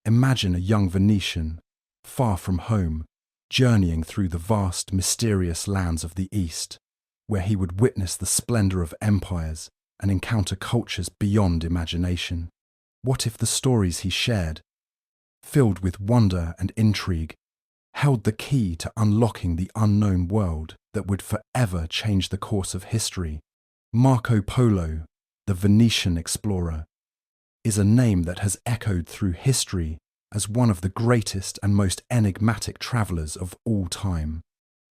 Imagine a young Venetian, far from home, journeying through the vast, mysterious lands of the East, where he would witness the splendor of empires and encounter cultures beyond imagination. What if the stories he shared, filled with wonder and intrigue, held the key to unlocking the unknown world that would forever change the course of history? Marco Polo, the Venetian explorer, is a name that has echoed through history as one of the greatest and most enigmatic travelers of all time.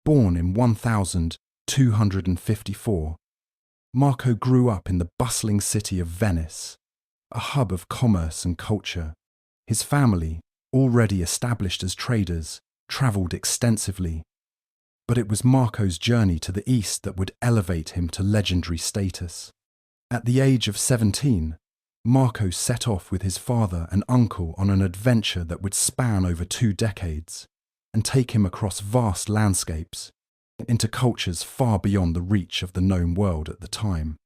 Born in 1254, Marco grew up in the bustling city of Venice, a hub of commerce and culture. His family, already established as traders, travelled extensively, but it was Marco's journey to the east that would elevate him to legendary status. At the age of 17, Marco set off with his father and uncle on an adventure that would span over 2 decades and take him across vast landscapes, into cultures far beyond the reach of the known world at the time.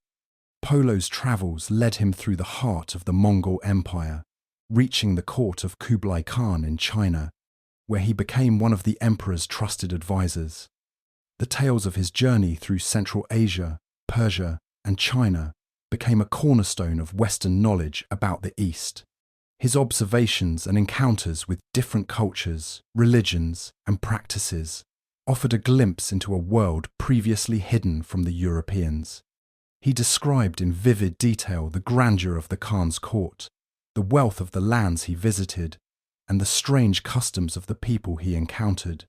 Polo's travels led him through the heart of the Mongol Empire, reaching the court of Kublai Khan in China, where he became one of the emperor's trusted advisors. The tales of his journey through Central Asia, Persia, and China became a cornerstone of Western knowledge about the East. His observations and encounters with different cultures, religions, and practices offered a glimpse into a world previously hidden from the Europeans. He described in vivid detail the grandeur of the Khan's court, the wealth of the lands he visited, and the strange customs of the people he encountered.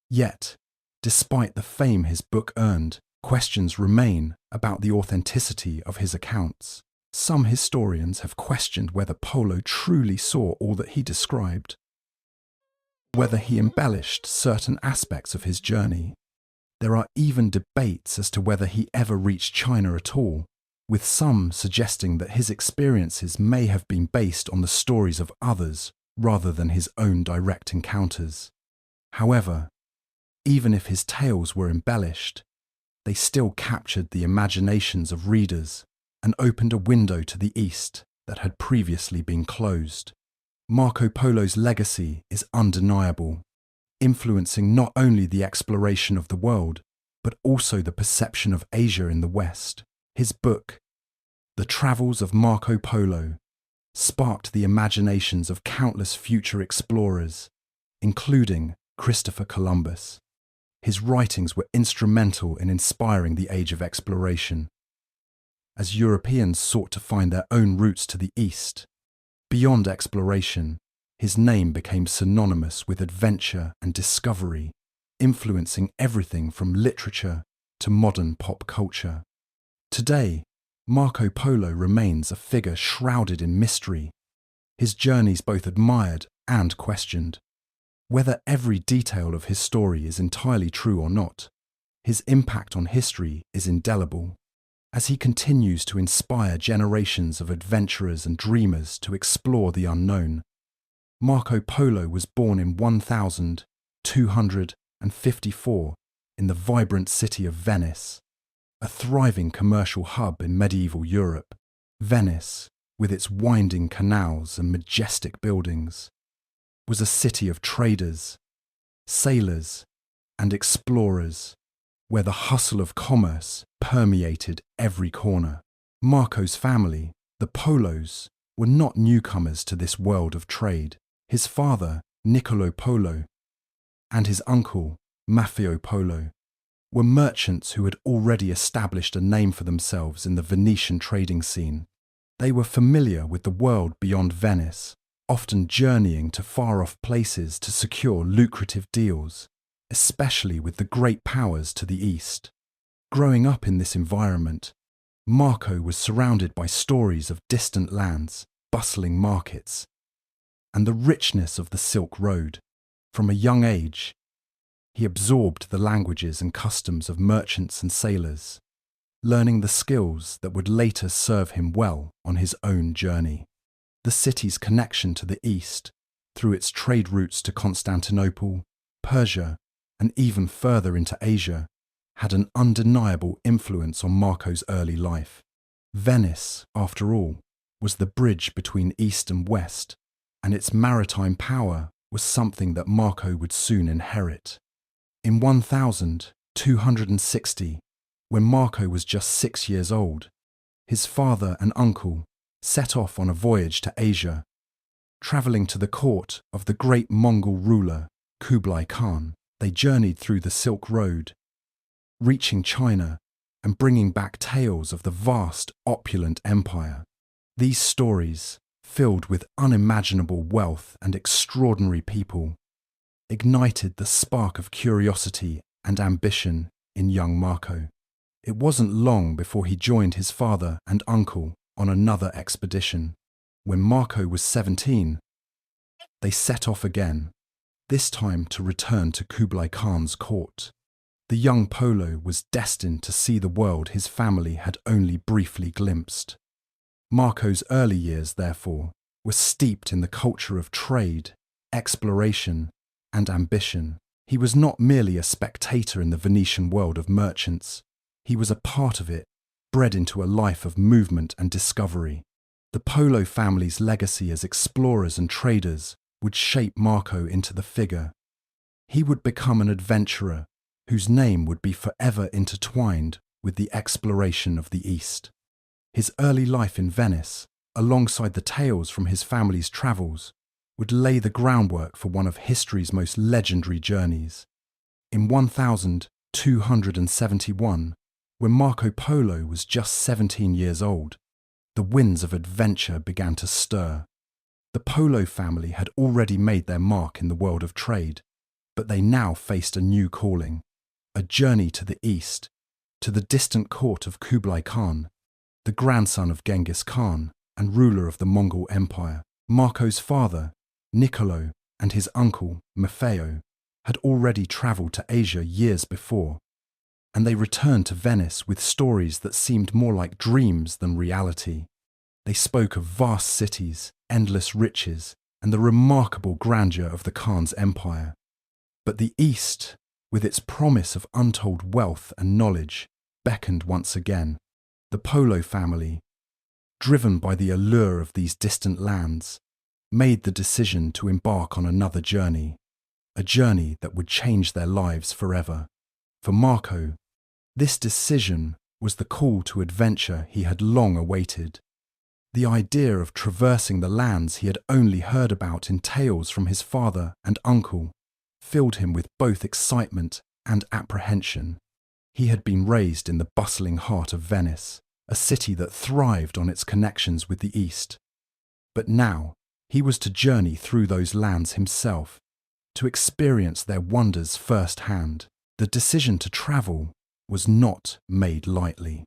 Yet, despite the fame his book earned, questions remain about the authenticity of his accounts. Some historians have questioned whether Polo truly saw all that he described, whether he embellished certain aspects of his journey. There are even debates as to whether he ever reached China at all, with some suggesting that his experiences may have been based on the stories of others rather than his own direct encounters. However, even if his tales were embellished, they still captured the imaginations of readers and opened a window to the East that had previously been closed. Marco Polo's legacy is undeniable, influencing not only the exploration of the world, but also the perception of Asia in the West. His book, The Travels of Marco Polo, sparked the imaginations of countless future explorers, including Christopher Columbus. His writings were instrumental in inspiring the age of exploration, as Europeans sought to find their own routes to the East. Beyond exploration, his name became synonymous with adventure and discovery, influencing everything from literature to modern pop culture. Today, Marco Polo remains a figure shrouded in mystery, his journeys both admired and questioned. Whether every detail of his story is entirely true or not, his impact on history is indelible. As he continues to inspire generations of adventurers and dreamers to explore the unknown, Marco Polo was born in 1254 in the vibrant city of Venice, a thriving commercial hub in medieval Europe. Venice, with its winding canals and majestic buildings, was a city of traders, sailors, and explorers, where the hustle of commerce permeated every corner. Marco's family, the Polos, were not newcomers to this world of trade. His father, Niccolo Polo, and his uncle, Maffeo Polo, were merchants who had already established a name for themselves in the Venetian trading scene. They were familiar with the world beyond Venice, often journeying to far-off places to secure lucrative deals, especially with the great powers to the east. Growing up in this environment, Marco was surrounded by stories of distant lands, bustling markets, and the richness of the Silk Road. From a young age, he absorbed the languages and customs of merchants and sailors, learning the skills that would later serve him well on his own journey. The city's connection to the east, through its trade routes to Constantinople, Persia, and even further into Asia, had an undeniable influence on Marco's early life. Venice, after all, was the bridge between East and West, and its maritime power was something that Marco would soon inherit. In 1260, when Marco was just 6 years old, his father and uncle set off on a voyage to Asia, travelling to the court of the great Mongol ruler Kublai Khan. They journeyed through the Silk Road, reaching China and bringing back tales of the vast, opulent empire. These stories, filled with unimaginable wealth and extraordinary people, ignited the spark of curiosity and ambition in young Marco. It wasn't long before he joined his father and uncle on another expedition. When Marco was 17, they set off again, this time to return to Kublai Khan's court. The young Polo was destined to see the world his family had only briefly glimpsed. Marco's early years, therefore, were steeped in the culture of trade, exploration, and ambition. He was not merely a spectator in the Venetian world of merchants. He was a part of it, bred into a life of movement and discovery. The Polo family's legacy as explorers and traders would shape Marco into the figure. He would become an adventurer whose name would be forever intertwined with the exploration of the East. His early life in Venice, alongside the tales from his family's travels, would lay the groundwork for one of history's most legendary journeys. In 1271, when Marco Polo was just 17 years old, the winds of adventure began to stir. The Polo family had already made their mark in the world of trade, but they now faced a new calling, a journey to the east, to the distant court of Kublai Khan, the grandson of Genghis Khan and ruler of the Mongol Empire. Marco's father, Niccolo, and his uncle, Maffeo, had already travelled to Asia years before, and they returned to Venice with stories that seemed more like dreams than reality. They spoke of vast cities, endless riches, and the remarkable grandeur of the Khan's empire. But the East, with its promise of untold wealth and knowledge, beckoned once again. The Polo family, driven by the allure of these distant lands, made the decision to embark on another journey, a journey that would change their lives forever. For Marco, this decision was the call to adventure he had long awaited. The idea of traversing the lands he had only heard about in tales from his father and uncle filled him with both excitement and apprehension. He had been raised in the bustling heart of Venice, a city that thrived on its connections with the East. But now he was to journey through those lands himself, to experience their wonders firsthand. The decision to travel was not made lightly.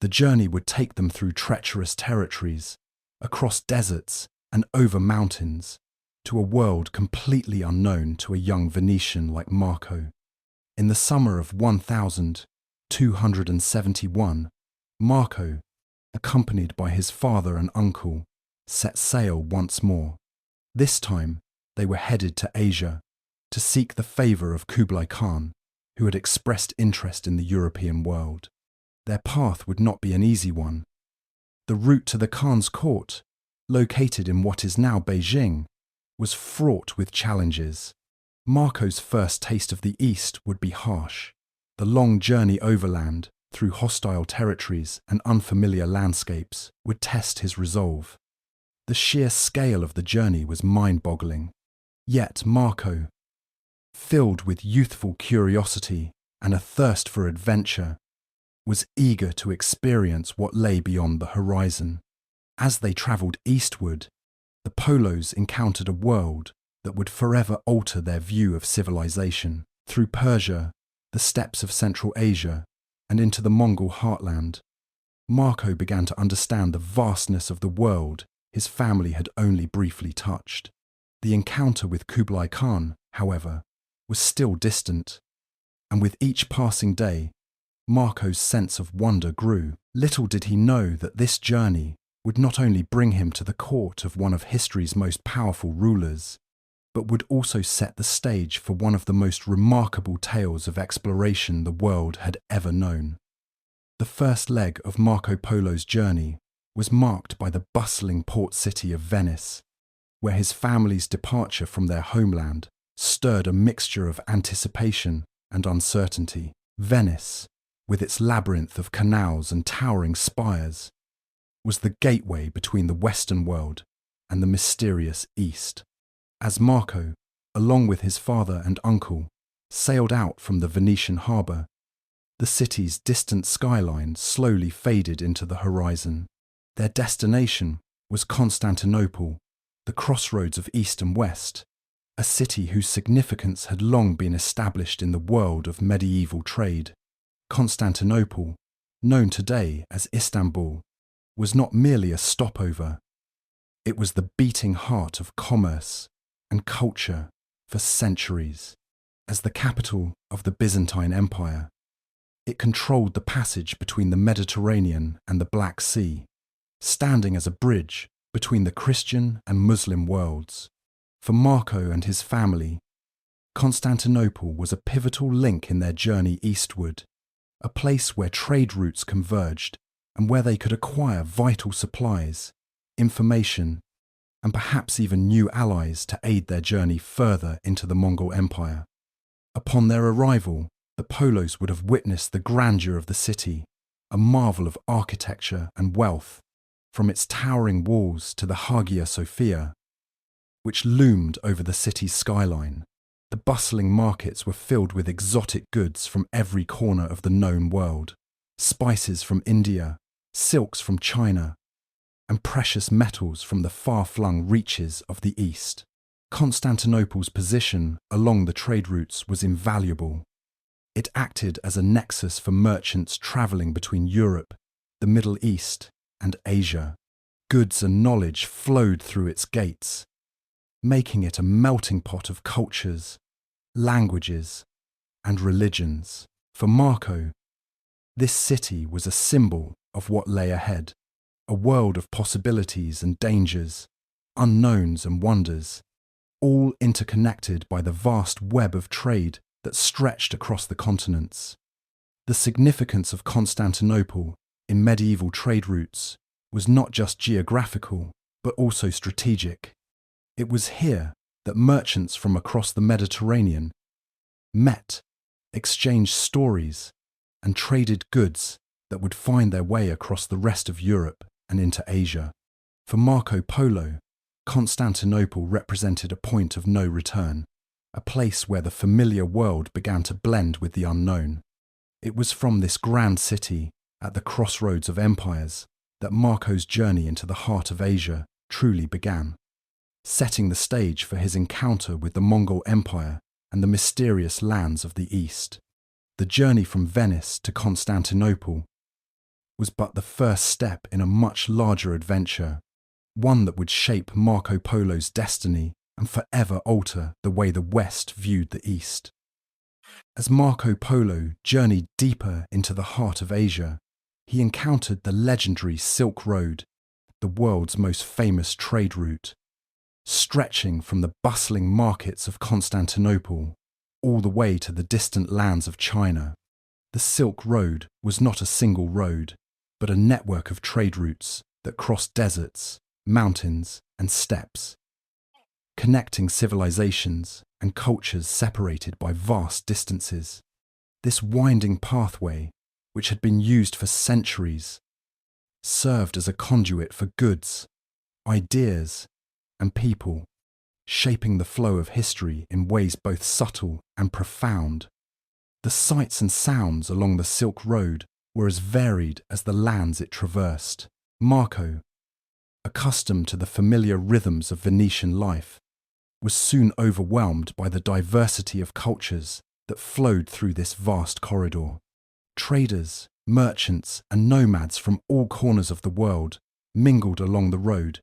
The journey would take them through treacherous territories, across deserts and over mountains, to a world completely unknown to a young Venetian like Marco. In the summer of 1271, Marco, accompanied by his father and uncle, set sail once more. This time, they were headed to Asia to seek the favour of Kublai Khan, who had expressed interest in the European world. Their path would not be an easy one. The route to the Khan's court, located in what is now Beijing, was fraught with challenges. Marco's first taste of the East would be harsh. The long journey overland, through hostile territories and unfamiliar landscapes, would test his resolve. The sheer scale of the journey was mind-boggling. Yet Marco, filled with youthful curiosity and a thirst for adventure, was eager to experience what lay beyond the horizon. As they travelled eastward, the Polos encountered a world that would forever alter their view of civilization. Through Persia, the steppes of Central Asia, and into the Mongol heartland, Marco began to understand the vastness of the world his family had only briefly touched. The encounter with Kublai Khan, however, was still distant, and with each passing day, Marco's sense of wonder grew. Little did he know that this journey would not only bring him to the court of one of history's most powerful rulers, but would also set the stage for one of the most remarkable tales of exploration the world had ever known. The first leg of Marco Polo's journey was marked by the bustling port city of Venice, where his family's departure from their homeland stirred a mixture of anticipation and uncertainty. Venice, with its labyrinth of canals and towering spires, was the gateway between the Western world and the mysterious East. As Marco, along with his father and uncle, sailed out from the Venetian harbour, the city's distant skyline slowly faded into the horizon. Their destination was Constantinople, the crossroads of East and West, a city whose significance had long been established in the world of medieval trade. Constantinople, known today as Istanbul, was not merely a stopover. It was the beating heart of commerce and culture for centuries. As the capital of the Byzantine Empire, it controlled the passage between the Mediterranean and the Black Sea, standing as a bridge between the Christian and Muslim worlds. For Marco and his family, Constantinople was a pivotal link in their journey eastward, a place where trade routes converged and where they could acquire vital supplies, information, and perhaps even new allies to aid their journey further into the Mongol Empire. Upon their arrival, the Polos would have witnessed the grandeur of the city, a marvel of architecture and wealth, from its towering walls to the Hagia Sophia, which loomed over the city's skyline. The bustling markets were filled with exotic goods from every corner of the known world, spices from India, silks from China, and precious metals from the far-flung reaches of the East. Constantinople's position along the trade routes was invaluable. It acted as a nexus for merchants travelling between Europe, the Middle East, and Asia. Goods and knowledge flowed through its gates, making it a melting pot of cultures, languages, and religions. For Marco, this city was a symbol of what lay ahead, a world of possibilities and dangers, unknowns and wonders, all interconnected by the vast web of trade that stretched across the continents. The significance of Constantinople in medieval trade routes was not just geographical, but also strategic. It was here that merchants from across the Mediterranean met, exchanged stories, and traded goods that would find their way across the rest of Europe and into Asia. For Marco Polo, Constantinople represented a point of no return, a place where the familiar world began to blend with the unknown. It was from this grand city, at the crossroads of empires, that Marco's journey into the heart of Asia truly began, setting the stage for his encounter with the Mongol Empire and the mysterious lands of the East. The journey from Venice to Constantinople was but the first step in a much larger adventure, one that would shape Marco Polo's destiny and forever alter the way the West viewed the East. As Marco Polo journeyed deeper into the heart of Asia, he encountered the legendary Silk Road, the world's most famous trade route, stretching from the bustling markets of Constantinople all the way to the distant lands of China. The Silk Road was not a single road, but a network of trade routes that crossed deserts, mountains, and steppes, connecting civilizations and cultures separated by vast distances. This winding pathway, which had been used for centuries, served as a conduit for goods, ideas, and people, shaping the flow of history in ways both subtle and profound. The sights and sounds along the Silk Road were as varied as the lands it traversed. Marco, accustomed to the familiar rhythms of Venetian life, was soon overwhelmed by the diversity of cultures that flowed through this vast corridor. Traders, merchants, and nomads from all corners of the world mingled along the road,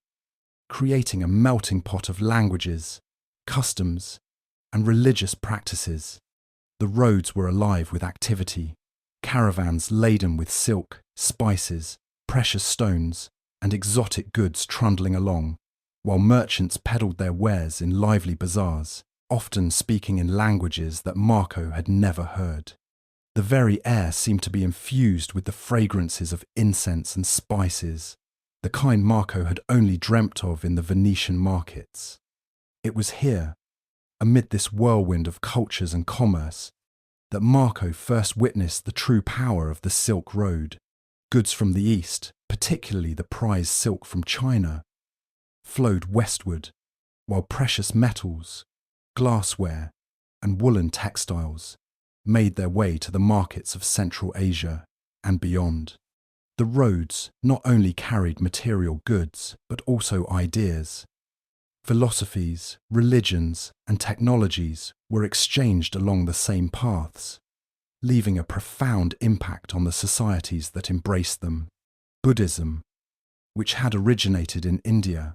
creating a melting pot of languages, customs, and religious practices. The roads were alive with activity, caravans laden with silk, spices, precious stones, and exotic goods trundling along, while merchants peddled their wares in lively bazaars, often speaking in languages that Marco had never heard. The very air seemed to be infused with the fragrances of incense and spices, the kind Marco had only dreamt of in the Venetian markets. It was here, amid this whirlwind of cultures and commerce, that Marco first witnessed the true power of the Silk Road. Goods from the east, particularly the prized silk from China, flowed westward, while precious metals, glassware, and woolen textiles made their way to the markets of Central Asia and beyond. The roads not only carried material goods, but also ideas. Philosophies, religions, and technologies were exchanged along the same paths, leaving a profound impact on the societies that embraced them. Buddhism, which had originated in India,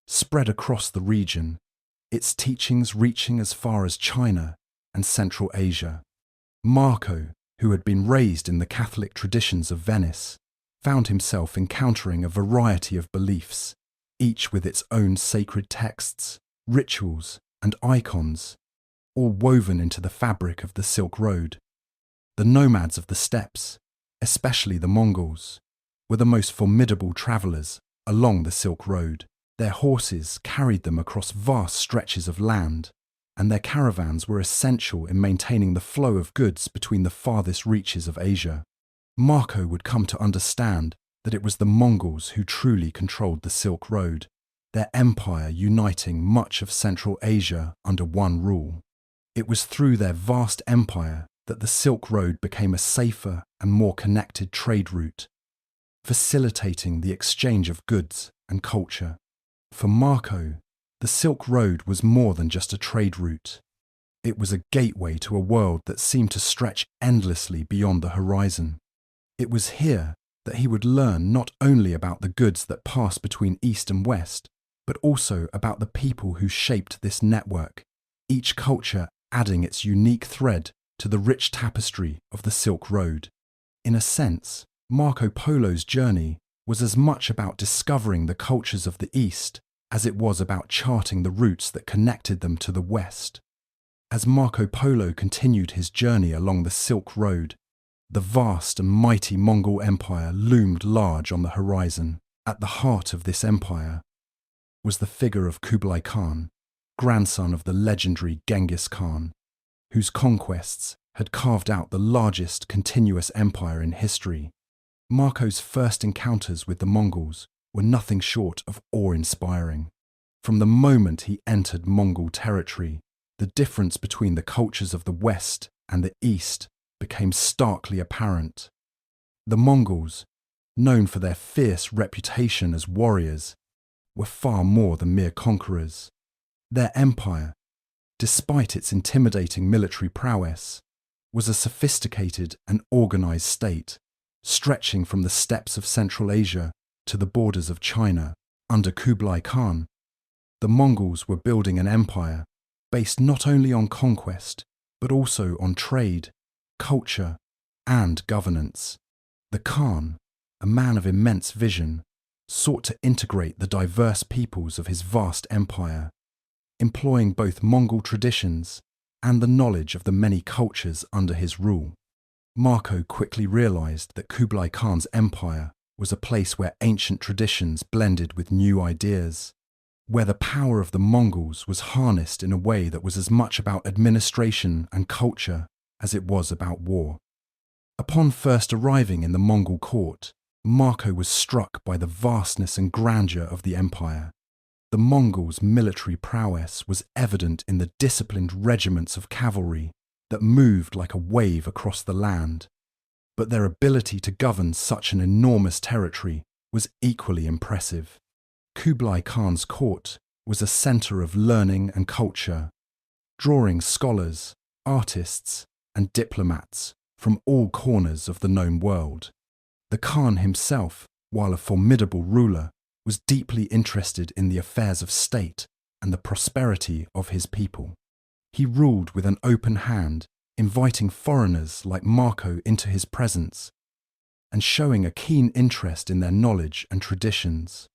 spread across the region, its teachings reaching as far as China and Central Asia. Marco, who had been raised in the Catholic traditions of Venice, found himself encountering a variety of beliefs, each with its own sacred texts, rituals, and icons, all woven into the fabric of the Silk Road. The nomads of the steppes, especially the Mongols, were the most formidable travellers along the Silk Road. Their horses carried them across vast stretches of land, and their caravans were essential in maintaining the flow of goods between the farthest reaches of Asia. Marco would come to understand that it was the Mongols who truly controlled the Silk Road, their empire uniting much of Central Asia under one rule. It was through their vast empire that the Silk Road became a safer and more connected trade route, facilitating the exchange of goods and culture. For Marco, the Silk Road was more than just a trade route. It was a gateway to a world that seemed to stretch endlessly beyond the horizon. It was here that he would learn not only about the goods that passed between East and West, but also about the people who shaped this network, each culture adding its unique thread to the rich tapestry of the Silk Road. In a sense, Marco Polo's journey was as much about discovering the cultures of the East as it was about charting the routes that connected them to the West. As Marco Polo continued his journey along the Silk Road, the vast and mighty Mongol Empire loomed large on the horizon. At the heart of this empire was the figure of Kublai Khan, grandson of the legendary Genghis Khan, whose conquests had carved out the largest continuous empire in history. Marco's first encounters with the Mongols were nothing short of awe-inspiring. From the moment he entered Mongol territory, the difference between the cultures of the West and the East became starkly apparent. The Mongols, known for their fierce reputation as warriors, were far more than mere conquerors. Their empire, despite its intimidating military prowess, was a sophisticated and organized state, stretching from the steppes of Central Asia to the borders of China. Under Kublai Khan, the Mongols were building an empire based not only on conquest, but also on trade, culture, and governance. The Khan, a man of immense vision, sought to integrate the diverse peoples of his vast empire, employing both Mongol traditions and the knowledge of the many cultures under his rule. Marco quickly realized that Kublai Khan's empire was a place where ancient traditions blended with new ideas, where the power of the Mongols was harnessed in a way that was as much about administration and culture as it was about war. Upon first arriving in the Mongol court, Marco was struck by the vastness and grandeur of the empire. The Mongols' military prowess was evident in the disciplined regiments of cavalry that moved like a wave across the land, but their ability to govern such an enormous territory was equally impressive. Kublai Khan's court was a centre of learning and culture, drawing scholars, artists, and diplomats from all corners of the known world. The Khan himself, while a formidable ruler, was deeply interested in the affairs of state and the prosperity of his people. He ruled with an open hand, inviting foreigners like Marco into his presence and showing a keen interest in their knowledge and traditions.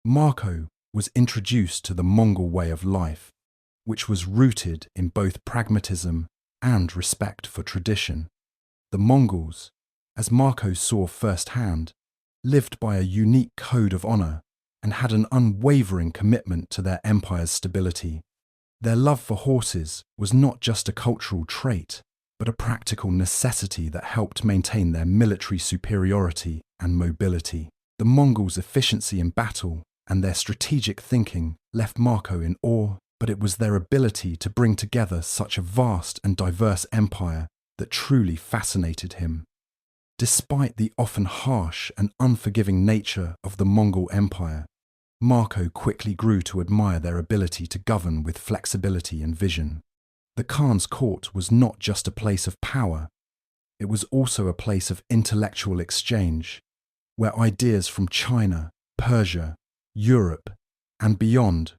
Marco was introduced to the Mongol way of life, which was rooted in both pragmatism and respect for tradition. The Mongols, as Marco saw firsthand, lived by a unique code of honor, and had an unwavering commitment to their empire's stability. Their love for horses was not just a cultural trait, but a practical necessity that helped maintain their military superiority and mobility. The Mongols' efficiency in battle and their strategic thinking left Marco in awe, but it was their ability to bring together such a vast and diverse empire that truly fascinated him. Despite the often harsh and unforgiving nature of the Mongol Empire, Marco quickly grew to admire their ability to govern with flexibility and vision. The Khan's court was not just a place of power, it was also a place of intellectual exchange, where ideas from China, Persia, Europe, and beyond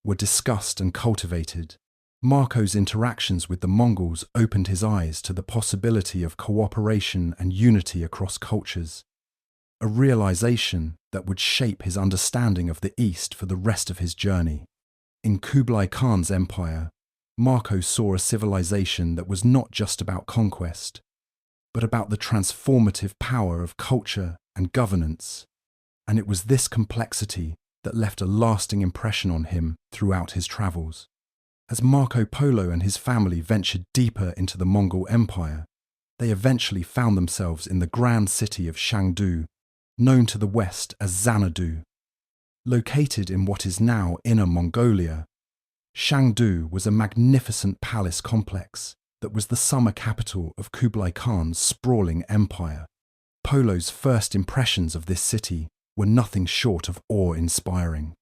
were discussed and cultivated. Marco's interactions with the Mongols opened his eyes to the possibility of cooperation and unity across cultures, a realization that would shape his understanding of the East for the rest of his journey. In Kublai Khan's empire, Marco saw a civilization that was not just about conquest, but about the transformative power of culture and governance, and it was this complexity that left a lasting impression on him throughout his travels. As Marco Polo and his family ventured deeper into the Mongol Empire, they eventually found themselves in the grand city of Chengdu, known to the west as Xanadu. Located in what is now Inner Mongolia, Chengdu was a magnificent palace complex that was the summer capital of Kublai Khan's sprawling empire. Polo's first impressions of this city were nothing short of awe-inspiring.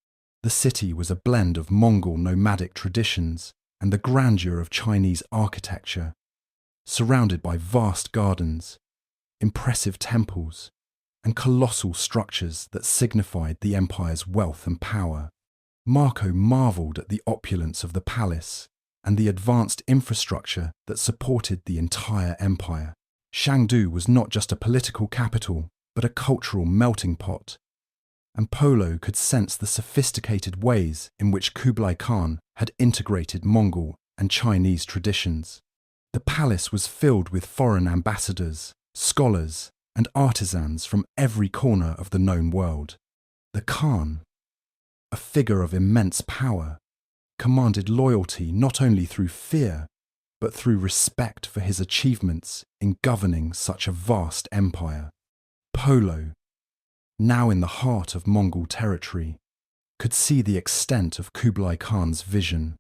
The city was a blend of Mongol nomadic traditions and the grandeur of Chinese architecture, surrounded by vast gardens, impressive temples, and colossal structures that signified the empire's wealth and power. Marco marveled at the opulence of the palace and the advanced infrastructure that supported the entire empire. Chengdu was not just a political capital, but a cultural melting pot, and Polo could sense the sophisticated ways in which Kublai Khan had integrated Mongol and Chinese traditions. The palace was filled with foreign ambassadors, scholars, and artisans from every corner of the known world. The Khan, a figure of immense power, commanded loyalty not only through fear, but through respect for his achievements in governing such a vast empire. Polo, now in the heart of Mongol territory, could see the extent of Kublai Khan's vision,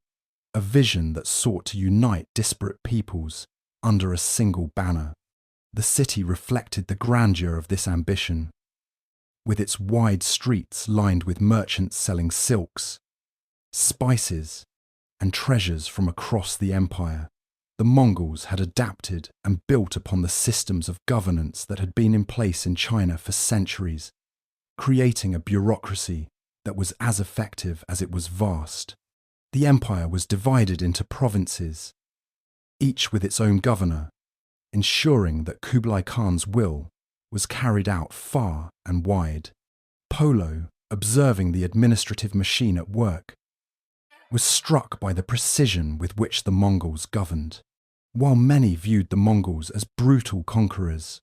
a vision that sought to unite disparate peoples under a single banner. The city reflected the grandeur of this ambition, with its wide streets lined with merchants selling silks, spices, and treasures from across the empire. The Mongols had adapted and built upon the systems of governance that had been in place in China for centuries, creating a bureaucracy that was as effective as it was vast. The empire was divided into provinces, each with its own governor, ensuring that Kublai Khan's will was carried out far and wide. Polo, observing the administrative machine at work, was struck by the precision with which the Mongols governed. While many viewed the Mongols as brutal conquerors,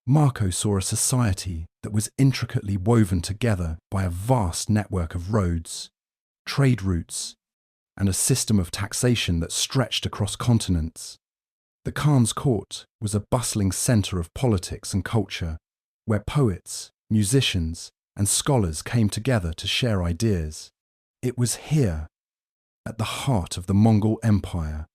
Marco saw a society that was intricately woven together by a vast network of roads, trade routes, and a system of taxation that stretched across continents. The Khan's court was a bustling centre of politics and culture, where poets, musicians, and scholars came together to share ideas. It was here, at the heart of the Mongol Empire,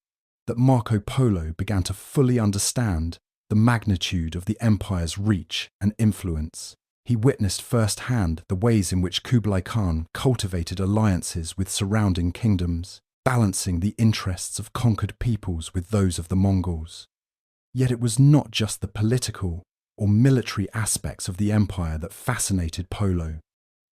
that Marco Polo began to fully understand the magnitude of the empire's reach and influence. He witnessed firsthand the ways in which Kublai Khan cultivated alliances with surrounding kingdoms, balancing the interests of conquered peoples with those of the Mongols. Yet it was not just the political or military aspects of the empire that fascinated Polo.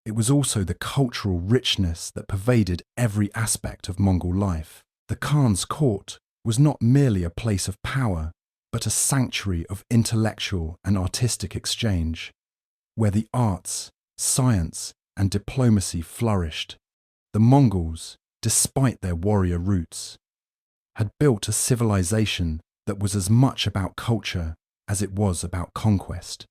It was also the cultural richness that pervaded every aspect of Mongol life. The Khan's court was not merely a place of power, but a sanctuary of intellectual and artistic exchange, where the arts, science, and diplomacy flourished. The Mongols, despite their warrior roots, had built a civilization that was as much about culture as it was about conquest.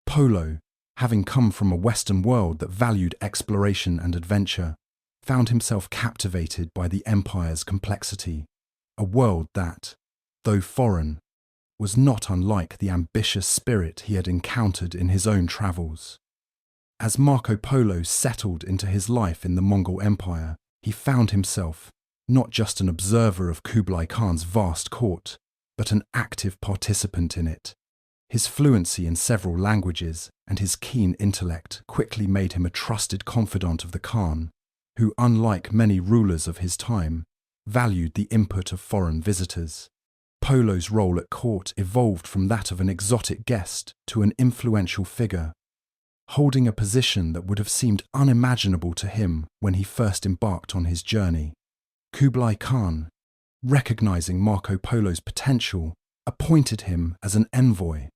Polo, having come from a Western world that valued exploration and adventure, found himself captivated by the empire's complexity, a world that, though foreign, was not unlike the ambitious spirit he had encountered in his own travels. As Marco Polo settled into his life in the Mongol Empire, he found himself not just an observer of Kublai Khan's vast court, but an active participant in it. His fluency in several languages and his keen intellect quickly made him a trusted confidant of the Khan, who, unlike many rulers of his time, valued the input of foreign visitors. Polo's role at court evolved from that of an exotic guest to an influential figure, holding a position that would have seemed unimaginable to him when he first embarked on his journey. Kublai Khan, recognizing Marco Polo's potential, appointed him as an envoy,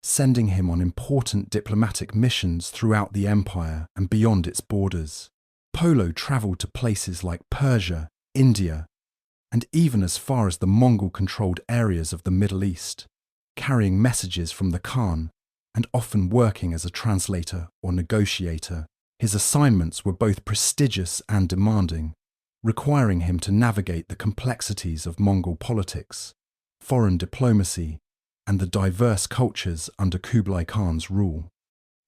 sending him on important diplomatic missions throughout the empire and beyond its borders. Polo traveled to places like Persia, India, and even as far as the Mongol-controlled areas of the Middle East, carrying messages from the Khan and often working as a translator or negotiator. His assignments were both prestigious and demanding, requiring him to navigate the complexities of Mongol politics, foreign diplomacy, and the diverse cultures under Kublai Khan's rule.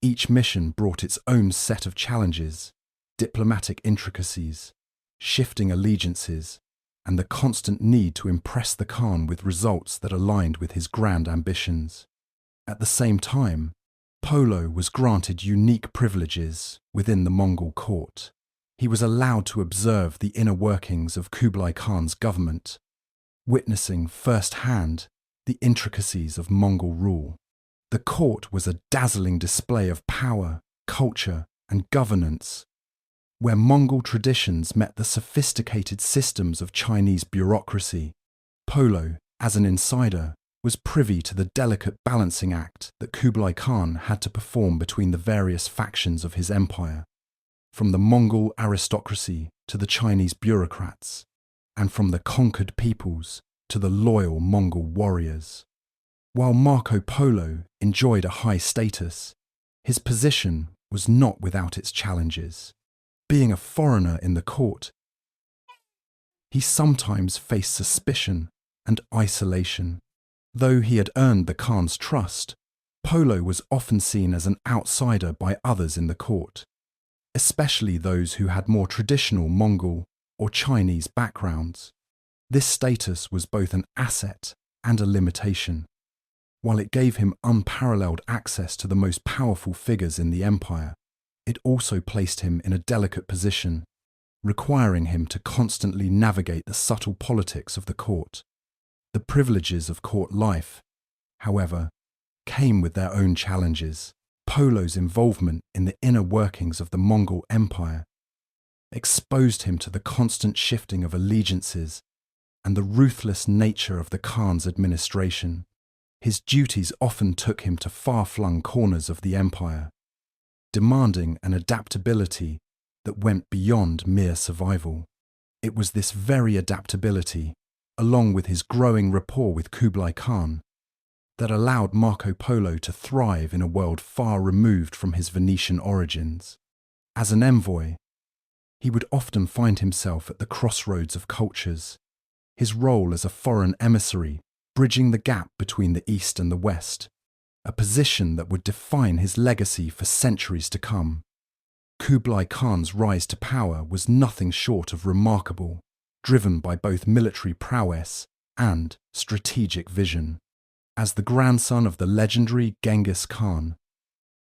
Each mission brought its own set of challenges, diplomatic intricacies, shifting allegiances, and the constant need to impress the Khan with results that aligned with his grand ambitions. At the same time, Polo was granted unique privileges within the Mongol court. He was allowed to observe the inner workings of Kublai Khan's government, witnessing firsthand the intricacies of Mongol rule. The court was a dazzling display of power, culture, and governance, where Mongol traditions met the sophisticated systems of Chinese bureaucracy. Polo, as an insider, was privy to the delicate balancing act that Kublai Khan had to perform between the various factions of his empire, from the Mongol aristocracy to the Chinese bureaucrats, and from the conquered peoples to the loyal Mongol warriors. While Marco Polo enjoyed a high status, his position was not without its challenges. Being a foreigner in the court, he sometimes faced suspicion and isolation. Though he had earned the Khan's trust, Polo was often seen as an outsider by others in the court, especially those who had more traditional Mongol or Chinese backgrounds. This status was both an asset and a limitation. While it gave him unparalleled access to the most powerful figures in the empire, it also placed him in a delicate position, requiring him to constantly navigate the subtle politics of the court. The privileges of court life, however, came with their own challenges. Polo's involvement in the inner workings of the Mongol Empire exposed him to the constant shifting of allegiances and the ruthless nature of the Khan's administration. His duties often took him to far-flung corners of the empire, demanding an adaptability that went beyond mere survival. It was this very adaptability, along with his growing rapport with Kublai Khan, that allowed Marco Polo to thrive in a world far removed from his Venetian origins. As an envoy, he would often find himself at the crossroads of cultures, his role as a foreign emissary bridging the gap between the East and the West, a position that would define his legacy for centuries to come. Kublai Khan's rise to power was nothing short of remarkable, driven by both military prowess and strategic vision. As the grandson of the legendary Genghis Khan,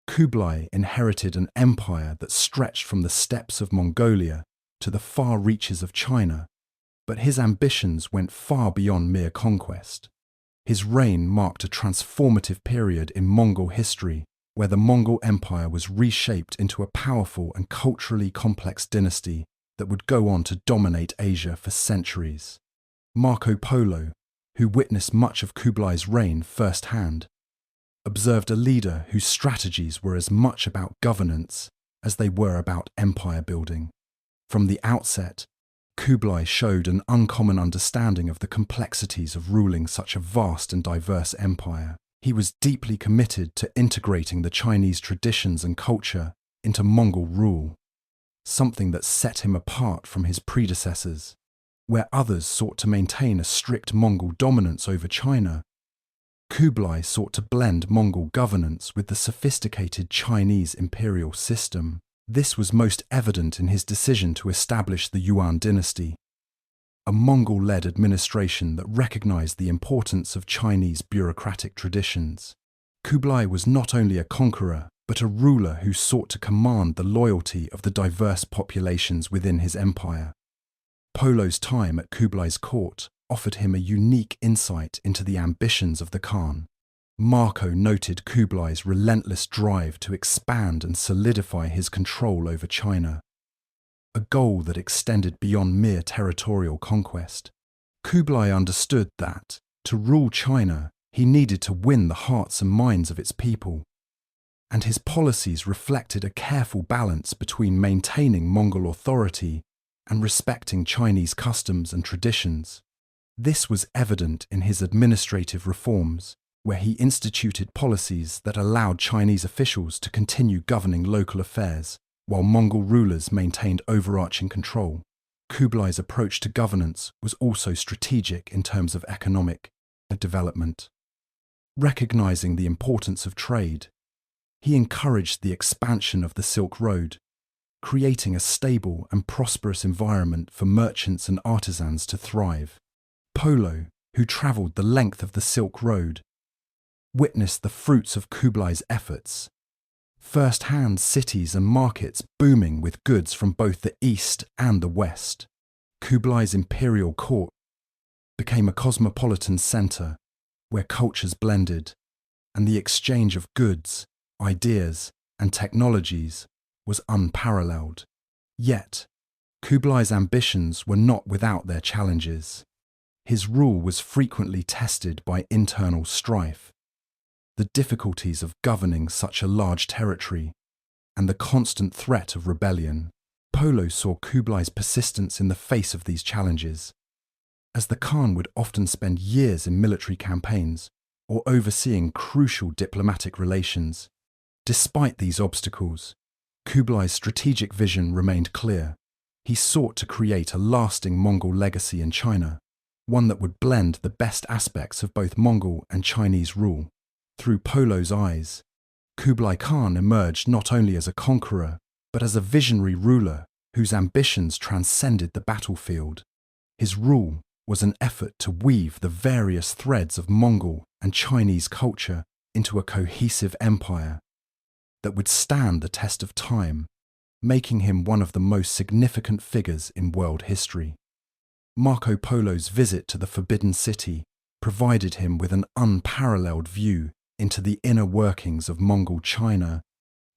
Kublai inherited an empire that stretched from the steppes of Mongolia to the far reaches of China, but his ambitions went far beyond mere conquest. His reign marked a transformative period in Mongol history, where the Mongol Empire was reshaped into a powerful and culturally complex dynasty that would go on to dominate Asia for centuries. Marco Polo, who witnessed much of Kublai's reign firsthand, observed a leader whose strategies were as much about governance as they were about empire building. From the outset, Kublai showed an uncommon understanding of the complexities of ruling such a vast and diverse empire. He was deeply committed to integrating the Chinese traditions and culture into Mongol rule, something that set him apart from his predecessors. Where others sought to maintain a strict Mongol dominance over China, Kublai sought to blend Mongol governance with the sophisticated Chinese imperial system. This was most evident in his decision to establish the Yuan dynasty, a Mongol-led administration that recognized the importance of Chinese bureaucratic traditions. Kublai was not only a conqueror, but a ruler who sought to command the loyalty of the diverse populations within his empire. Polo's time at Kublai's court offered him a unique insight into the ambitions of the Khan. Marco noted Kublai's relentless drive to expand and solidify his control over China, a goal that extended beyond mere territorial conquest. Kublai understood that, to rule China, he needed to win the hearts and minds of its people, and his policies reflected a careful balance between maintaining Mongol authority and respecting Chinese customs and traditions. This was evident in his administrative reforms, where he instituted policies that allowed Chinese officials to continue governing local affairs, while Mongol rulers maintained overarching control. Kublai's approach to governance was also strategic in terms of economic development. Recognizing the importance of trade, he encouraged the expansion of the Silk Road, creating a stable and prosperous environment for merchants and artisans to thrive. Polo, who travelled the length of the Silk Road, witnessed the fruits of Kublai's efforts. First-hand cities and markets booming with goods from both the east and the west. Kublai's imperial court became a cosmopolitan centre where cultures blended, and the exchange of goods, ideas, and technologies was unparalleled. Yet, Kublai's ambitions were not without their challenges. His rule was frequently tested by internal strife, the difficulties of governing such a large territory, and the constant threat of rebellion. Polo saw Kublai's persistence in the face of these challenges, as the Khan would often spend years in military campaigns or overseeing crucial diplomatic relations. Despite these obstacles, Kublai's strategic vision remained clear. He sought to create a lasting Mongol legacy in China, one that would blend the best aspects of both Mongol and Chinese rule. Through Polo's eyes, Kublai Khan emerged not only as a conqueror, but as a visionary ruler whose ambitions transcended the battlefield. His rule was an effort to weave the various threads of Mongol and Chinese culture into a cohesive empire that would stand the test of time, making him one of the most significant figures in world history. Marco Polo's visit to the Forbidden City provided him with an unparalleled view into the inner workings of Mongol China,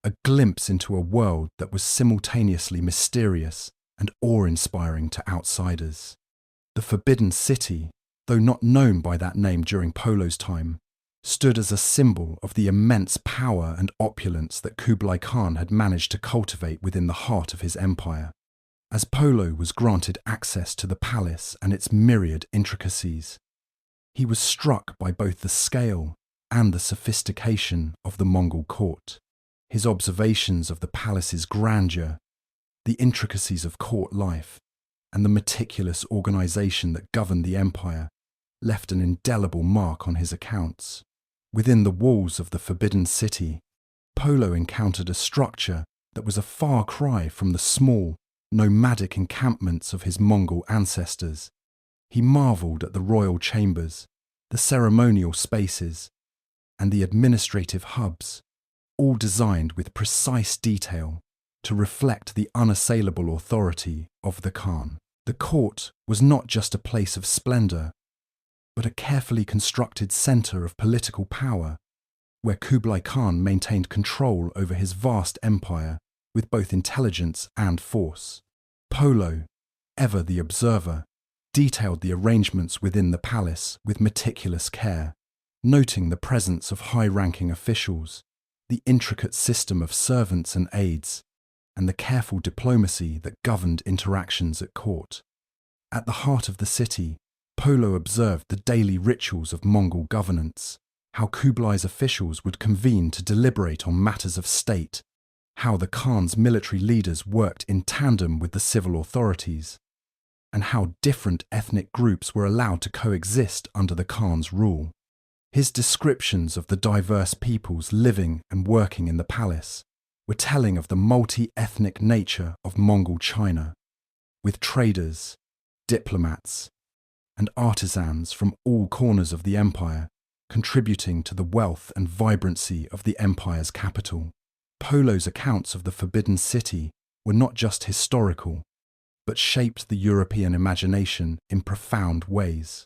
a glimpse into a world that was simultaneously mysterious and awe-inspiring to outsiders. The Forbidden City, though not known by that name during Polo's time, stood as a symbol of the immense power and opulence that Kublai Khan had managed to cultivate within the heart of his empire. As Polo was granted access to the palace and its myriad intricacies, he was struck by both the scale and the sophistication of the Mongol court. His observations of the palace's grandeur, the intricacies of court life, and the meticulous organization that governed the empire left an indelible mark on his accounts. Within the walls of the Forbidden City, Polo encountered a structure that was a far cry from the small, nomadic encampments of his Mongol ancestors. He marvelled at the royal chambers, the ceremonial spaces, and the administrative hubs, all designed with precise detail to reflect the unassailable authority of the Khan. The court was not just a place of splendour, but a carefully constructed centre of political power, where Kublai Khan maintained control over his vast empire with both intelligence and force. Polo, ever the observer, detailed the arrangements within the palace with meticulous care, noting the presence of high-ranking officials, the intricate system of servants and aides, and the careful diplomacy that governed interactions at court. At the heart of the city, Polo observed the daily rituals of Mongol governance, how Kublai's officials would convene to deliberate on matters of state, how the Khan's military leaders worked in tandem with the civil authorities, and how different ethnic groups were allowed to coexist under the Khan's rule. His descriptions of the diverse peoples living and working in the palace were telling of the multi-ethnic nature of Mongol China, with traders, diplomats, and artisans from all corners of the empire contributing to the wealth and vibrancy of the empire's capital. Polo's accounts of the Forbidden City were not just historical, but shaped the European imagination in profound ways.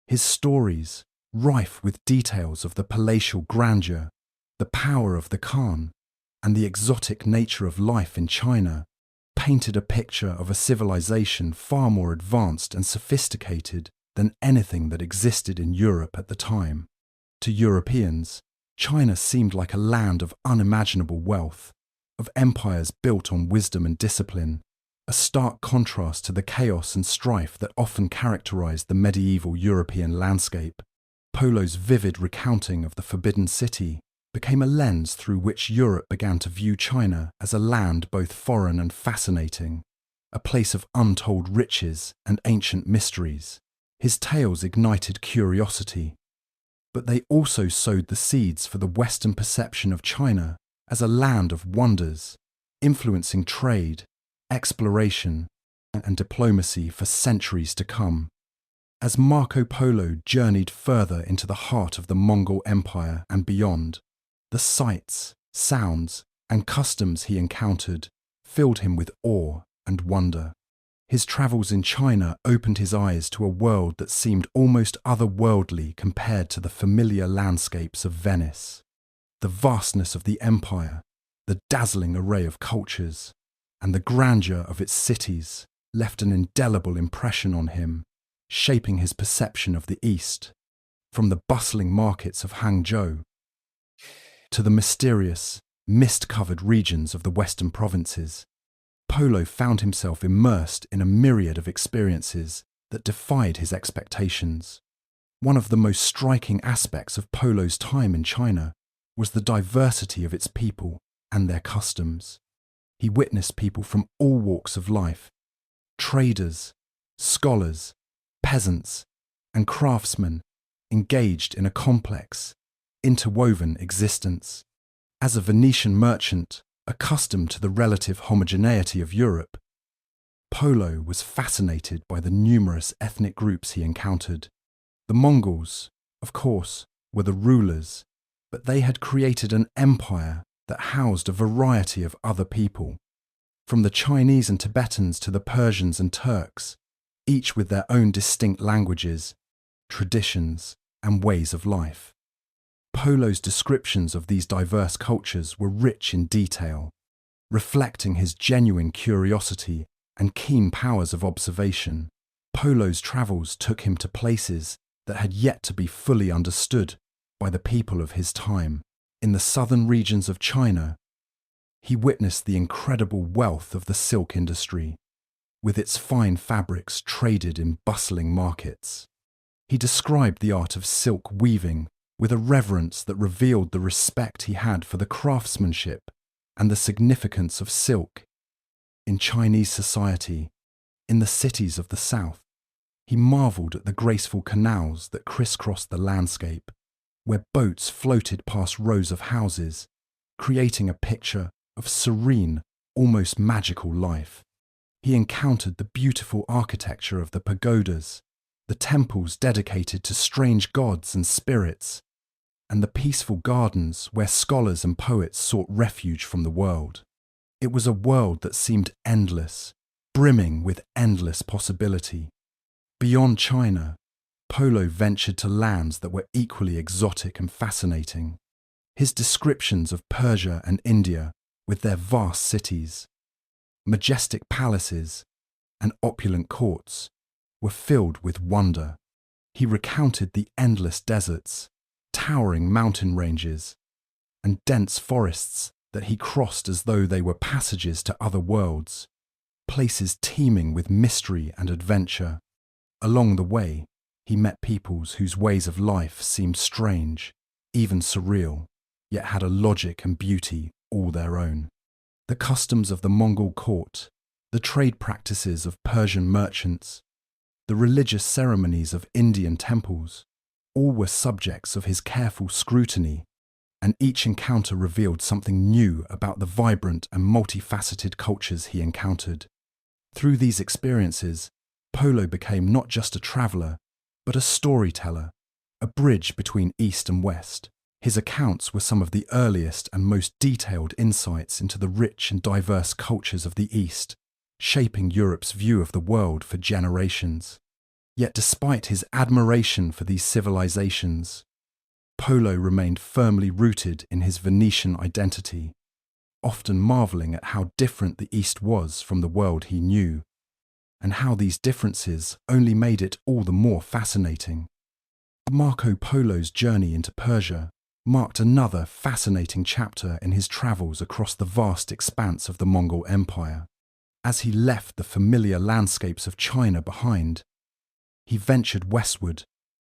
His stories, rife with details of the palatial grandeur, the power of the Khan, and the exotic nature of life in China, painted a picture of a civilization far more advanced and sophisticated than anything that existed in Europe at the time. To Europeans, China seemed like a land of unimaginable wealth, of empires built on wisdom and discipline, a stark contrast to the chaos and strife that often characterized the medieval European landscape. Polo's vivid recounting of the Forbidden City became a lens through which Europe began to view China as a land both foreign and fascinating, a place of untold riches and ancient mysteries. His tales ignited curiosity, but they also sowed the seeds for the Western perception of China as a land of wonders, influencing trade, exploration, and diplomacy for centuries to come. As Marco Polo journeyed further into the heart of the Mongol Empire and beyond, the sights, sounds, and customs he encountered filled him with awe and wonder. His travels in China opened his eyes to a world that seemed almost otherworldly compared to the familiar landscapes of Venice. The vastness of the empire, the dazzling array of cultures, and the grandeur of its cities left an indelible impression on him, shaping his perception of the East, from the bustling markets of Hangzhou to the mysterious, mist-covered regions of the Western provinces. Polo found himself immersed in a myriad of experiences that defied his expectations. One of the most striking aspects of Polo's time in China was the diversity of its people and their customs. He witnessed people from all walks of life, traders, scholars, peasants, and craftsmen engaged in a complex, interwoven existence. As a Venetian merchant, accustomed to the relative homogeneity of Europe, Polo was fascinated by the numerous ethnic groups he encountered. The Mongols, of course, were the rulers, but they had created an empire that housed a variety of other people, from the Chinese and Tibetans to the Persians and Turks, each with their own distinct languages, traditions, and ways of life. Polo's descriptions of these diverse cultures were rich in detail, reflecting his genuine curiosity and keen powers of observation. Polo's travels took him to places that had yet to be fully understood by the people of his time. In the southern regions of China, he witnessed the incredible wealth of the silk industry, with its fine fabrics traded in bustling markets. He described the art of silk weaving with a reverence that revealed the respect he had for the craftsmanship and the significance of silk. In Chinese society, in the cities of the south, he marvelled at the graceful canals that crisscrossed the landscape, where boats floated past rows of houses, creating a picture of serene, almost magical life. He encountered the beautiful architecture of the pagodas, the temples dedicated to strange gods and spirits, and the peaceful gardens where scholars and poets sought refuge from the world. It was a world that seemed endless, brimming with endless possibility. Beyond China, Polo ventured to lands that were equally exotic and fascinating. His descriptions of Persia and India, with their vast cities, majestic palaces, and opulent courts, were filled with wonder. He recounted the endless deserts, towering mountain ranges, and dense forests that he crossed as though they were passages to other worlds, places teeming with mystery and adventure. Along the way, he met peoples whose ways of life seemed strange, even surreal, yet had a logic and beauty all their own. The customs of the Mongol court, the trade practices of Persian merchants, the religious ceremonies of Indian temples, all were subjects of his careful scrutiny, and each encounter revealed something new about the vibrant and multifaceted cultures he encountered. Through these experiences, Polo became not just a traveller, but a storyteller, a bridge between East and West. His accounts were some of the earliest and most detailed insights into the rich and diverse cultures of the East, shaping Europe's view of the world for generations. Yet despite his admiration for these civilizations, Polo remained firmly rooted in his Venetian identity, often marvelling at how different the East was from the world he knew, and how these differences only made it all the more fascinating. Marco Polo's journey into Persia marked another fascinating chapter in his travels across the vast expanse of the Mongol Empire. As he left the familiar landscapes of China behind, he ventured westward,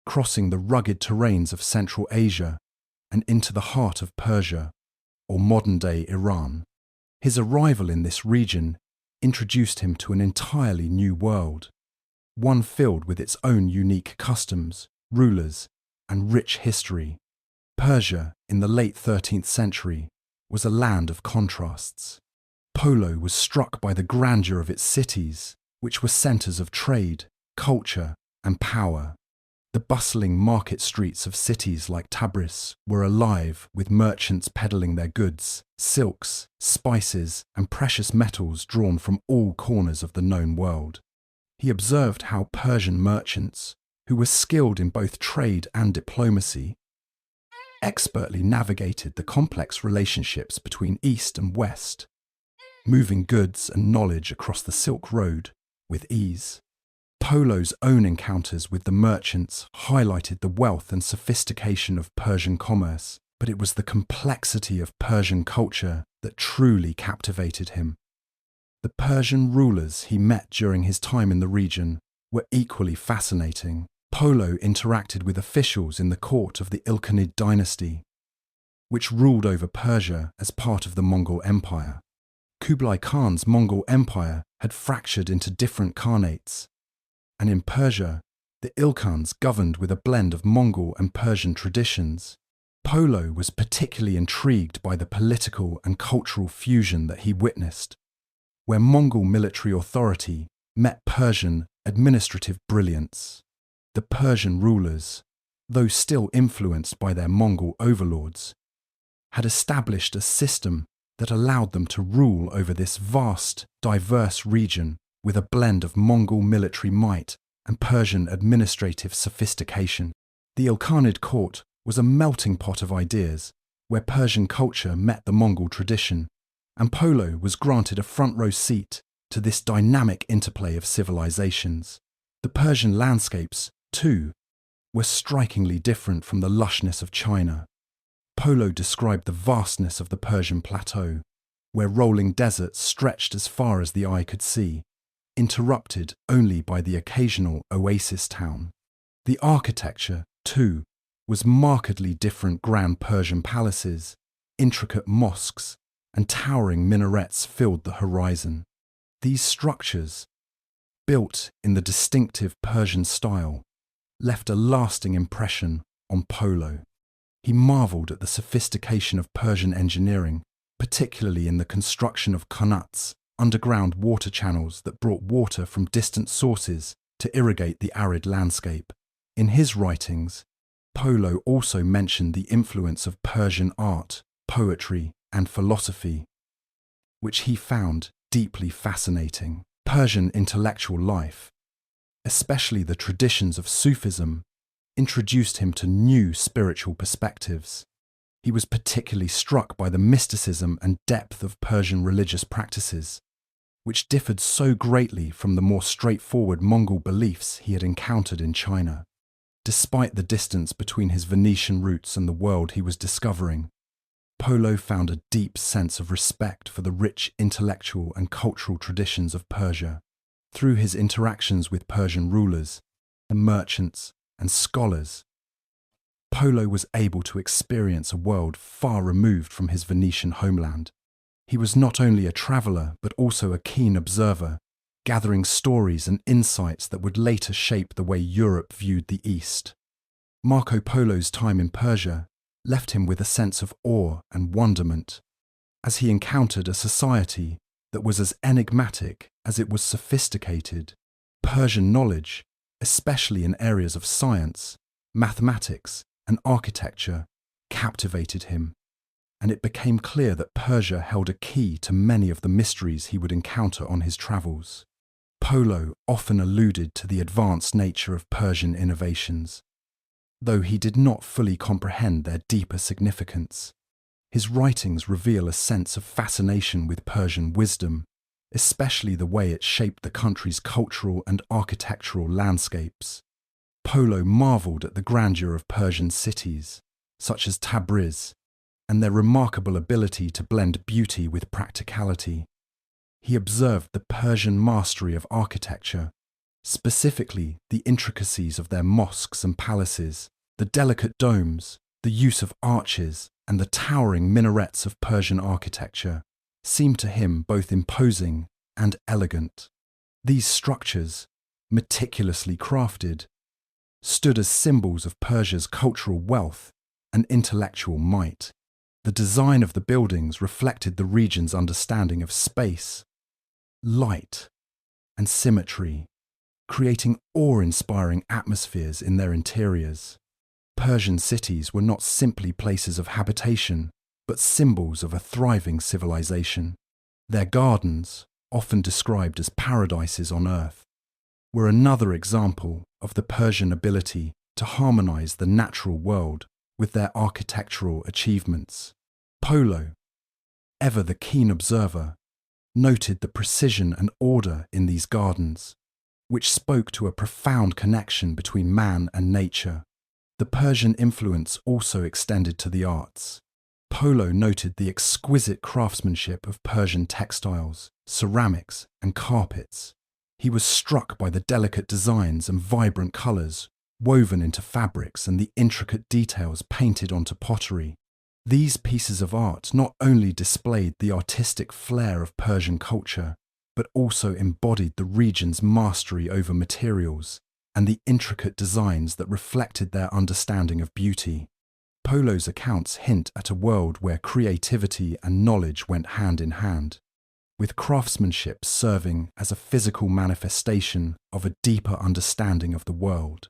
crossing the rugged terrains of Central Asia and into the heart of Persia, or modern-day Iran. His arrival in this region introduced him to an entirely new world, one filled with its own unique customs, rulers, and rich history. Persia, in the late 13th century, was a land of contrasts. Polo was struck by the grandeur of its cities, which were centres of trade, culture, and power. The bustling market streets of cities like Tabriz were alive with merchants peddling their goods, silks, spices, and precious metals drawn from all corners of the known world. He observed how Persian merchants, who were skilled in both trade and diplomacy, expertly navigated the complex relationships between East and West, moving goods and knowledge across the Silk Road with ease. Polo's own encounters with the merchants highlighted the wealth and sophistication of Persian commerce, but it was the complexity of Persian culture that truly captivated him. The Persian rulers he met during his time in the region were equally fascinating. Polo interacted with officials in the court of the Ilkhanid dynasty, which ruled over Persia as part of the Mongol Empire. Kublai Khan's Mongol Empire had fractured into different khanates, and in Persia, the Ilkhans governed with a blend of Mongol and Persian traditions. Polo was particularly intrigued by the political and cultural fusion that he witnessed, where Mongol military authority met Persian administrative brilliance. The Persian rulers, though still influenced by their Mongol overlords, had established a system that allowed them to rule over this vast, diverse region with a blend of Mongol military might and Persian administrative sophistication. The Ilkhanid court was a melting pot of ideas, where Persian culture met the Mongol tradition, and Polo was granted a front-row seat to this dynamic interplay of civilizations. The Persian landscapes, too, were strikingly different from the lushness of China. Polo described the vastness of the Persian plateau, where rolling deserts stretched as far as the eye could see, interrupted only by the occasional oasis town. The architecture, too, was markedly different. Grand Persian palaces, intricate mosques, and towering minarets filled the horizon. These structures, built in the distinctive Persian style, left a lasting impression on Polo. He marvelled at the sophistication of Persian engineering, particularly in the construction of qanats, underground water channels that brought water from distant sources to irrigate the arid landscape. In his writings, Polo also mentioned the influence of Persian art, poetry, and philosophy, which he found deeply fascinating. Persian intellectual life, especially the traditions of Sufism, introduced him to new spiritual perspectives. He was particularly struck by the mysticism and depth of Persian religious practices, which differed so greatly from the more straightforward Mongol beliefs he had encountered in China. Despite the distance between his Venetian roots and the world he was discovering, Polo found a deep sense of respect for the rich intellectual and cultural traditions of Persia. Through his interactions with Persian rulers, merchants, and scholars, Polo was able to experience a world far removed from his Venetian homeland. He was not only a traveller but also a keen observer, gathering stories and insights that would later shape the way Europe viewed the East. Marco Polo's time in Persia left him with a sense of awe and wonderment, as he encountered a society that was as enigmatic as it was sophisticated. Persian knowledge, especially in areas of science, mathematics, and architecture, captivated him, and it became clear that Persia held a key to many of the mysteries he would encounter on his travels. Polo often alluded to the advanced nature of Persian innovations, though he did not fully comprehend their deeper significance. His writings reveal a sense of fascination with Persian wisdom, especially the way it shaped the country's cultural and architectural landscapes. Polo marvelled at the grandeur of Persian cities, such as Tabriz, and their remarkable ability to blend beauty with practicality. He observed the Persian mastery of architecture, specifically the intricacies of their mosques and palaces, the delicate domes, the use of arches, and the towering minarets of Persian architecture seemed to him both imposing and elegant. These structures, meticulously crafted, stood as symbols of Persia's cultural wealth and intellectual might. The design of the buildings reflected the region's understanding of space, light, and symmetry, creating awe-inspiring atmospheres in their interiors. Persian cities were not simply places of habitation, but symbols of a thriving civilization. Their gardens, often described as paradises on earth, were another example of the Persian ability to harmonize the natural world with their architectural achievements. Polo, ever the keen observer, noted the precision and order in these gardens, which spoke to a profound connection between man and nature. The Persian influence also extended to the arts. Polo noted the exquisite craftsmanship of Persian textiles, ceramics, and carpets. He was struck by the delicate designs and vibrant colours woven into fabrics and the intricate details painted onto pottery. These pieces of art not only displayed the artistic flair of Persian culture, but also embodied the region's mastery over materials and the intricate designs that reflected their understanding of beauty. Polo's accounts hint at a world where creativity and knowledge went hand in hand, with craftsmanship serving as a physical manifestation of a deeper understanding of the world.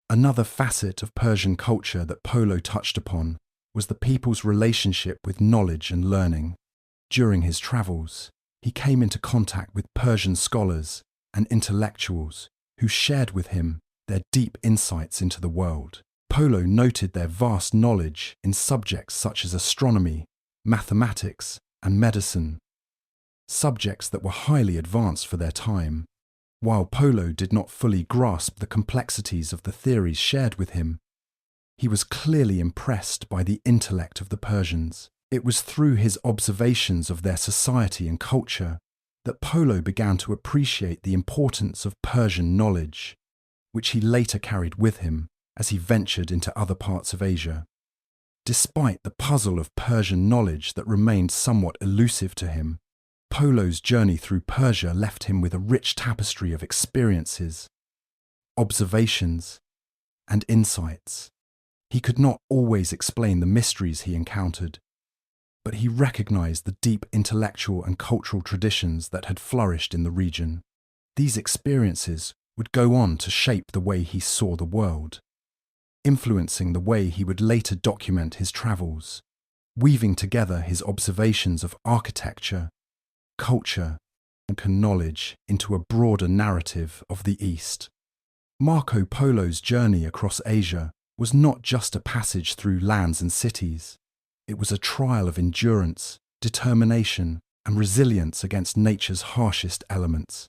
Another facet of Persian culture that Polo touched upon was the people's relationship with knowledge and learning. During his travels, he came into contact with Persian scholars and intellectuals who shared with him their deep insights into the world. Polo noted their vast knowledge in subjects such as astronomy, mathematics, and medicine, subjects that were highly advanced for their time. While Polo did not fully grasp the complexities of the theories shared with him, he was clearly impressed by the intellect of the Persians. It was through his observations of their society and culture that Polo began to appreciate the importance of Persian knowledge, which he later carried with him as he ventured into other parts of Asia. Despite the puzzle of Persian knowledge that remained somewhat elusive to him, Polo's journey through Persia left him with a rich tapestry of experiences, observations, and insights. He could not always explain the mysteries he encountered, but he recognized the deep intellectual and cultural traditions that had flourished in the region. These experiences would go on to shape the way he saw the world, influencing the way he would later document his travels, weaving together his observations of architecture, culture, and knowledge into a broader narrative of the East. Marco Polo's journey across Asia was not just a passage through lands and cities. It was a trial of endurance, determination, and resilience against nature's harshest elements.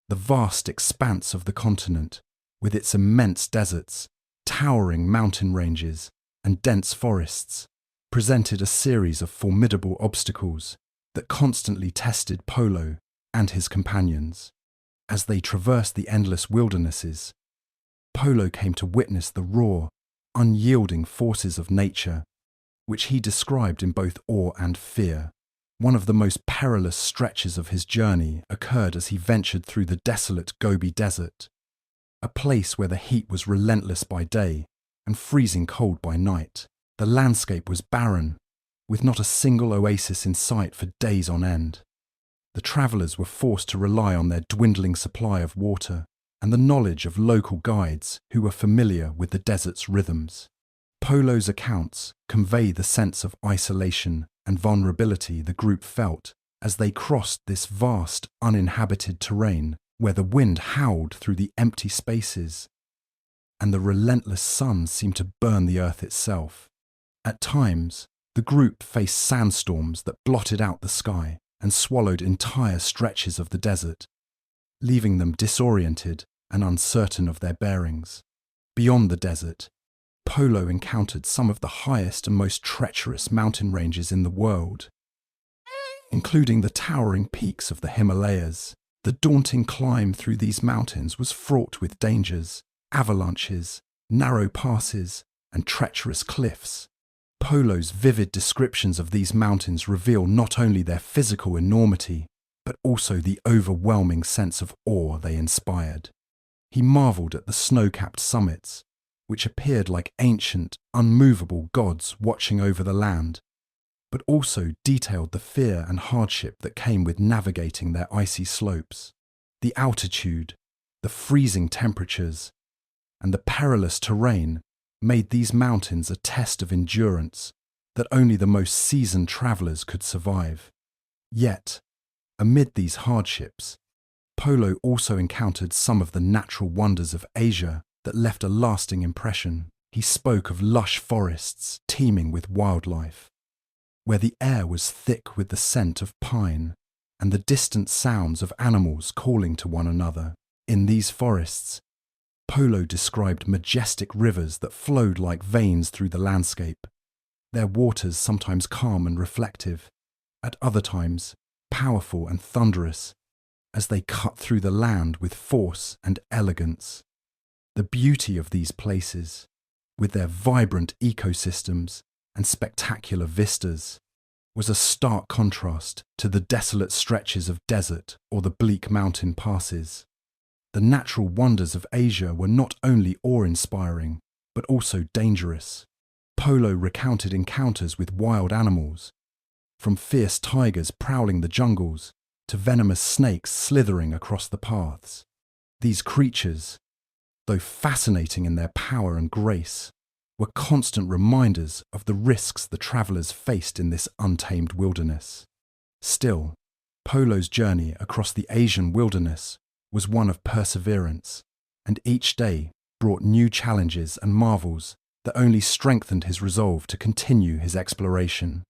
The vast expanse of the continent, with its immense deserts, towering mountain ranges, and dense forests, presented a series of formidable obstacles that constantly tested Polo and his companions. As they traversed the endless wildernesses, Polo came to witness the raw, unyielding forces of nature, which he described in both awe and fear. One of the most perilous stretches of his journey occurred as he ventured through the desolate Gobi Desert, a place where the heat was relentless by day and freezing cold by night. The landscape was barren, with not a single oasis in sight for days on end. The travellers were forced to rely on their dwindling supply of water and the knowledge of local guides who were familiar with the desert's rhythms. Polo's accounts convey the sense of isolation and vulnerability the group felt as they crossed this vast, uninhabited terrain where the wind howled through the empty spaces and the relentless sun seemed to burn the earth itself. At times, the group faced sandstorms that blotted out the sky and swallowed entire stretches of the desert, leaving them disoriented and uncertain of their bearings. Beyond the desert, Polo encountered some of the highest and most treacherous mountain ranges in the world, including the towering peaks of the Himalayas. The daunting climb through these mountains was fraught with dangers, avalanches, narrow passes, and treacherous cliffs. Polo's vivid descriptions of these mountains reveal not only their physical enormity, but also the overwhelming sense of awe they inspired. He marveled at the snow-capped summits, which appeared like ancient, unmovable gods watching over the land, but also detailed the fear and hardship that came with navigating their icy slopes. The altitude, the freezing temperatures, and the perilous terrain made these mountains a test of endurance that only the most seasoned travellers could survive. Yet, amid these hardships, Polo also encountered some of the natural wonders of Asia that left a lasting impression. He spoke of lush forests teeming with wildlife, where the air was thick with the scent of pine and the distant sounds of animals calling to one another. In these forests, Polo described majestic rivers that flowed like veins through the landscape, their waters sometimes calm and reflective, at other times powerful and thunderous, as they cut through the land with force and elegance. The beauty of these places, with their vibrant ecosystems and spectacular vistas, was a stark contrast to the desolate stretches of desert or the bleak mountain passes. The natural wonders of Asia were not only awe-inspiring, but also dangerous. Polo recounted encounters with wild animals, from fierce tigers prowling the jungles to venomous snakes slithering across the paths. These creatures, though fascinating in their power and grace, were constant reminders of the risks the travellers faced in this untamed wilderness. Still, Polo's journey across the Asian wilderness was one of perseverance, and each day brought new challenges and marvels that only strengthened his resolve to continue his exploration.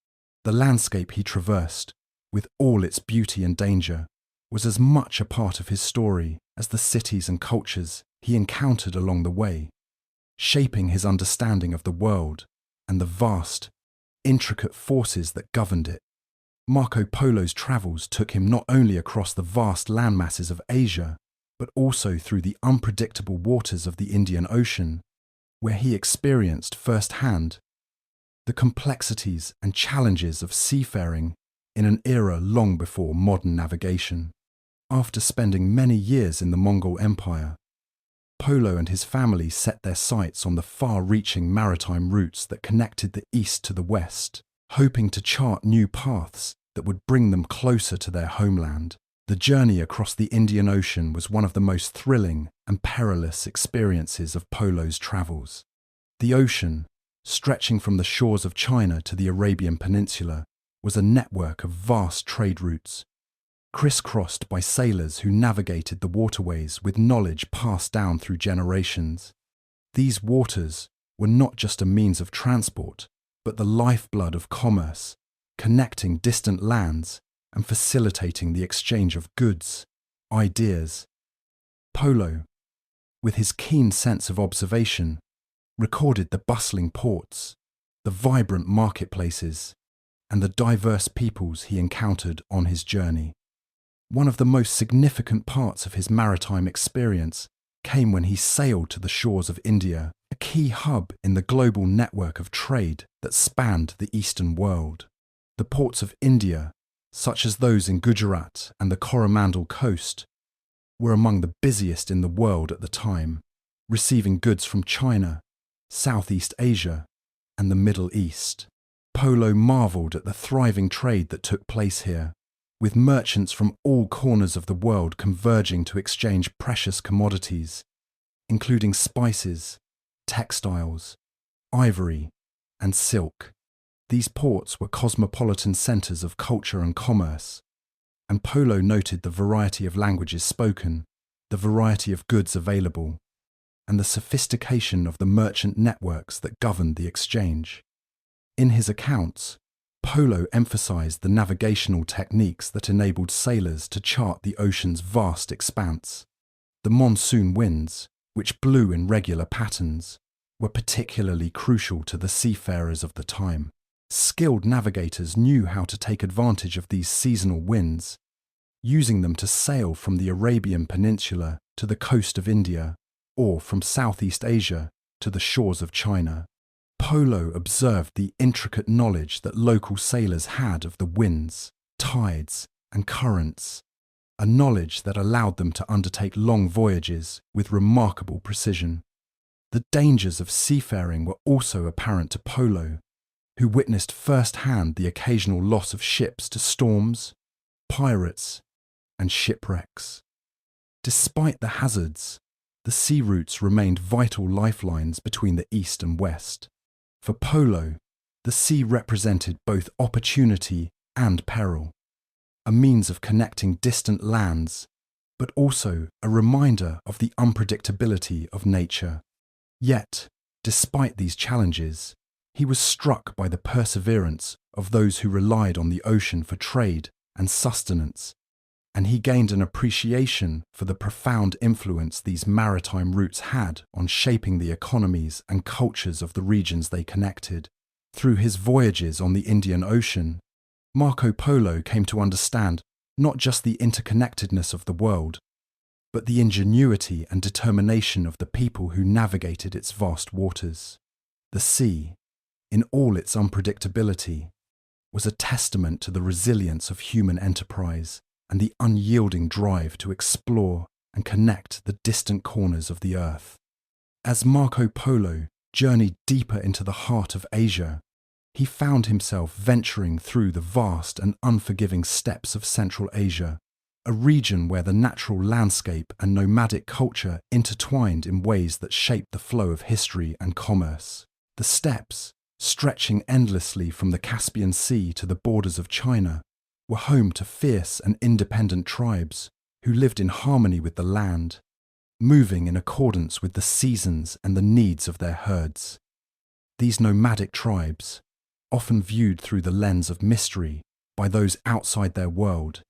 The landscape he traversed, with all its beauty and danger, was as much a part of his story as the cities and cultures he encountered along the way, shaping his understanding of the world and the vast, intricate forces that governed it. Marco Polo's travels took him not only across the vast landmasses of Asia, but also through the unpredictable waters of the Indian Ocean, where he experienced firsthand the complexities and challenges of seafaring in an era long before modern navigation. After spending many years in the Mongol Empire, Polo and his family set their sights on the far-reaching maritime routes that connected the east to the west, hoping to chart new paths that would bring them closer to their homeland. The journey across the Indian Ocean was one of the most thrilling and perilous experiences of Polo's travels. The ocean, stretching from the shores of China to the Arabian Peninsula, was a network of vast trade routes, crisscrossed by sailors who navigated the waterways with knowledge passed down through generations. These waters were not just a means of transport, but the lifeblood of commerce, connecting distant lands and facilitating the exchange of goods, ideas. Polo, with his keen sense of observation, recorded the bustling ports, the vibrant marketplaces, and the diverse peoples he encountered on his journey. One of the most significant parts of his maritime experience came when he sailed to the shores of India, a key hub in the global network of trade that spanned the Eastern world. The ports of India, such as those in Gujarat and the Coromandel coast, were among the busiest in the world at the time, receiving goods from China, Southeast Asia, and the Middle East. Polo marvelled at the thriving trade that took place here, with merchants from all corners of the world converging to exchange precious commodities, including spices, textiles, ivory, and silk. These ports were cosmopolitan centres of culture and commerce, and Polo noted the variety of languages spoken, the variety of goods available, and the sophistication of the merchant networks that governed the exchange. In his accounts, Polo emphasized the navigational techniques that enabled sailors to chart the ocean's vast expanse. The monsoon winds, which blew in regular patterns, were particularly crucial to the seafarers of the time. Skilled navigators knew how to take advantage of these seasonal winds, using them to sail from the Arabian Peninsula to the coast of India, or from Southeast Asia to the shores of China. Polo observed the intricate knowledge that local sailors had of the winds, tides, and currents, a knowledge that allowed them to undertake long voyages with remarkable precision. The dangers of seafaring were also apparent to Polo, who witnessed firsthand the occasional loss of ships to storms, pirates, and shipwrecks. Despite the hazards, the sea routes remained vital lifelines between the East and West. For Polo, the sea represented both opportunity and peril, a means of connecting distant lands, but also a reminder of the unpredictability of nature. Yet, despite these challenges, he was struck by the perseverance of those who relied on the ocean for trade and sustenance, and he gained an appreciation for the profound influence these maritime routes had on shaping the economies and cultures of the regions they connected. Through his voyages on the Indian Ocean, Marco Polo came to understand not just the interconnectedness of the world, but the ingenuity and determination of the people who navigated its vast waters. The sea, in all its unpredictability, was a testament to the resilience of human enterprise and the unyielding drive to explore and connect the distant corners of the earth. As Marco Polo journeyed deeper into the heart of Asia, he found himself venturing through the vast and unforgiving steppes of Central Asia, a region where the natural landscape and nomadic culture intertwined in ways that shaped the flow of history and commerce. The steppes, stretching endlessly from the Caspian Sea to the borders of China, were home to fierce and independent tribes who lived in harmony with the land, moving in accordance with the seasons and the needs of their herds. These nomadic tribes, often viewed through the lens of mystery by those outside their world,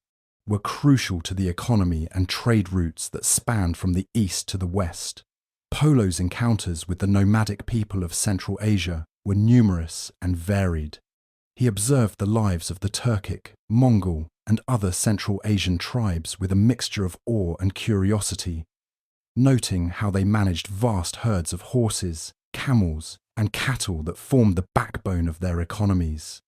were crucial to the economy and trade routes that spanned from the east to the west. Polo's encounters with the nomadic people of Central Asia were numerous and varied. He observed the lives of the Turkic, Mongol, and other Central Asian tribes with a mixture of awe and curiosity, noting how they managed vast herds of horses, camels, and cattle that formed the backbone of their economies.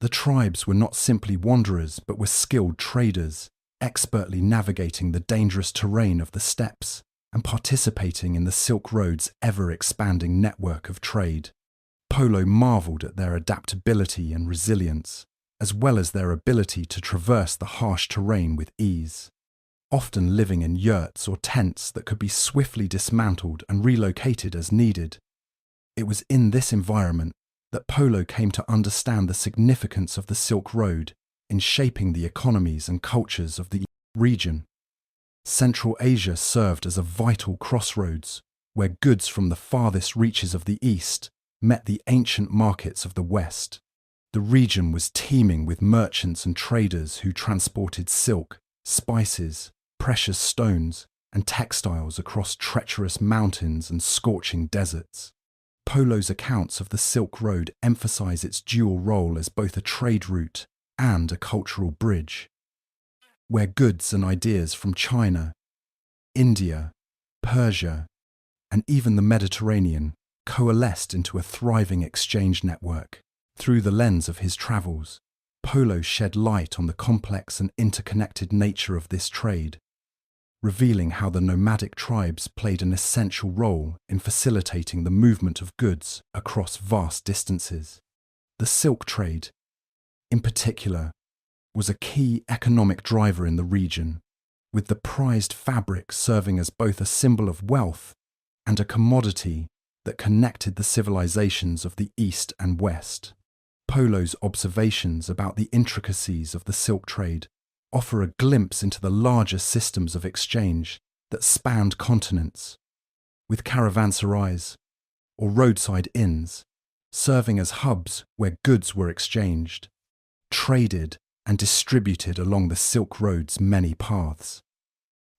The tribes were not simply wanderers but were skilled traders, expertly navigating the dangerous terrain of the steppes and participating in the Silk Road's ever-expanding network of trade. Polo marvelled at their adaptability and resilience, as well as their ability to traverse the harsh terrain with ease, often living in yurts or tents that could be swiftly dismantled and relocated as needed. It was in this environment that Polo came to understand the significance of the Silk Road in shaping the economies and cultures of the region. Central Asia served as a vital crossroads where goods from the farthest reaches of the East met the ancient markets of the West. The region was teeming with merchants and traders who transported silk, spices, precious stones, and textiles across treacherous mountains and scorching deserts. Polo's accounts of the Silk Road emphasize its dual role as both a trade route and a cultural bridge, where goods and ideas from China, India, Persia, and even the Mediterranean coalesced into a thriving exchange network. Through the lens of his travels, Polo shed light on the complex and interconnected nature of this trade, revealing how the nomadic tribes played an essential role in facilitating the movement of goods across vast distances. The silk trade, in particular, was a key economic driver in the region, with the prized fabric serving as both a symbol of wealth and a commodity that connected the civilizations of the East and West. Polo's observations about the intricacies of the silk trade offer a glimpse into the larger systems of exchange that spanned continents, with caravanserais, or roadside inns, serving as hubs where goods were exchanged, traded and distributed along the Silk Road's many paths.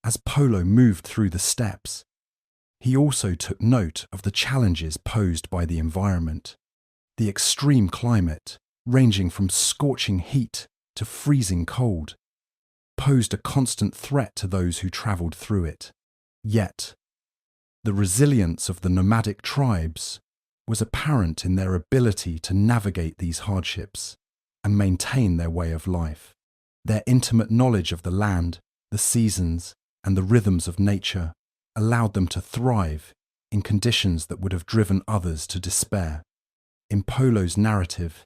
As Polo moved through the steppes, he also took note of the challenges posed by the environment. The extreme climate, ranging from scorching heat to freezing cold, posed a constant threat to those who travelled through it. Yet, the resilience of the nomadic tribes was apparent in their ability to navigate these hardships and maintain their way of life. Their intimate knowledge of the land, the seasons, and the rhythms of nature allowed them to thrive in conditions that would have driven others to despair. In Polo's narrative,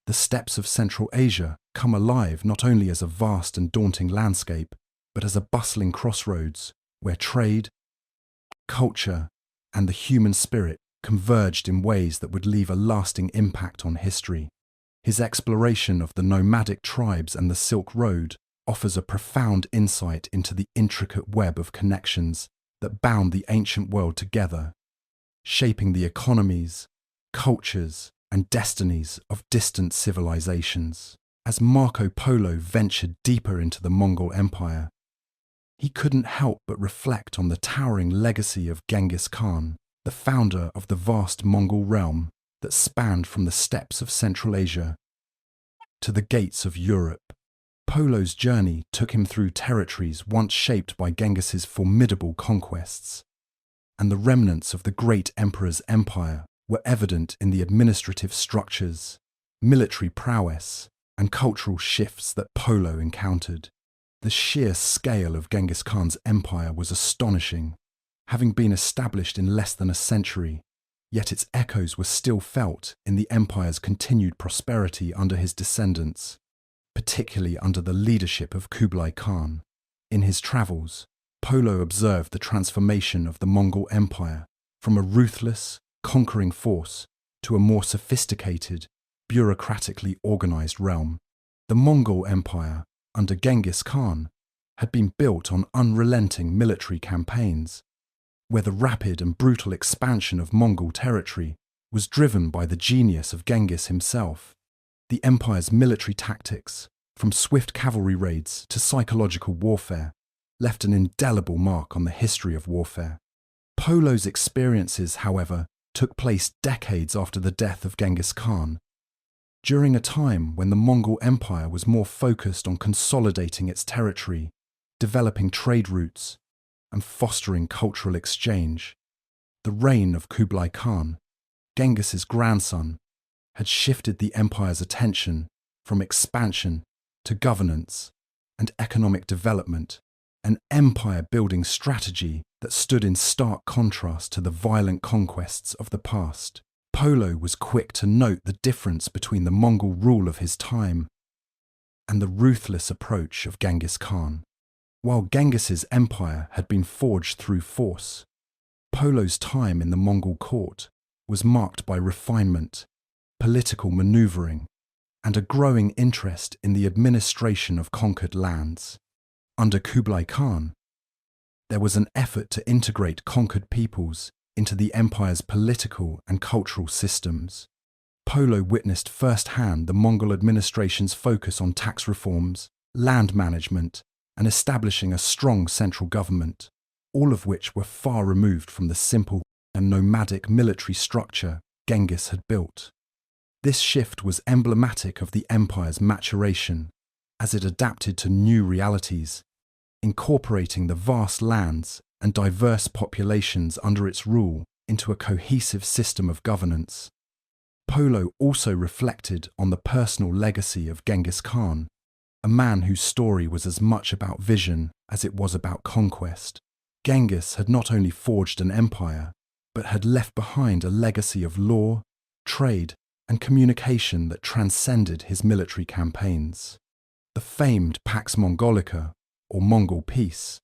the steppes of Central Asia come alive not only as a vast and daunting landscape, but as a bustling crossroads where trade, culture, and the human spirit converged in ways that would leave a lasting impact on history. His exploration of the nomadic tribes and the Silk Road offers a profound insight into the intricate web of connections that bound the ancient world together, shaping the economies, cultures, and destinies of distant civilizations. As Marco Polo ventured deeper into the Mongol Empire, he couldn't help but reflect on the towering legacy of Genghis Khan, the founder of the vast Mongol realm that spanned from the steppes of Central Asia to the gates of Europe. Polo's journey took him through territories once shaped by Genghis's formidable conquests, and the remnants of the great emperor's empire were evident in the administrative structures, military prowess, and cultural shifts that Polo encountered. The sheer scale of Genghis Khan's empire was astonishing, having been established in less than a century, yet its echoes were still felt in the empire's continued prosperity under his descendants, particularly under the leadership of Kublai Khan. In his travels, Polo observed the transformation of the Mongol Empire from a ruthless, conquering force to a more sophisticated, bureaucratically organized realm. The Mongol Empire, under Genghis Khan, had been built on unrelenting military campaigns, where the rapid and brutal expansion of Mongol territory was driven by the genius of Genghis himself. The empire's military tactics, from swift cavalry raids to psychological warfare, left an indelible mark on the history of warfare. Polo's experiences, however, took place decades after the death of Genghis Khan, during a time when the Mongol Empire was more focused on consolidating its territory, developing trade routes, and fostering cultural exchange. The reign of Kublai Khan, Genghis's grandson, had shifted the empire's attention from expansion to governance and economic development, an empire-building strategy that stood in stark contrast to the violent conquests of the past. Polo was quick to note the difference between the Mongol rule of his time and the ruthless approach of Genghis Khan. While Genghis's empire had been forged through force, Polo's time in the Mongol court was marked by refinement, political maneuvering, and a growing interest in the administration of conquered lands. Under Kublai Khan, there was an effort to integrate conquered peoples into the empire's political and cultural systems. Polo witnessed firsthand the Mongol administration's focus on tax reforms, land management, and establishing a strong central government, all of which were far removed from the simple and nomadic military structure Genghis had built. This shift was emblematic of the empire's maturation as it adapted to new realities, incorporating the vast lands and diverse populations under its rule into a cohesive system of governance. Polo also reflected on the personal legacy of Genghis Khan, a man whose story was as much about vision as it was about conquest. Genghis had not only forged an empire, but had left behind a legacy of law, trade, and communication that transcended his military campaigns. The famed Pax Mongolica, or Mongol Peace,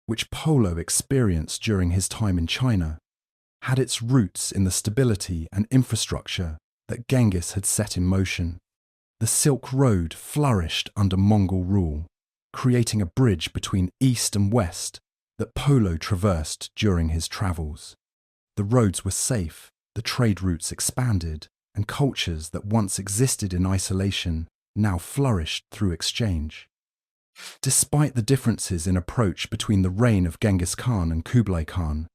which Polo experienced during his time in China, had its roots in the stability and infrastructure that Genghis had set in motion. The Silk Road flourished under Mongol rule, creating a bridge between East and West that Polo traversed during his travels. The roads were safe, the trade routes expanded, and cultures that once existed in isolation now flourished through exchange. Despite the differences in approach between the reign of Genghis Khan and Kublai Khan,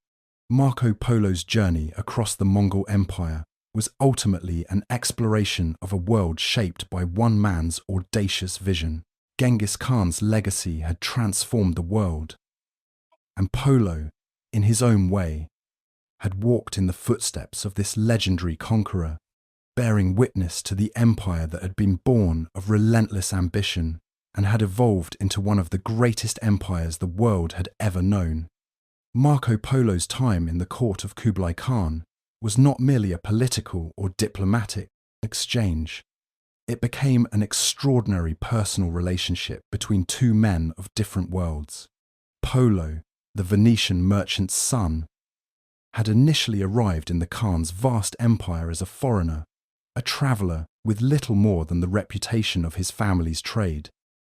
Marco Polo's journey across the Mongol Empire was ultimately an exploration of a world shaped by one man's audacious vision. Genghis Khan's legacy had transformed the world, and Polo, in his own way, had walked in the footsteps of this legendary conqueror, bearing witness to the empire that had been born of relentless ambition and had evolved into one of the greatest empires the world had ever known. Marco Polo's time in the court of Kublai Khan was not merely a political or diplomatic exchange. It became an extraordinary personal relationship between two men of different worlds. Polo, the Venetian merchant's son, had initially arrived in the Khan's vast empire as a foreigner, a traveller with little more than the reputation of his family's trade.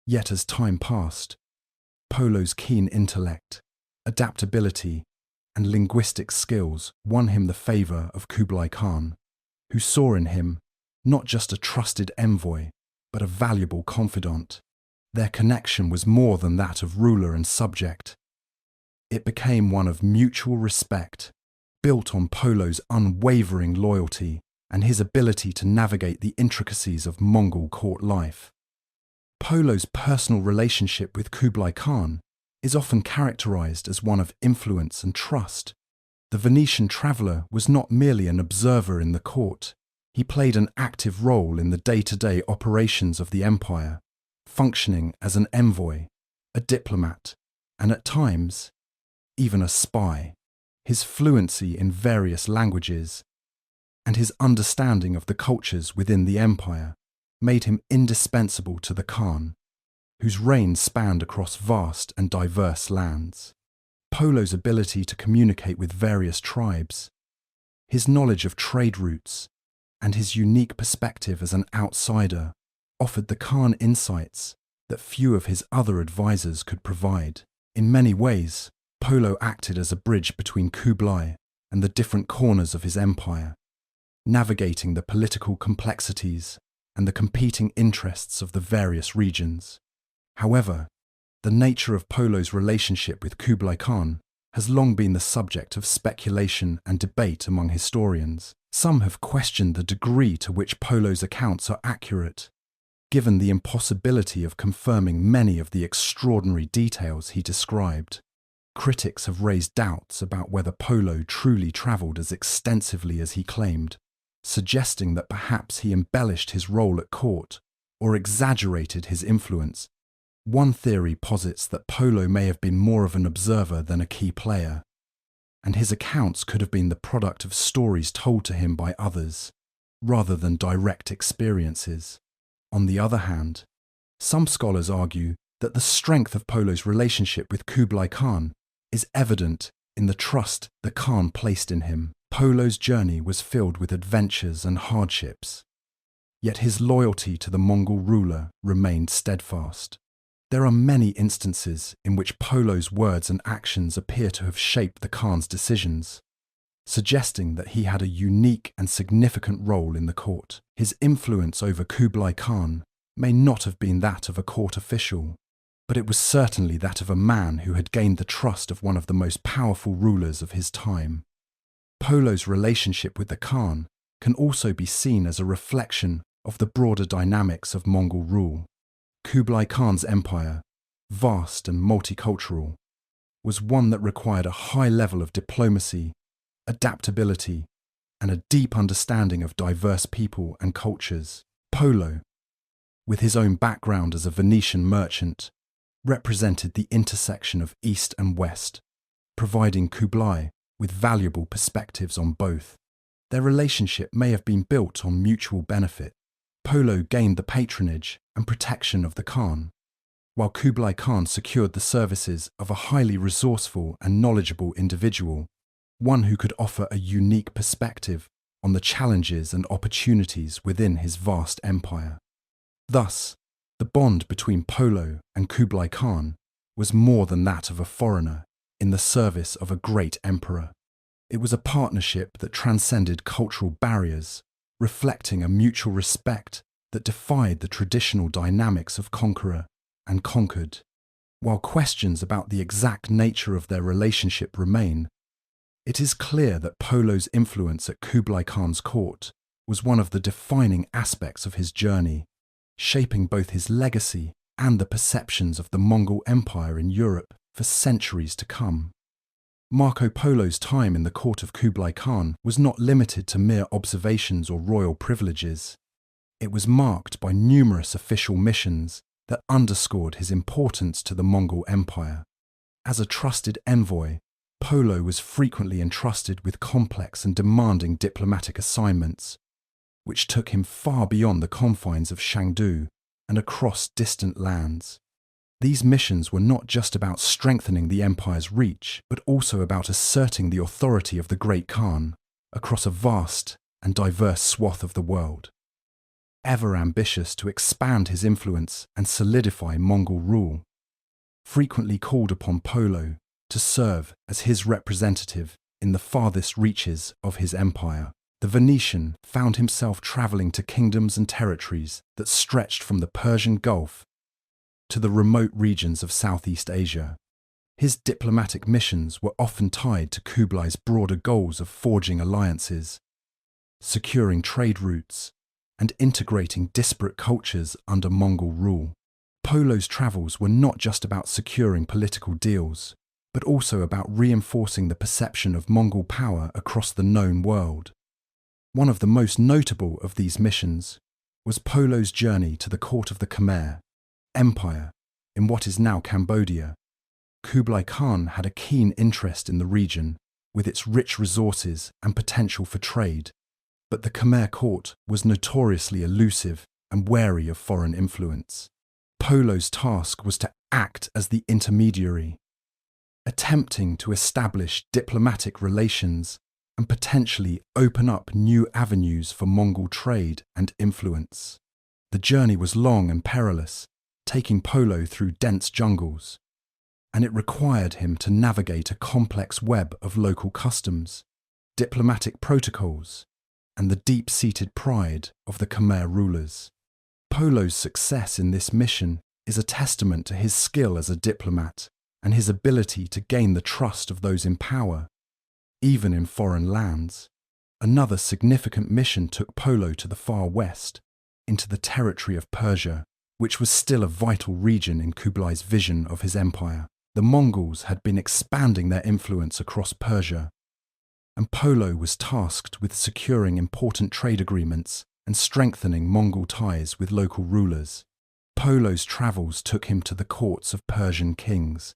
Yet as time passed, Polo's keen intellect, adaptability, and linguistic skills won him the favour of Kublai Khan, who saw in him not just a trusted envoy, but a valuable confidant. Their connection was more than that of ruler and subject. It became one of mutual respect, built on Polo's unwavering loyalty and his ability to navigate the intricacies of Mongol court life. Polo's personal relationship with Kublai Khan is often characterized as one of influence and trust. The Venetian traveller was not merely an observer in the court. He played an active role in the day-to-day operations of the empire, functioning as an envoy, a diplomat, and at times, even a spy. His fluency in various languages and his understanding of the cultures within the empire made him indispensable to the Khan, whose reign spanned across vast and diverse lands. Polo's ability to communicate with various tribes, his knowledge of trade routes, and his unique perspective as an outsider offered the Khan insights that few of his other advisors could provide. In many ways, Polo acted as a bridge between Kublai and the different corners of his empire, navigating the political complexities and the competing interests of the various regions. However, the nature of Polo's relationship with Kublai Khan has long been the subject of speculation and debate among historians. Some have questioned the degree to which Polo's accounts are accurate, given the impossibility of confirming many of the extraordinary details he described. Critics have raised doubts about whether Polo truly travelled as extensively as he claimed, suggesting that perhaps he embellished his role at court or exaggerated his influence. One theory posits that Polo may have been more of an observer than a key player, and his accounts could have been the product of stories told to him by others, rather than direct experiences. On the other hand, some scholars argue that the strength of Polo's relationship with Kublai Khan is evident in the trust the Khan placed in him. Polo's journey was filled with adventures and hardships, yet his loyalty to the Mongol ruler remained steadfast. There are many instances in which Polo's words and actions appear to have shaped the Khan's decisions, suggesting that he had a unique and significant role in the court. His influence over Kublai Khan may not have been that of a court official, but it was certainly that of a man who had gained the trust of one of the most powerful rulers of his time. Polo's relationship with the Khan can also be seen as a reflection of the broader dynamics of Mongol rule. Kublai Khan's empire, vast and multicultural, was one that required a high level of diplomacy, adaptability, and a deep understanding of diverse people and cultures. Polo, with his own background as a Venetian merchant, represented the intersection of East and West, providing Kublai with valuable perspectives on both. Their relationship may have been built on mutual benefit. Polo gained the patronage and protection of the Khan, while Kublai Khan secured the services of a highly resourceful and knowledgeable individual, one who could offer a unique perspective on the challenges and opportunities within his vast empire. Thus, the bond between Polo and Kublai Khan was more than that of a foreigner in the service of a great emperor. It was a partnership that transcended cultural barriers, reflecting a mutual respect that defied the traditional dynamics of conqueror and conquered. While questions about the exact nature of their relationship remain, it is clear that Polo's influence at Kublai Khan's court was one of the defining aspects of his journey, shaping both his legacy and the perceptions of the Mongol Empire in Europe for centuries to come. Marco Polo's time in the court of Kublai Khan was not limited to mere observations or royal privileges. It was marked by numerous official missions that underscored his importance to the Mongol Empire. As a trusted envoy, Polo was frequently entrusted with complex and demanding diplomatic assignments, which took him far beyond the confines of Shangdu and across distant lands. These missions were not just about strengthening the empire's reach, but also about asserting the authority of the Great Khan across a vast and diverse swath of the world. Ever ambitious to expand his influence and solidify Mongol rule, frequently called upon Polo to serve as his representative in the farthest reaches of his empire. The Venetian found himself travelling to kingdoms and territories that stretched from the Persian Gulf to the remote regions of Southeast Asia. His diplomatic missions were often tied to Kublai's broader goals of forging alliances, securing trade routes, and integrating disparate cultures under Mongol rule. Polo's travels were not just about securing political deals, but also about reinforcing the perception of Mongol power across the known world. One of the most notable of these missions was Polo's journey to the court of the Khmer Empire in what is now Cambodia. Kublai Khan had a keen interest in the region, with its rich resources and potential for trade, but the Khmer court was notoriously elusive and wary of foreign influence. Polo's task was to act as the intermediary, attempting to establish diplomatic relations and potentially open up new avenues for Mongol trade and influence. The journey was long and perilous, taking Polo through dense jungles, and it required him to navigate a complex web of local customs, diplomatic protocols, and the deep-seated pride of the Khmer rulers. Polo's success in this mission is a testament to his skill as a diplomat and his ability to gain the trust of those in power, even in foreign lands. Another significant mission took Polo to the far west, into the territory of Persia, which was still a vital region in Kublai's vision of his empire. The Mongols had been expanding their influence across Persia, and Polo was tasked with securing important trade agreements and strengthening Mongol ties with local rulers. Polo's travels took him to the courts of Persian kings,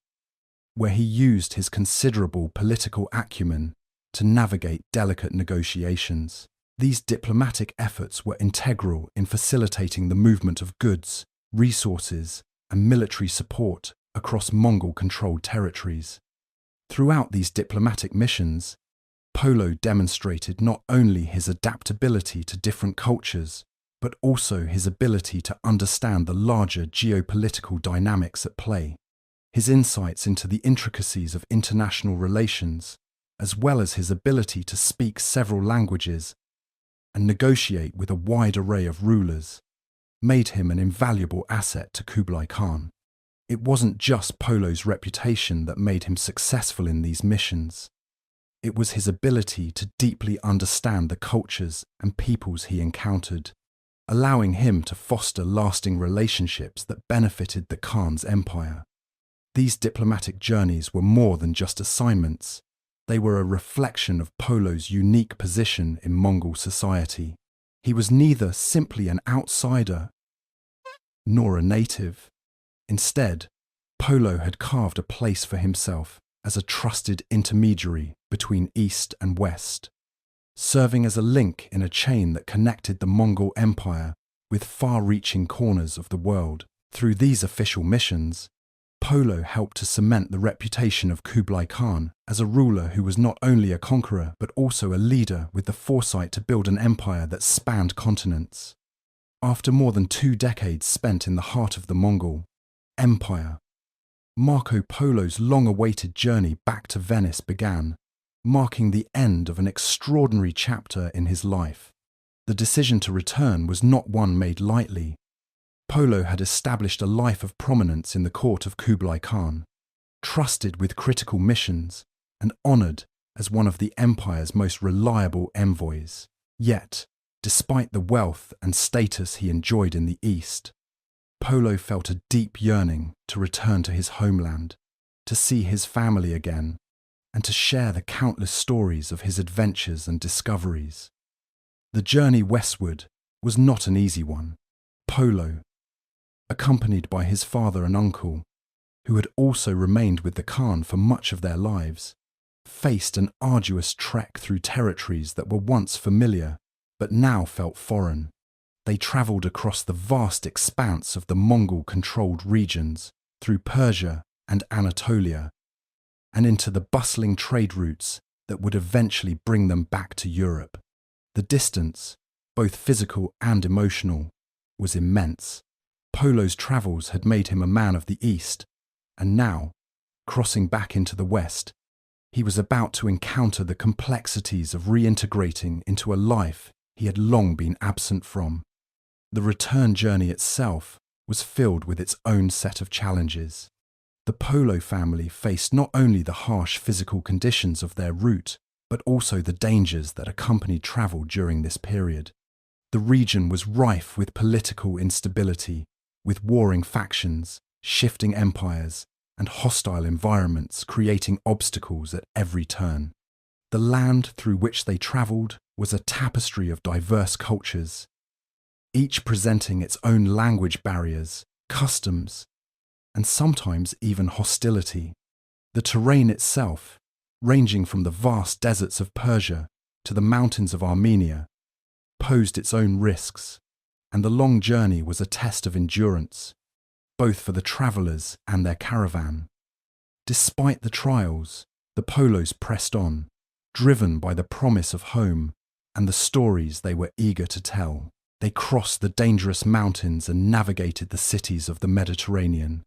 where he used his considerable political acumen to navigate delicate negotiations. These diplomatic efforts were integral in facilitating the movement of goods, resources, and military support across Mongol-controlled territories. Throughout these diplomatic missions, Polo demonstrated not only his adaptability to different cultures, but also his ability to understand the larger geopolitical dynamics at play. His insights into the intricacies of international relations, as well as his ability to speak several languages and negotiate with a wide array of rulers, made him an invaluable asset to Kublai Khan. It wasn't just Polo's reputation that made him successful in these missions. It was his ability to deeply understand the cultures and peoples he encountered, allowing him to foster lasting relationships that benefited the Khan's empire. These diplomatic journeys were more than just assignments. They were a reflection of Polo's unique position in Mongol society. He was neither simply an outsider nor a native. Instead, Polo had carved a place for himself as a trusted intermediary between East and West, serving as a link in a chain that connected the Mongol Empire with far-reaching corners of the world. Through these official missions, Polo helped to cement the reputation of Kublai Khan as a ruler who was not only a conqueror but also a leader with the foresight to build an empire that spanned continents. After more than 2 decades spent in the heart of the Mongol Empire, Marco Polo's long-awaited journey back to Venice began, marking the end of an extraordinary chapter in his life. The decision to return was not one made lightly. Polo had established a life of prominence in the court of Kublai Khan, trusted with critical missions and honoured as one of the empire's most reliable envoys. Yet, despite the wealth and status he enjoyed in the East, Polo felt a deep yearning to return to his homeland, to see his family again, and to share the countless stories of his adventures and discoveries. The journey westward was not an easy one. Polo, accompanied by his father and uncle, who had also remained with the Khan for much of their lives, faced an arduous trek through territories that were once familiar but now felt foreign. They travelled across the vast expanse of the Mongol-controlled regions, through Persia and Anatolia, and into the bustling trade routes that would eventually bring them back to Europe. The distance, both physical and emotional, was immense. Polo's travels had made him a man of the East, and now, crossing back into the West, he was about to encounter the complexities of reintegrating into a life he had long been absent from. The return journey itself was filled with its own set of challenges. The Polo family faced not only the harsh physical conditions of their route, but also the dangers that accompanied travel during this period. The region was rife with political instability, with warring factions, shifting empires, and hostile environments creating obstacles at every turn. The land through which they travelled was a tapestry of diverse cultures, each presenting its own language barriers, customs, and sometimes even hostility. The terrain itself, ranging from the vast deserts of Persia to the mountains of Armenia, posed its own risks, and the long journey was a test of endurance, both for the travellers and their caravan. Despite the trials, the Polos pressed on, driven by the promise of home and the stories they were eager to tell. They crossed the dangerous mountains and navigated the cities of the Mediterranean,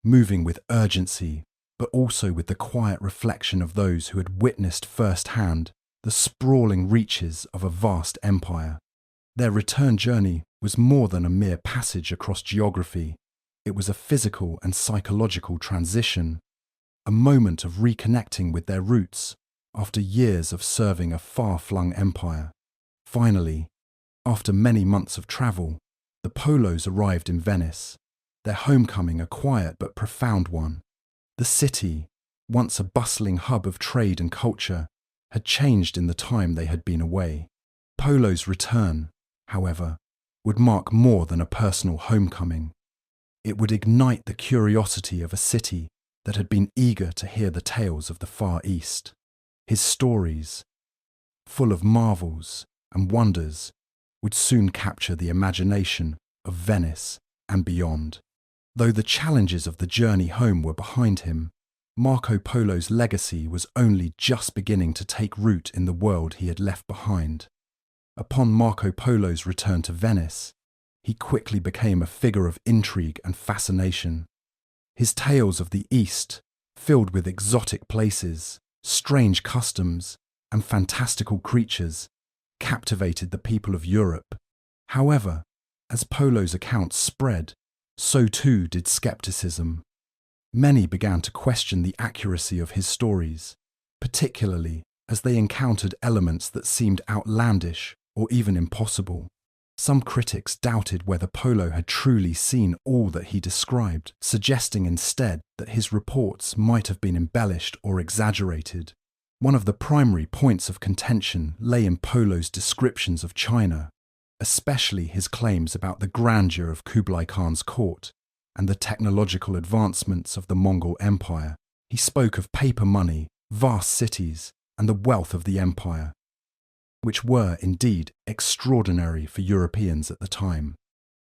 moving with urgency, but also with the quiet reflection of those who had witnessed firsthand the sprawling reaches of a vast empire. Their return journey was more than a mere passage across geography. It was a physical and psychological transition, a moment of reconnecting with their roots after years of serving a far-flung empire. Finally, after many months of travel, the Polos arrived in Venice, their homecoming a quiet but profound one. The city, once a bustling hub of trade and culture, had changed in the time they had been away. Polo's return, however, would mark more than a personal homecoming. It would ignite the curiosity of a city that had been eager to hear the tales of the Far East. His stories, full of marvels and wonders, would soon capture the imagination of Venice and beyond. Though the challenges of the journey home were behind him, Marco Polo's legacy was only just beginning to take root in the world he had left behind. Upon Marco Polo's return to Venice, he quickly became a figure of intrigue and fascination. His tales of the East, filled with exotic places, strange customs, and fantastical creatures, captivated the people of Europe. However, as Polo's accounts spread, so too did skepticism. Many began to question the accuracy of his stories, particularly as they encountered elements that seemed outlandish or even impossible. Some critics doubted whether Polo had truly seen all that he described, suggesting instead that his reports might have been embellished or exaggerated. One of the primary points of contention lay in Polo's descriptions of China, especially his claims about the grandeur of Kublai Khan's court and the technological advancements of the Mongol Empire. He spoke of paper money, vast cities, and the wealth of the empire, which were indeed extraordinary for Europeans at the time.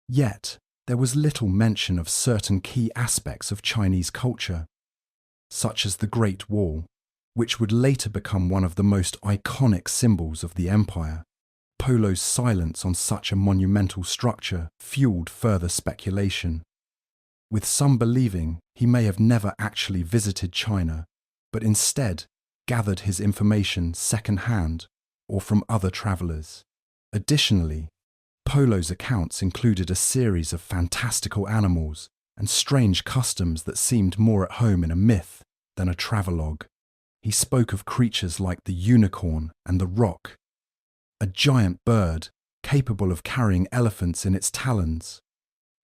Yet, there was little mention of certain key aspects of Chinese culture, such as the Great Wall, which would later become one of the most iconic symbols of the empire. Polo's silence on such a monumental structure fueled further speculation, with some believing he may have never actually visited China, but instead gathered his information second-hand or from other travellers. Additionally, Polo's accounts included a series of fantastical animals and strange customs that seemed more at home in a myth than a travelogue. He spoke of creatures like the unicorn and the roc, a giant bird capable of carrying elephants in its talons,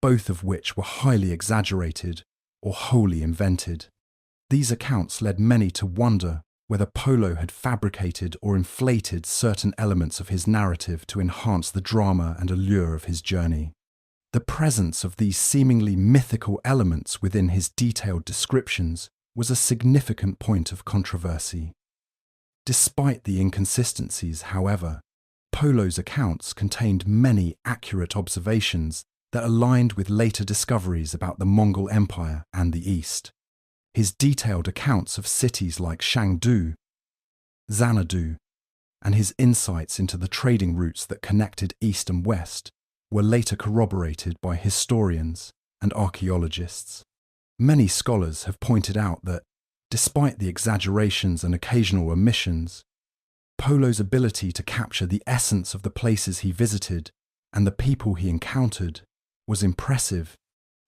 both of which were highly exaggerated or wholly invented. These accounts led many to wonder whether Polo had fabricated or inflated certain elements of his narrative to enhance the drama and allure of his journey. The presence of these seemingly mythical elements within his detailed descriptions was a significant point of controversy. Despite the inconsistencies, however, Polo's accounts contained many accurate observations that aligned with later discoveries about the Mongol Empire and the East. His detailed accounts of cities like Chengdu, Xanadu, and his insights into the trading routes that connected East and West were later corroborated by historians and archaeologists. Many scholars have pointed out that, despite the exaggerations and occasional omissions, Polo's ability to capture the essence of the places he visited and the people he encountered was impressive,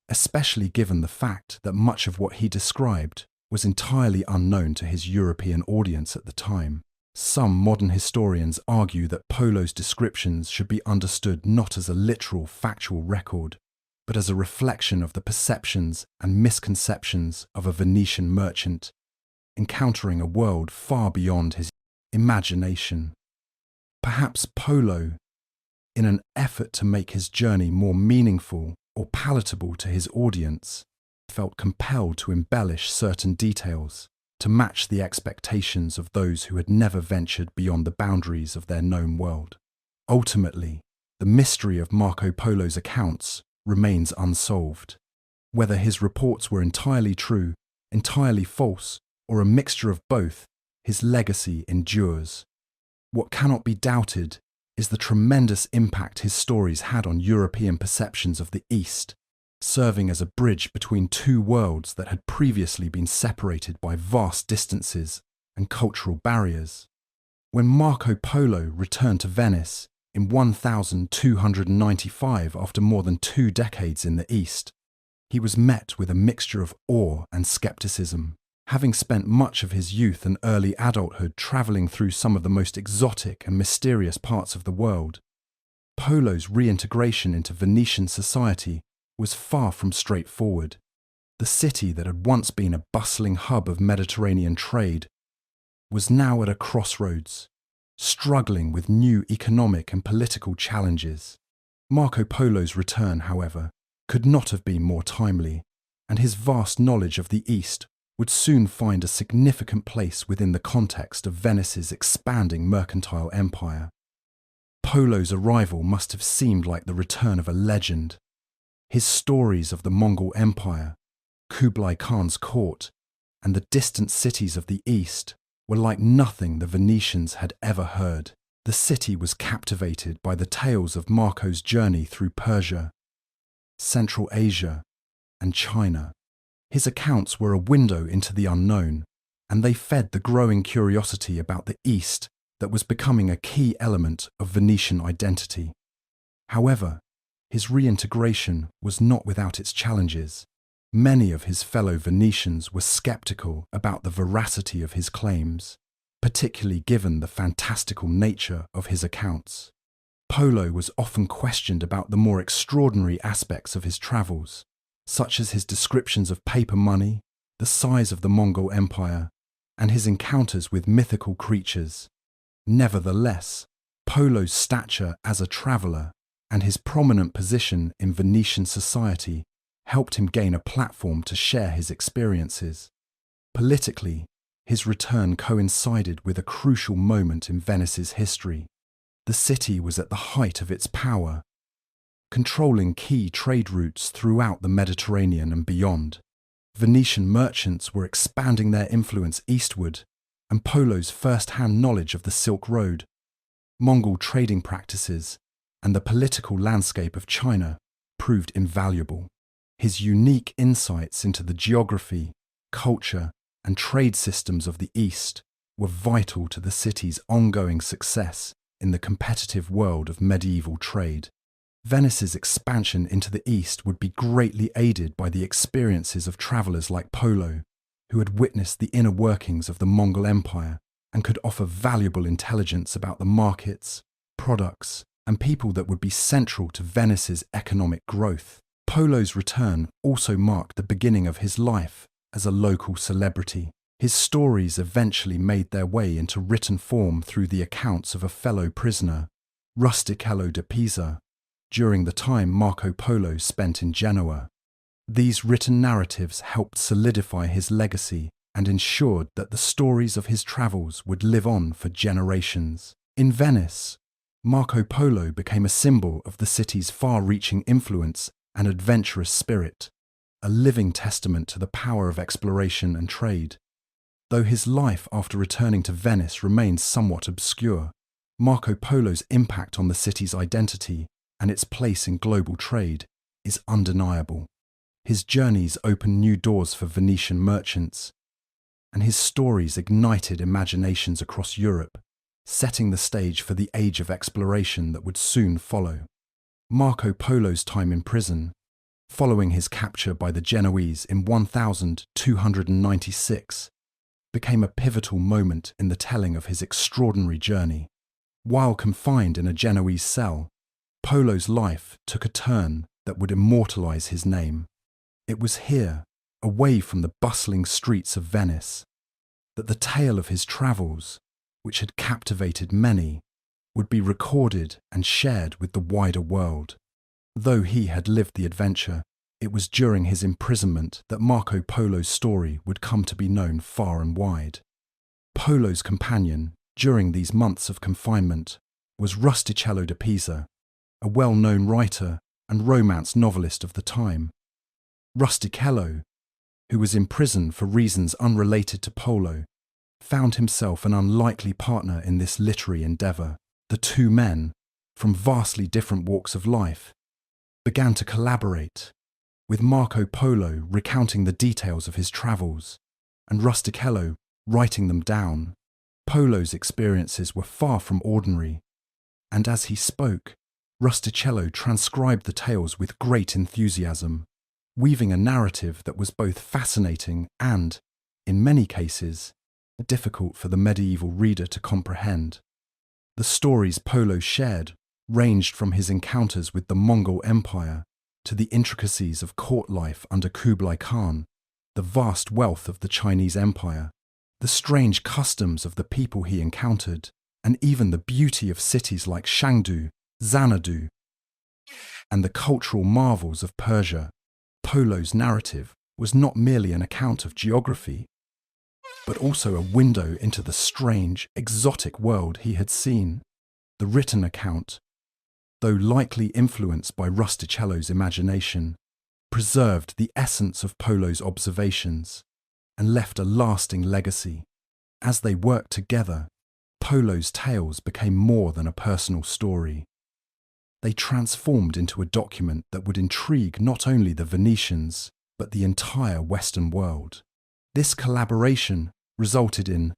especially given the fact that much of what he described was entirely unknown to his European audience at the time. Some modern historians argue that Polo's descriptions should be understood not as a literal factual record, but as a reflection of the perceptions and misconceptions of a Venetian merchant, encountering a world far beyond his imagination. Perhaps Polo, in an effort to make his journey more meaningful or palatable to his audience, felt compelled to embellish certain details to match the expectations of those who had never ventured beyond the boundaries of their known world. Ultimately, the mystery of Marco Polo's accounts remains unsolved. Whether his reports were entirely true, entirely false, or a mixture of both, his legacy endures. What cannot be doubted is the tremendous impact his stories had on European perceptions of the East, serving as a bridge between two worlds that had previously been separated by vast distances and cultural barriers. When Marco Polo returned to Venice in 1295 after more than 2 decades in the East, he was met with a mixture of awe and skepticism. Having spent much of his youth and early adulthood travelling through some of the most exotic and mysterious parts of the world, Polo's reintegration into Venetian society was far from straightforward. The city that had once been a bustling hub of Mediterranean trade was now at a crossroads, struggling with new economic and political challenges. Marco Polo's return, however, could not have been more timely, and his vast knowledge of the East would soon find a significant place within the context of Venice's expanding mercantile empire. Polo's arrival must have seemed like the return of a legend. His stories of the Mongol Empire, Kublai Khan's court, and the distant cities of the East were like nothing the Venetians had ever heard. The city was captivated by the tales of Marco's journey through Persia, Central Asia, and China. His accounts were a window into the unknown, and they fed the growing curiosity about the East that was becoming a key element of Venetian identity. However, his reintegration was not without its challenges. Many of his fellow Venetians were skeptical about the veracity of his claims, particularly given the fantastical nature of his accounts. Polo was often questioned about the more extraordinary aspects of his travels, such as his descriptions of paper money, the size of the Mongol Empire, and his encounters with mythical creatures. Nevertheless, Polo's stature as a traveller and his prominent position in Venetian society helped him gain a platform to share his experiences. Politically, his return coincided with a crucial moment in Venice's history. The city was at the height of its power, controlling key trade routes throughout the Mediterranean and beyond. Venetian merchants were expanding their influence eastward, and Polo's first-hand knowledge of the Silk Road, Mongol trading practices, and the political landscape of China proved invaluable. His unique insights into the geography, culture, and trade systems of the East were vital to the city's ongoing success in the competitive world of medieval trade. Venice's expansion into the East would be greatly aided by the experiences of travellers like Polo, who had witnessed the inner workings of the Mongol Empire and could offer valuable intelligence about the markets, products, and people that would be central to Venice's economic growth. Polo's return also marked the beginning of his life as a local celebrity. His stories eventually made their way into written form through the accounts of a fellow prisoner, Rustichello de Pisa, during the time Marco Polo spent in Genoa. These written narratives helped solidify his legacy and ensured that the stories of his travels would live on for generations. In Venice, Marco Polo became a symbol of the city's far-reaching influence and adventurous spirit, a living testament to the power of exploration and trade. Though his life after returning to Venice remains somewhat obscure, Marco Polo's impact on the city's identity and its place in global trade is undeniable. His journeys opened new doors for Venetian merchants, and his stories ignited imaginations across Europe, setting the stage for the age of exploration that would soon follow. Marco Polo's time in prison, following his capture by the Genoese in 1296, became a pivotal moment in the telling of his extraordinary journey. While confined in a Genoese cell, Polo's life took a turn that would immortalize his name. It was here, away from the bustling streets of Venice, that the tale of his travels, which had captivated many, would be recorded and shared with the wider world. Though he had lived the adventure, it was during his imprisonment that Marco Polo's story would come to be known far and wide. Polo's companion during these months of confinement was Rustichello de Pisa, a well-known writer and romance novelist of the time. Rustichello, who was in prison for reasons unrelated to Polo, found himself an unlikely partner in this literary endeavour. The two men, from vastly different walks of life, began to collaborate, with Marco Polo recounting the details of his travels and Rustichello writing them down. Polo's experiences were far from ordinary, and as he spoke, Rustichello transcribed the tales with great enthusiasm, weaving a narrative that was both fascinating and, in many cases, difficult for the medieval reader to comprehend. The stories Polo shared ranged from his encounters with the Mongol Empire to the intricacies of court life under Kublai Khan, the vast wealth of the Chinese Empire, the strange customs of the people he encountered, and even the beauty of cities like Chengdu, Xanadu, and the cultural marvels of Persia. Polo's narrative was not merely an account of geography, but also a window into the strange, exotic world he had seen. The written account, though likely influenced by Rustichello's imagination, preserved the essence of Polo's observations and left a lasting legacy. As they worked together, Polo's tales became more than a personal story. They transformed into a document that would intrigue not only the Venetians, but the entire Western world. This collaboration resulted in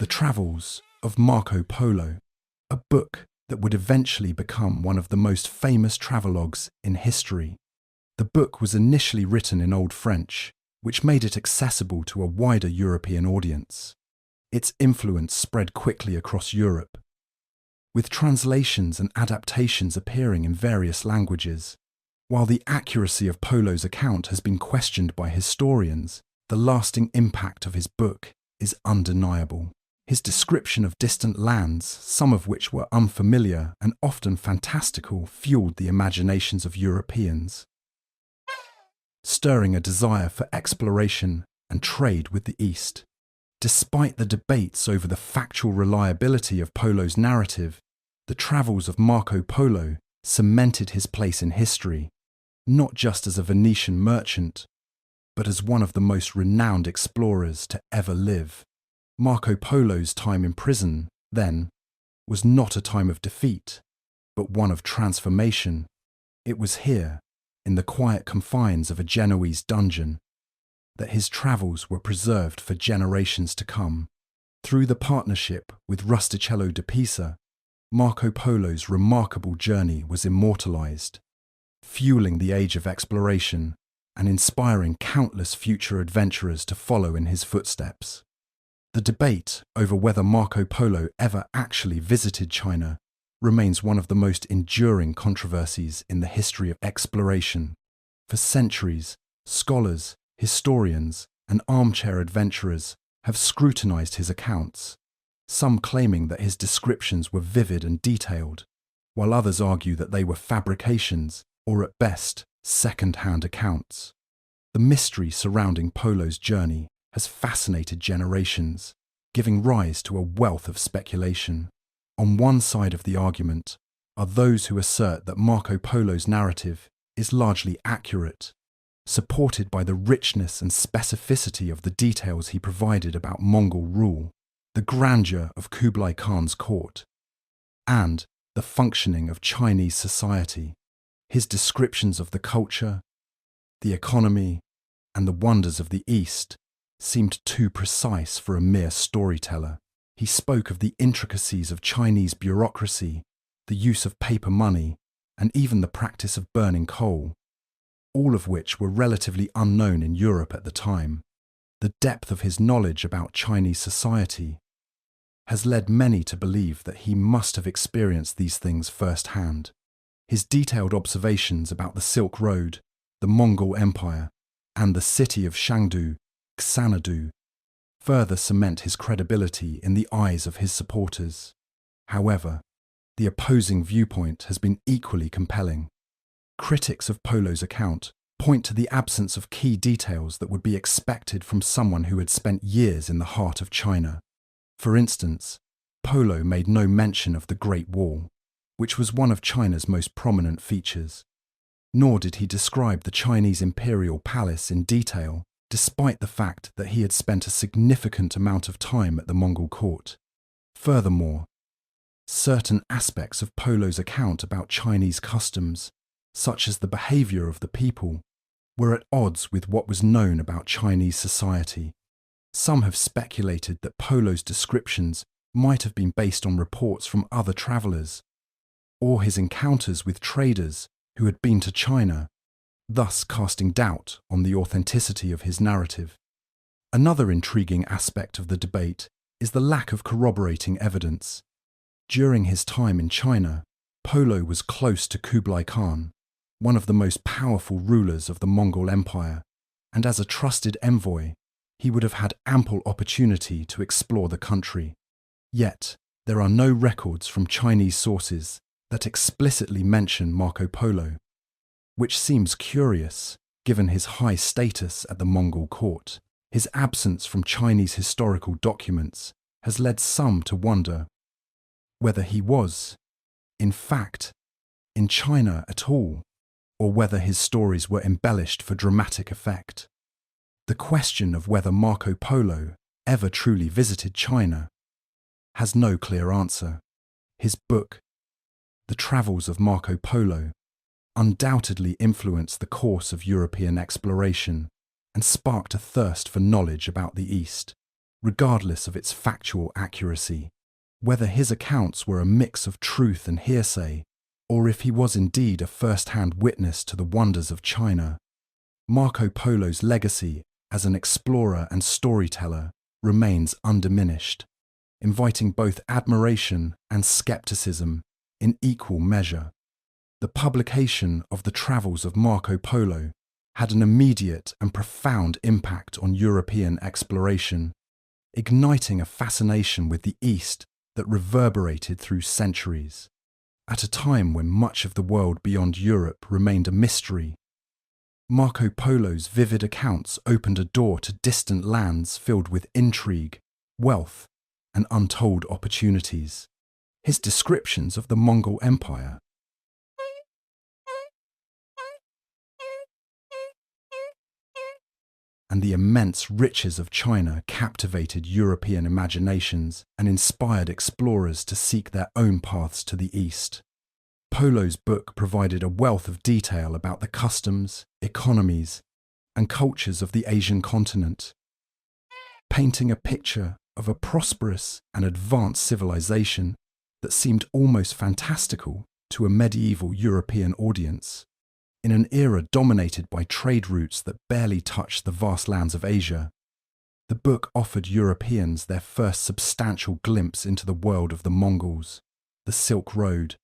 The Travels of Marco Polo, a book that would eventually become one of the most famous travelogues in history. The book was initially written in Old French, which made it accessible to a wider European audience. Its influence spread quickly across Europe, with translations and adaptations appearing in various languages. While the accuracy of Polo's account has been questioned by historians, the lasting impact of his book is undeniable. His description of distant lands, some of which were unfamiliar and often fantastical, fueled the imaginations of Europeans, stirring a desire for exploration and trade with the East. Despite the debates over the factual reliability of Polo's narrative, the travels of Marco Polo cemented his place in history, not just as a Venetian merchant, but as one of the most renowned explorers to ever live. Marco Polo's time in prison, then, was not a time of defeat, but one of transformation. It was here, in the quiet confines of a Genoese dungeon, that his travels were preserved for generations to come. Through the partnership with Rustichello de Pisa, Marco Polo's remarkable journey was immortalized, fueling the age of exploration and inspiring countless future adventurers to follow in his footsteps. The debate over whether Marco Polo ever actually visited China remains one of the most enduring controversies in the history of exploration. For centuries, scholars, historians, and armchair adventurers have scrutinized his accounts, some claiming that his descriptions were vivid and detailed, while others argue that they were fabrications or, at best, second-hand accounts. The mystery surrounding Polo's journey has fascinated generations, giving rise to a wealth of speculation. On one side of the argument are those who assert that Marco Polo's narrative is largely accurate, supported by the richness and specificity of the details he provided about Mongol rule, the grandeur of Kublai Khan's court, and the functioning of Chinese society. His descriptions of the culture, the economy, and the wonders of the East seemed too precise for a mere storyteller. He spoke of the intricacies of Chinese bureaucracy, the use of paper money, and even the practice of burning coal, all of which were relatively unknown in Europe at the time. The depth of his knowledge about Chinese society has led many to believe that he must have experienced these things firsthand. His detailed observations about the Silk Road, the Mongol Empire, and the city of Shangdu, Xanadu, further cement his credibility in the eyes of his supporters. However, the opposing viewpoint has been equally compelling. Critics of Polo's account point to the absence of key details that would be expected from someone who had spent years in the heart of China. For instance, Polo made no mention of the Great Wall, which was one of China's most prominent features. Nor did he describe the Chinese imperial palace in detail, despite the fact that he had spent a significant amount of time at the Mongol court. Furthermore, certain aspects of Polo's account about Chinese customs, such as the behavior of the people, were at odds with what was known about Chinese society. Some have speculated that Polo's descriptions might have been based on reports from other travelers, or his encounters with traders who had been to China, thus casting doubt on the authenticity of his narrative. Another intriguing aspect of the debate is the lack of corroborating evidence. During his time in China, Polo was close to Kublai Khan, one of the most powerful rulers of the Mongol Empire, and as a trusted envoy, he would have had ample opportunity to explore the country. Yet, there are no records from Chinese sources that explicitly mention Marco Polo, which seems curious given his high status at the Mongol court. His absence from Chinese historical documents has led some to wonder whether he was, in fact, in China at all, or whether his stories were embellished for dramatic effect. The question of whether Marco Polo ever truly visited China has no clear answer. His book, The Travels of Marco Polo, undoubtedly influenced the course of European exploration and sparked a thirst for knowledge about the East, regardless of its factual accuracy. Whether his accounts were a mix of truth and hearsay, or if he was indeed a first-hand witness to the wonders of China, Marco Polo's legacy as an explorer and storyteller remains undiminished, inviting both admiration and skepticism in equal measure. The publication of the Travels of Marco Polo had an immediate and profound impact on European exploration. igniting a fascination with the East that reverberated through centuries. At a time when much of the world beyond Europe remained a mystery, Marco Polo's vivid accounts opened a door to distant lands filled with intrigue, wealth, and untold opportunities. His descriptions of the Mongol Empire and the immense riches of China captivated European imaginations and inspired explorers to seek their own paths to the East. Polo's book provided a wealth of detail about the customs, economies, and cultures of the Asian continent, painting a picture of a prosperous and advanced civilization that seemed almost fantastical to a medieval European audience. In an era dominated by trade routes that barely touched the vast lands of Asia, the book offered Europeans their first substantial glimpse into the world of the Mongols, the Silk Road,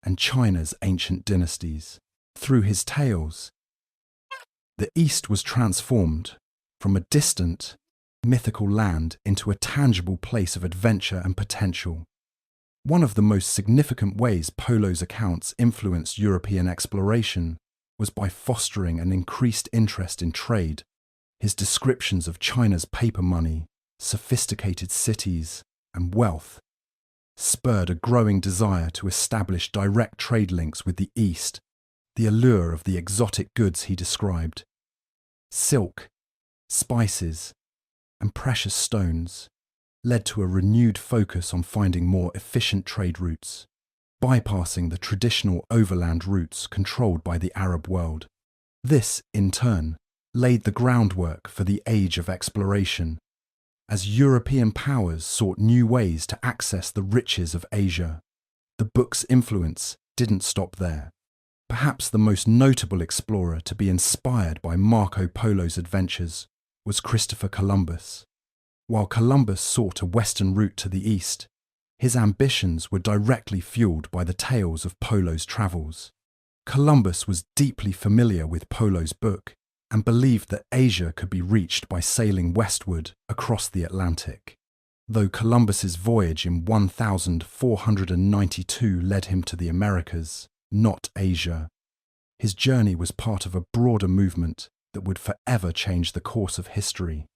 and China's ancient dynasties. Through his tales, the East was transformed from a distant, mythical land into a tangible place of adventure and potential. One of the most significant ways Polo's accounts influenced European exploration was by fostering an increased interest in trade. His descriptions of China's paper money, sophisticated cities, and wealth spurred a growing desire to establish direct trade links with the East. The allure of the exotic goods he described, silk, spices, and precious stones, led to a renewed focus on finding more efficient trade routes, bypassing the traditional overland routes controlled by the Arab world. This, in turn, laid the groundwork for the age of exploration, as European powers sought new ways to access the riches of Asia. The book's influence didn't stop there. Perhaps the most notable explorer to be inspired by Marco Polo's adventures was Christopher Columbus. While Columbus sought a western route to the east, his ambitions were directly fueled by the tales of Polo's travels. Columbus was deeply familiar with Polo's book and believed that Asia could be reached by sailing westward across the Atlantic. Though Columbus's voyage in 1492 led him to the Americas, not Asia, his journey was part of a broader movement that would forever change the course of history.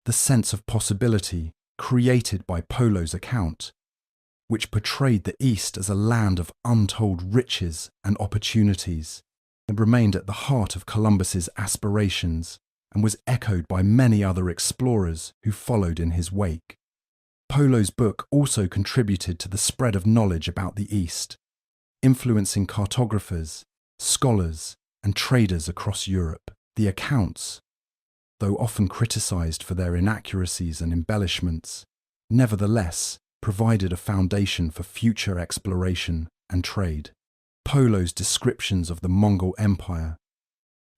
The sense of possibility created by Polo's account, which portrayed the East as a land of untold riches and opportunities, remained at the heart of Columbus's aspirations and was echoed by many other explorers who followed in his wake. Polo's book also contributed to the spread of knowledge about the East, influencing cartographers, scholars, and traders across Europe. The accounts, though often criticized for their inaccuracies and embellishments, nevertheless provided a foundation for future exploration and trade. Polo's descriptions of the Mongol Empire,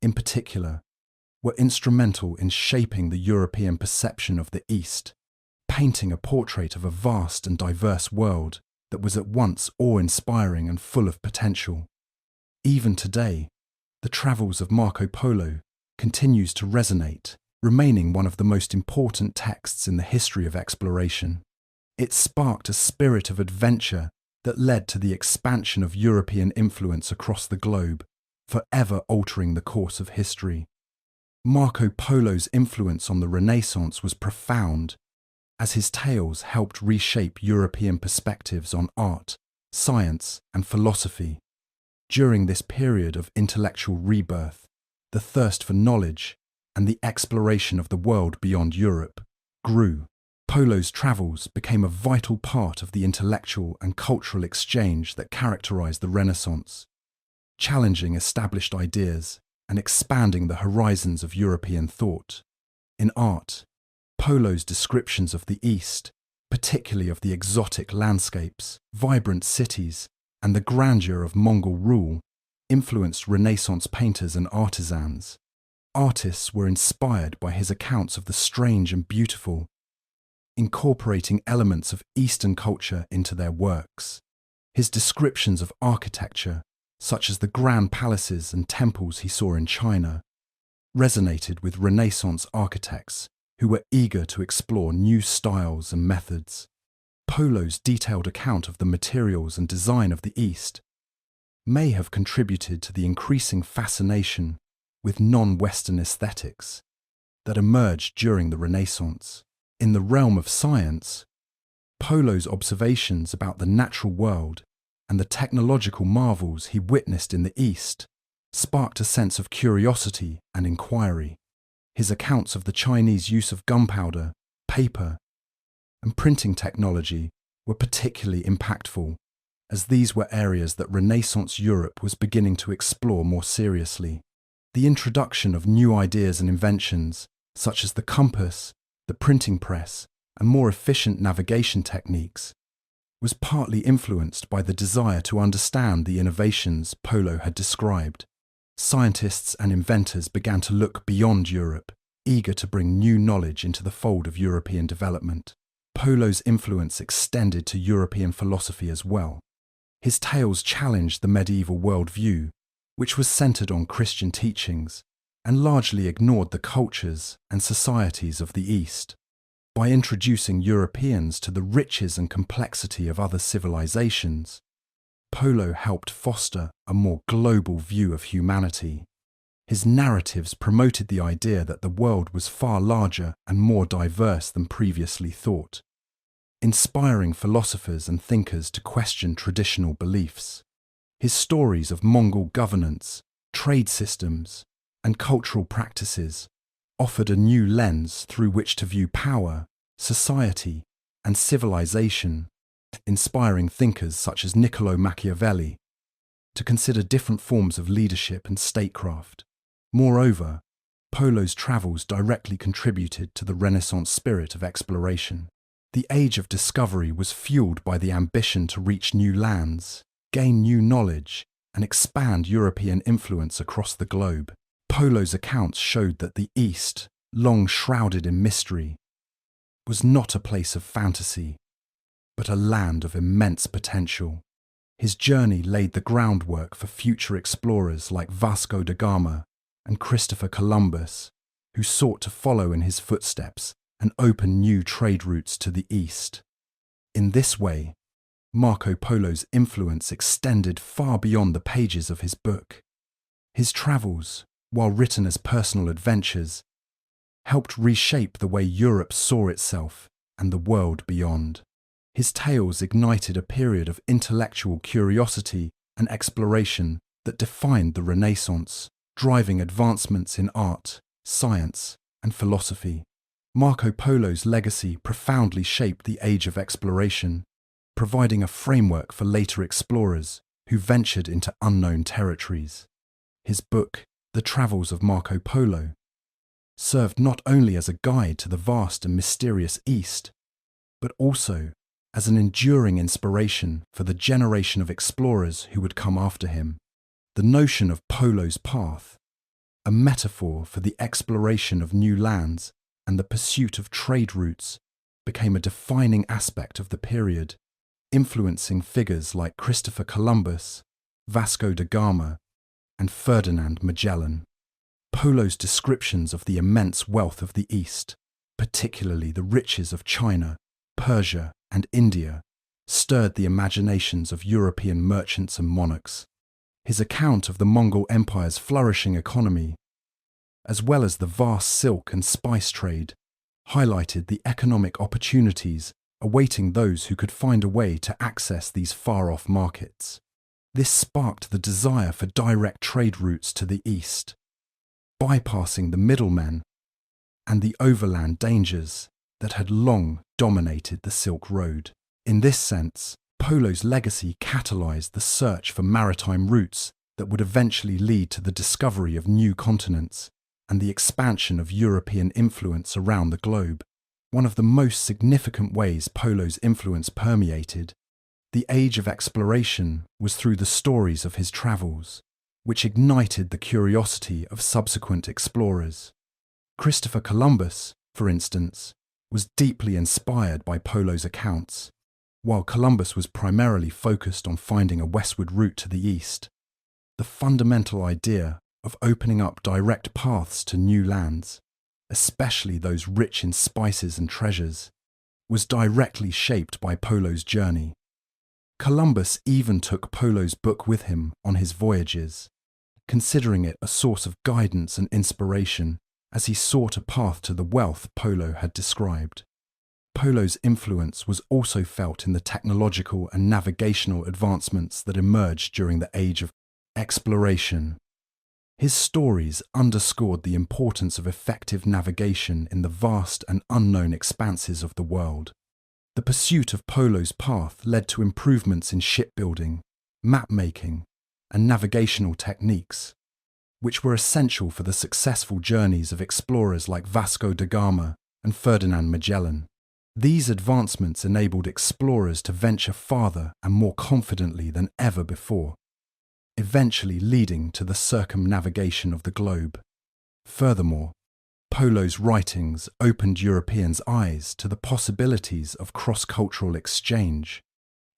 in particular, were instrumental in shaping the European perception of the East, painting a portrait of a vast and diverse world that was at once awe-inspiring and full of potential. Even today, the travels of Marco Polo continues to resonate, remaining one of the most important texts in the history of exploration. It sparked a spirit of adventure that led to the expansion of European influence across the globe, forever altering the course of history. Marco Polo's influence on the Renaissance was profound, as his tales helped reshape European perspectives on art, science, and philosophy. During this period of intellectual rebirth, the thirst for knowledge and the exploration of the world beyond Europe grew. Polo's travels became a vital part of the intellectual and cultural exchange that characterized the Renaissance, challenging established ideas and expanding the horizons of European thought. In art, Polo's descriptions of the East, particularly of the exotic landscapes, vibrant cities, and the grandeur of Mongol rule, influenced Renaissance painters and artisans. Artists were inspired by his accounts of the strange and beautiful, incorporating elements of Eastern culture into their works. His descriptions of architecture, such as the grand palaces and temples he saw in China, resonated with Renaissance architects who were eager to explore new styles and methods. Polo's detailed account of the materials and design of the East may have contributed to the increasing fascination with non-Western aesthetics that emerged during the Renaissance. In the realm of science, Polo's observations about the natural world and the technological marvels he witnessed in the East sparked a sense of curiosity and inquiry. His accounts of the Chinese use of gunpowder, paper, and printing technology were particularly impactful, as these were areas that Renaissance Europe was beginning to explore more seriously. The introduction of new ideas and inventions, such as the compass, the printing press, and more efficient navigation techniques, was partly influenced by the desire to understand the innovations Polo had described. Scientists and inventors began to look beyond Europe, eager to bring new knowledge into the fold of European development. Polo's influence extended to European philosophy as well. His tales challenged the medieval worldview, which was centered on Christian teachings and largely ignored the cultures and societies of the East. By introducing Europeans to the riches and complexity of other civilizations, Polo helped foster a more global view of humanity. His narratives promoted the idea that the world was far larger and more diverse than previously thought, inspiring philosophers and thinkers to question traditional beliefs. His stories of Mongol governance, trade systems, and cultural practices offered a new lens through which to view power, society, and civilization, inspiring thinkers such as Niccolò Machiavelli to consider different forms of leadership and statecraft. Moreover, Polo's travels directly contributed to the Renaissance spirit of exploration. The age of discovery was fueled by the ambition to reach new lands, gain new knowledge, and expand European influence across the globe. Polo's accounts showed that the East, long shrouded in mystery, was not a place of fantasy, but a land of immense potential. His journey laid the groundwork for future explorers like Vasco da Gama and Christopher Columbus, who sought to follow in his footsteps and open new trade routes to the East. In this way, Marco Polo's influence extended far beyond the pages of his book. His travels, while written as personal adventures, helped reshape the way Europe saw itself and the world beyond. His tales ignited a period of intellectual curiosity and exploration that defined the Renaissance, driving advancements in art, science, and philosophy. Marco Polo's legacy profoundly shaped the age of exploration, providing a framework for later explorers who ventured into unknown territories. His book, The Travels of Marco Polo, served not only as a guide to the vast and mysterious East, but also as an enduring inspiration for the generation of explorers who would come after him. The notion of Polo's path, a metaphor for the exploration of new lands and the pursuit of trade routes, became a defining aspect of the period, influencing figures like Christopher Columbus, Vasco da Gama, and Ferdinand Magellan. Polo's descriptions of the immense wealth of the East, particularly the riches of China, Persia, and India, stirred the imaginations of European merchants and monarchs. His account of the Mongol Empire's flourishing economy, as well as the vast silk and spice trade, highlighted the economic opportunities awaiting those who could find a way to access these far-off markets. This sparked the desire for direct trade routes to the East, bypassing the middlemen and the overland dangers that had long dominated the Silk Road. In this sense, Polo's legacy catalyzed the search for maritime routes that would eventually lead to the discovery of new continents and the expansion of European influence around the globe. One of the most significant ways Polo's influence permeated the age of exploration was through the stories of his travels, which ignited the curiosity of subsequent explorers. Christopher Columbus, for instance, was deeply inspired by Polo's accounts. While Columbus was primarily focused on finding a westward route to the east, the fundamental idea of opening up direct paths to new lands, especially those rich in spices and treasures, was directly shaped by Polo's journey. Columbus even took Polo's book with him on his voyages, considering it a source of guidance and inspiration as he sought a path to the wealth Polo had described. Polo's influence was also felt in the technological and navigational advancements that emerged during the age of exploration. His stories underscored the importance of effective navigation in the vast and unknown expanses of the world. The pursuit of Polo's path led to improvements in shipbuilding, map-making, and navigational techniques, which were essential for the successful journeys of explorers like Vasco da Gama and Ferdinand Magellan. These advancements enabled explorers to venture farther and more confidently than ever before, eventually leading to the circumnavigation of the globe. Furthermore, Polo's writings opened Europeans' eyes to the possibilities of cross-cultural exchange.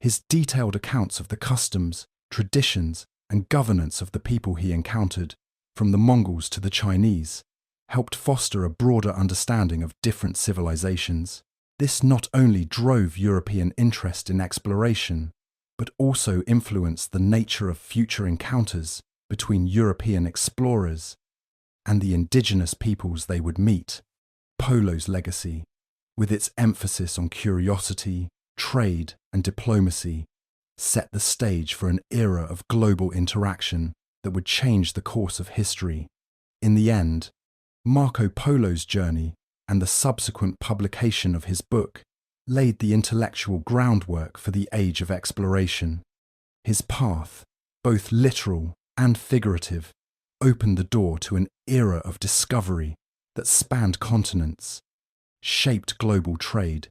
His detailed accounts of the customs, traditions, and governance of the people he encountered, from the Mongols to the Chinese, helped foster a broader understanding of different civilizations. This not only drove European interest in exploration, but also influenced the nature of future encounters between European explorers and the indigenous peoples they would meet. Polo's legacy, with its emphasis on curiosity, trade, and diplomacy, set the stage for an era of global interaction that would change the course of history. In the end, Marco Polo's journey and the subsequent publication of his book laid the intellectual groundwork for the age of exploration. His path, both literal and figurative, opened the door to an era of discovery that spanned continents, shaped global trade,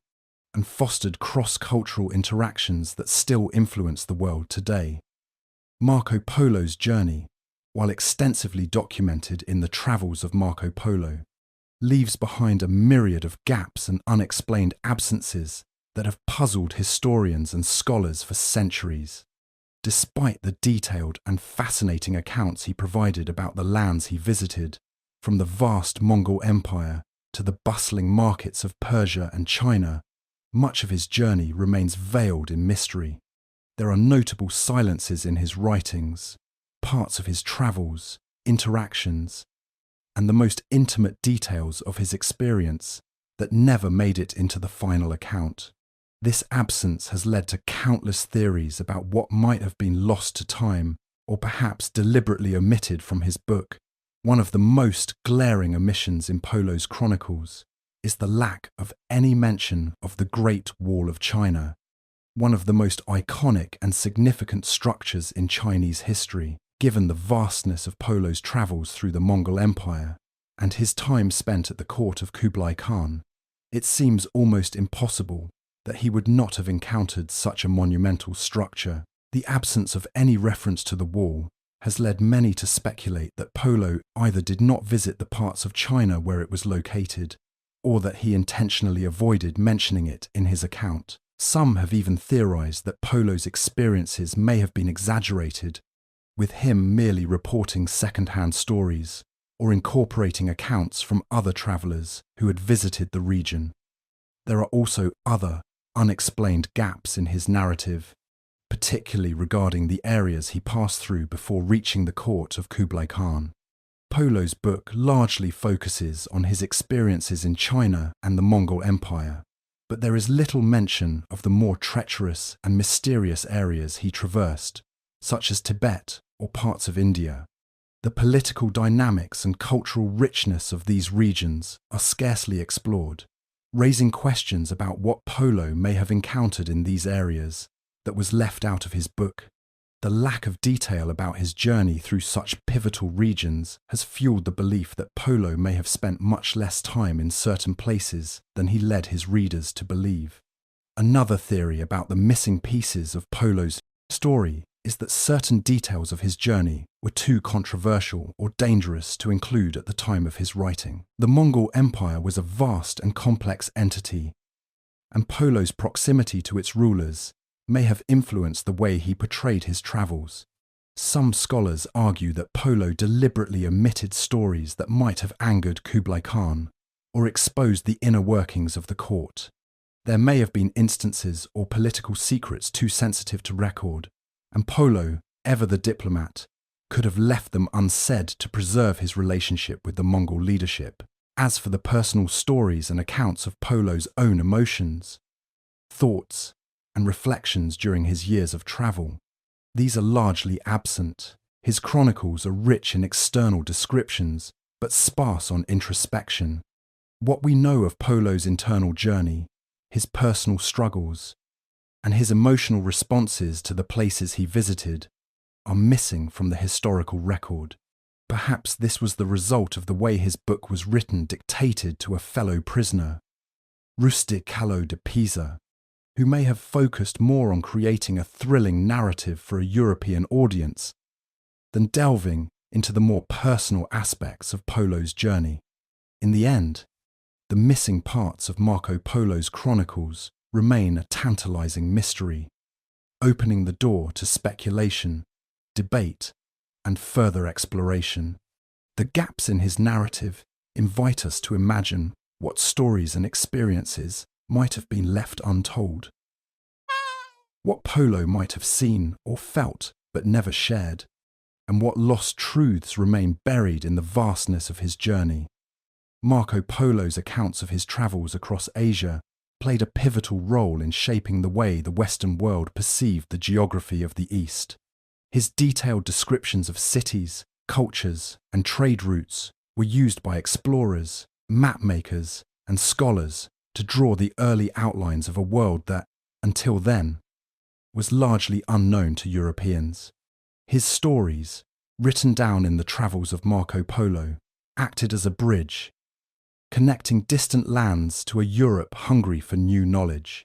and fostered cross-cultural interactions that still influence the world today. Marco Polo's journey, while extensively documented in the Travels of Marco Polo, leaves behind a myriad of gaps and unexplained absences that have puzzled historians and scholars for centuries. Despite the detailed and fascinating accounts he provided about the lands he visited, from the vast Mongol Empire to the bustling markets of Persia and China, much of his journey remains veiled in mystery. There are notable silences in his writings, parts of his travels, interactions, and the most intimate details of his experience that never made it into the final account. This absence has led to countless theories about what might have been lost to time or perhaps deliberately omitted from his book. One of the most glaring omissions in Polo's chronicles is the lack of any mention of the Great Wall of China, one of the most iconic and significant structures in Chinese history. Given the vastness of Polo's travels through the Mongol Empire and his time spent at the court of Kublai Khan, it seems almost impossible that he would not have encountered such a monumental structure. The absence of any reference to the wall has led many to speculate that Polo either did not visit the parts of China where it was located, or that he intentionally avoided mentioning it in his account. Some have even theorized that Polo's experiences may have been exaggerated, with him merely reporting second-hand stories or incorporating accounts from other travelers who had visited the region. There are also other unexplained gaps in his narrative, particularly regarding the areas he passed through before reaching the court of Kublai Khan. Polo's book largely focuses on his experiences in China and the Mongol Empire, but there is little mention of the more treacherous and mysterious areas he traversed, such as Tibet or parts of India. The political dynamics and cultural richness of these regions are scarcely explored, raising questions about what Polo may have encountered in these areas that was left out of his book. The lack of detail about his journey through such pivotal regions has fueled the belief that Polo may have spent much less time in certain places than he led his readers to believe. Another theory about the missing pieces of Polo's story is that certain details of his journey were too controversial or dangerous to include at the time of his writing. The Mongol Empire was a vast and complex entity, and Polo's proximity to its rulers may have influenced the way he portrayed his travels. Some scholars argue that Polo deliberately omitted stories that might have angered Kublai Khan, or exposed the inner workings of the court. There may have been instances or political secrets too sensitive to record, and Polo, ever the diplomat, could have left them unsaid to preserve his relationship with the Mongol leadership. As for the personal stories and accounts of Polo's own emotions, thoughts, and reflections during his years of travel, these are largely absent. His chronicles are rich in external descriptions, but sparse on introspection. What we know of Polo's internal journey, his personal struggles, and his emotional responses to the places he visited are missing from the historical record. Perhaps this was the result of the way his book was written, dictated to a fellow prisoner, Rustic Callo de Pisa, who may have focused more on creating a thrilling narrative for a European audience than delving into the more personal aspects of Polo's journey. In the end, the missing parts of Marco Polo's chronicles remain a tantalizing mystery, opening the door to speculation, debate, and further exploration. The gaps in his narrative invite us to imagine what stories and experiences might have been left untold, what Polo might have seen or felt but never shared, and what lost truths remain buried in the vastness of his journey. Marco Polo's accounts of his travels across Asia played a pivotal role in shaping the way the Western world perceived the geography of the East. His detailed descriptions of cities, cultures, and trade routes were used by explorers, mapmakers, and scholars to draw the early outlines of a world that, until then, was largely unknown to Europeans. His stories, written down in the travels of Marco Polo, acted as a bridge, connecting distant lands to a Europe hungry for new knowledge.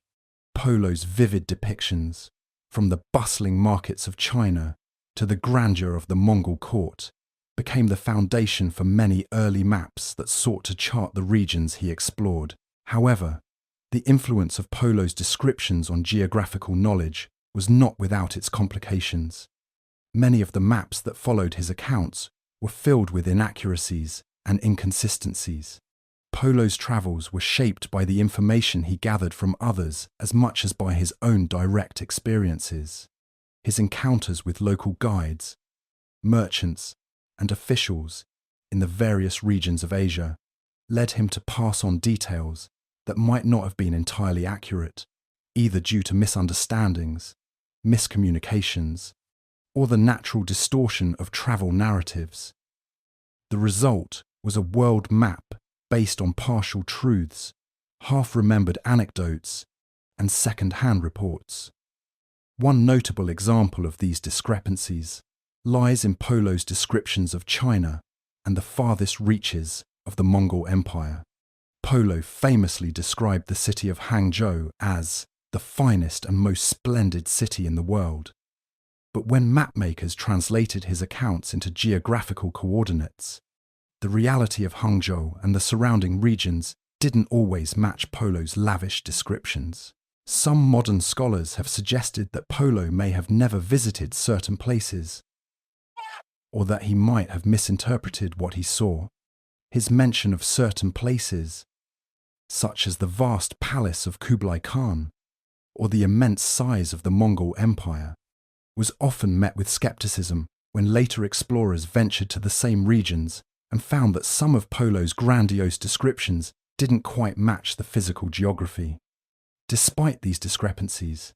Polo's vivid depictions, from the bustling markets of China to the grandeur of the Mongol court, became the foundation for many early maps that sought to chart the regions he explored. However, the influence of Polo's descriptions on geographical knowledge was not without its complications. Many of the maps that followed his accounts were filled with inaccuracies and inconsistencies. Polo's travels were shaped by the information he gathered from others as much as by his own direct experiences. His encounters with local guides, merchants, and officials in the various regions of Asia led him to pass on details that might not have been entirely accurate, either due to misunderstandings, miscommunications, or the natural distortion of travel narratives. The result was a world map based on partial truths, half-remembered anecdotes, and second-hand reports. One notable example of these discrepancies lies in Polo's descriptions of China and the farthest reaches of the Mongol Empire. Polo famously described the city of Hangzhou as the finest and most splendid city in the world. But when mapmakers translated his accounts into geographical coordinates, the reality of Hangzhou and the surrounding regions didn't always match Polo's lavish descriptions. Some modern scholars have suggested that Polo may have never visited certain places, or that he might have misinterpreted what he saw. His mention of certain places, such as the vast palace of Kublai Khan, or the immense size of the Mongol Empire, was often met with skepticism when later explorers ventured to the same regions and found that some of Polo's grandiose descriptions didn't quite match the physical geography. Despite these discrepancies,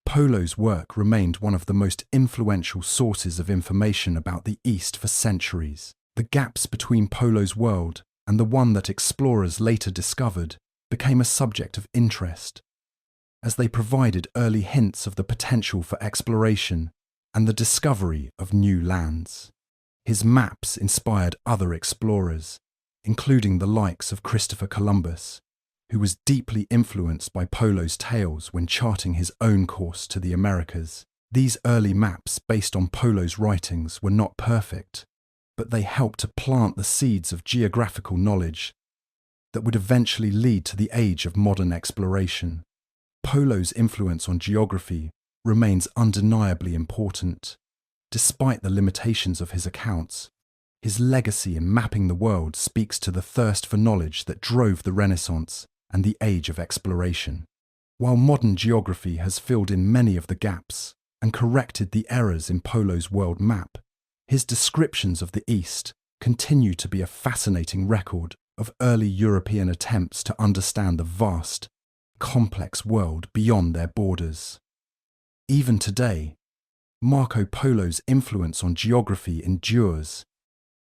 Polo's work remained one of the most influential sources of information about the East for centuries. The gaps between Polo's world and the one that explorers later discovered became a subject of interest, as they provided early hints of the potential for exploration and the discovery of new lands. His maps inspired other explorers, including the likes of Christopher Columbus, who was deeply influenced by Polo's tales when charting his own course to the Americas. These early maps based on Polo's writings were not perfect, but they helped to plant the seeds of geographical knowledge that would eventually lead to the age of modern exploration. Polo's influence on geography remains undeniably important. Despite the limitations of his accounts, His legacy in mapping the world speaks to the thirst for knowledge that drove the Renaissance and the age of exploration. While modern geography has filled in many of the gaps and corrected the errors in Polo's world map, his descriptions of the East continue to be a fascinating record of early European attempts to understand the vast, complex world beyond their borders. Even today, Marco Polo's influence on geography endures,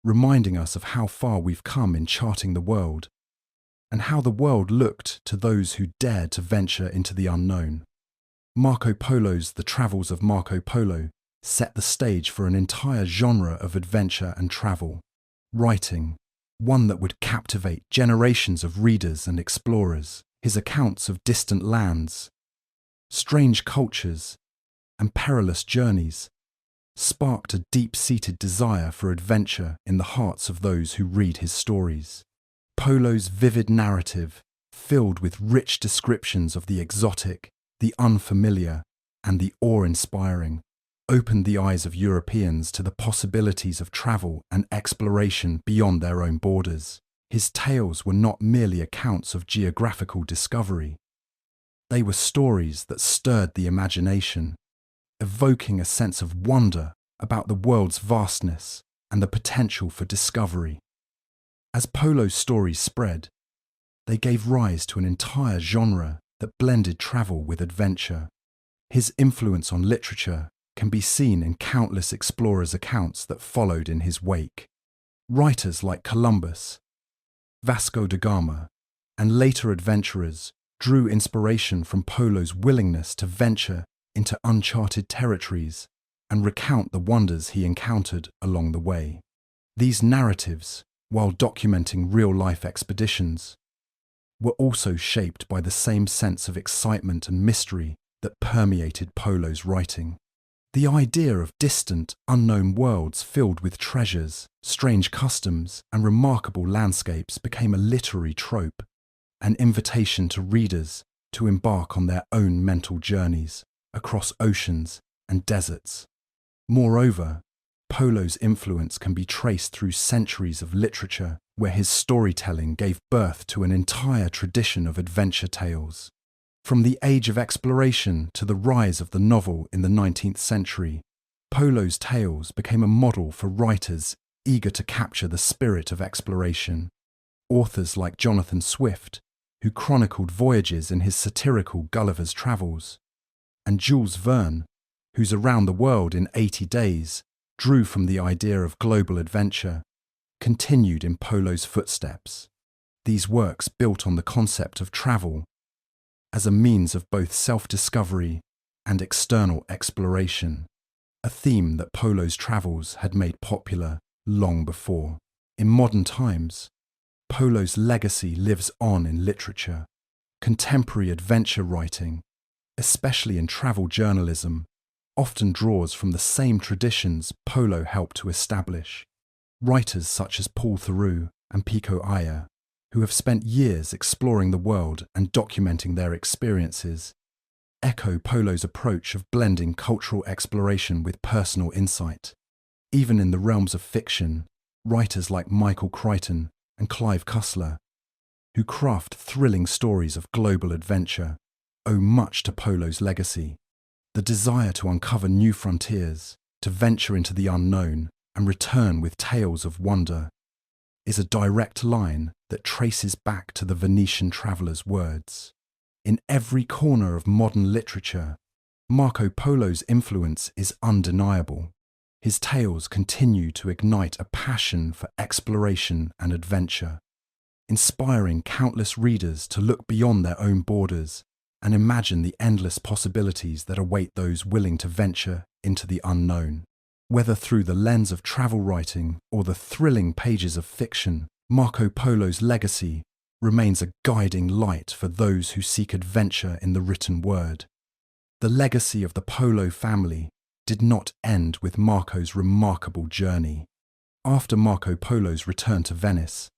reminding us of how far we've come in charting the world, and how the world looked to those who dared to venture into the unknown. Marco Polo's The Travels of Marco Polo set the stage for an entire genre of adventure and travel writing, one that would captivate generations of readers and explorers. His accounts of distant lands, strange cultures, and perilous journeys sparked a deep-seated desire for adventure in the hearts of those who read his stories. Polo's vivid narrative, filled with rich descriptions of the exotic, the unfamiliar, and the awe-inspiring, opened the eyes of Europeans to the possibilities of travel and exploration beyond their own borders. His tales were not merely accounts of geographical discovery. They were stories that stirred the imagination, evoking a sense of wonder about the world's vastness and the potential for discovery. As Polo's stories spread, they gave rise to an entire genre that blended travel with adventure. His influence on literature can be seen in countless explorers' accounts that followed in his wake. Writers like Columbus, Vasco da Gama, and later adventurers drew inspiration from Polo's willingness to venture into uncharted territories and recount the wonders he encountered along the way. These narratives, while documenting real-life expeditions, were also shaped by the same sense of excitement and mystery that permeated Polo's writing. The idea of distant, unknown worlds filled with treasures, strange customs, and remarkable landscapes became a literary trope, an invitation to readers to embark on their own mental journeys across oceans and deserts. Moreover, Polo's influence can be traced through centuries of literature where his storytelling gave birth to an entire tradition of adventure tales. From the age of exploration to the rise of the novel in the 19th century, Polo's tales became a model for writers eager to capture the spirit of exploration. Authors like Jonathan Swift, who chronicled voyages in his satirical Gulliver's Travels, and Jules Verne, whose Around the World in 80 Days drew from the idea of global adventure, continued in Polo's footsteps. These works built on the concept of travel as a means of both self-discovery and external exploration, a theme that Polo's travels had made popular long before. In modern times, Polo's legacy lives on in literature. Contemporary adventure writing, especially in travel journalism, often draws from the same traditions Polo helped to establish. Writers such as Paul Theroux and Pico Iyer, who have spent years exploring the world and documenting their experiences, echo Polo's approach of blending cultural exploration with personal insight. Even in the realms of fiction, writers like Michael Crichton and Clive Cussler, who craft thrilling stories of global adventure, owe much to Polo's legacy. The desire to uncover new frontiers, to venture into the unknown, and return with tales of wonder is a direct line that traces back to the Venetian traveller's words. In every corner of modern literature, Marco Polo's influence is undeniable. His tales continue to ignite a passion for exploration and adventure, inspiring countless readers to look beyond their own borders and imagine the endless possibilities that await those willing to venture into the unknown. Whether through the lens of travel writing or the thrilling pages of fiction, Marco Polo's legacy remains a guiding light for those who seek adventure in the written word. The legacy of the Polo family did not end with Marco's remarkable journey. After Marco Polo's return to Venice,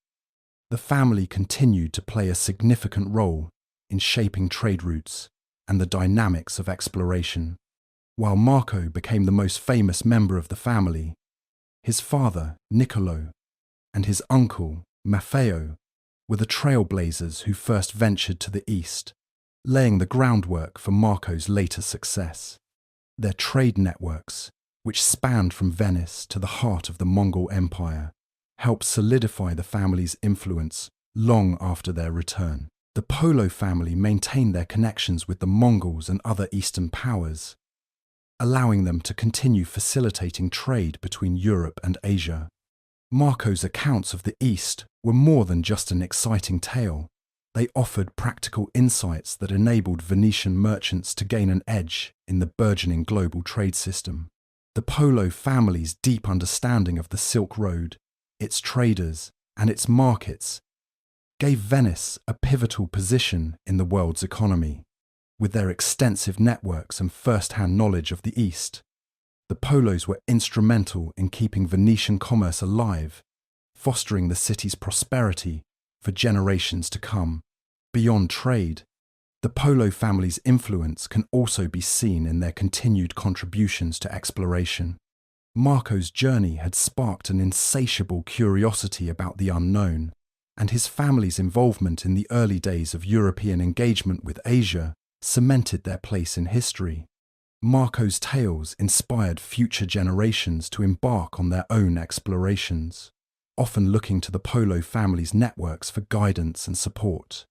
the family continued to play a significant role in shaping trade routes and the dynamics of exploration. While Marco became the most famous member of the family, His father, Niccolo, and his uncle, Maffeo, were the trailblazers who first ventured to the east, laying the groundwork for Marco's later success. Their trade networks, which spanned from Venice to the heart of the Mongol Empire, helped solidify the family's influence long after their return. The POLO family maintained their connections with the Mongols and other Eastern powers, allowing them to continue facilitating trade between Europe and Asia. Marco's accounts of the East were more than just an exciting tale. They offered practical insights that enabled Venetian merchants to gain an edge in the burgeoning global trade system. The POLO family's deep understanding of the Silk Road, its traders, and its markets gave Venice a pivotal position in the world's economy. With their extensive networks and first-hand knowledge of the East, the POLOs were instrumental in keeping Venetian commerce alive, fostering the city's prosperity for generations to come. Beyond trade, the POLO family's influence can also be seen in their continued contributions to exploration. Marco's journey had sparked an insatiable curiosity about the unknown, and his family's involvement in the early days of European engagement with Asia cemented their place in history. Marco's tales inspired future generations to embark on their own explorations, often looking to the POLO family's networks for guidance and support.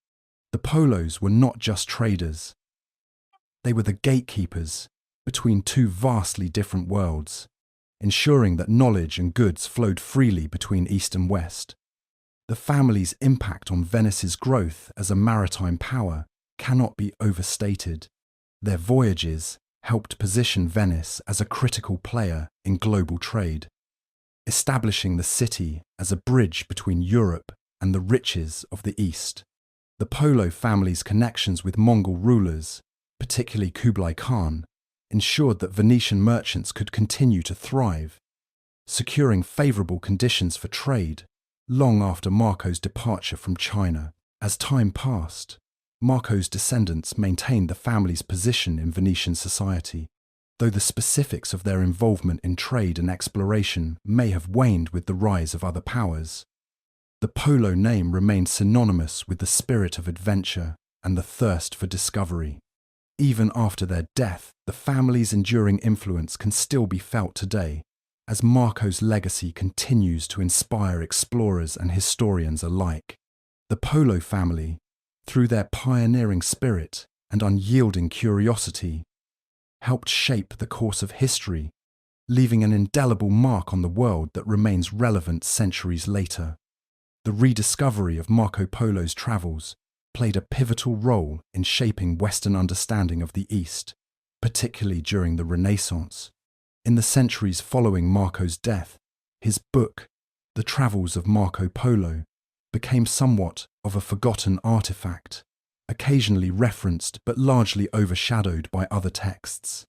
The POLOs were not just traders. They were the gatekeepers between two vastly different worlds, ensuring that knowledge and goods flowed freely between East and West. The family's impact on Venice's growth as a maritime power cannot be overstated. Their voyages helped position Venice as a critical player in global trade, establishing the city as a bridge between Europe and the riches of the East. The POLO family's connections with Mongol rulers, particularly Kublai Khan, ensured that Venetian merchants could continue to thrive, securing favourable conditions for trade long after Marco's departure from China. As time passed, Marco's descendants maintained the family's position in Venetian society, though the specifics of their involvement in trade and exploration may have waned with the rise of other powers. The POLO name remained synonymous with the spirit of adventure and the thirst for discovery. Even after their death, the family's enduring influence can still be felt today, as Marco's legacy continues to inspire explorers and historians alike. The POLO family, through their pioneering spirit and unyielding curiosity, helped shape the course of history, leaving an indelible mark on the world that remains relevant centuries later. The rediscovery of Marco Polo's travels played a pivotal role in shaping Western understanding of the East, particularly during the Renaissance. In the centuries following Marco's death, his book, The Travels of Marco Polo, became somewhat of a forgotten artifact, occasionally referenced but largely overshadowed by other texts.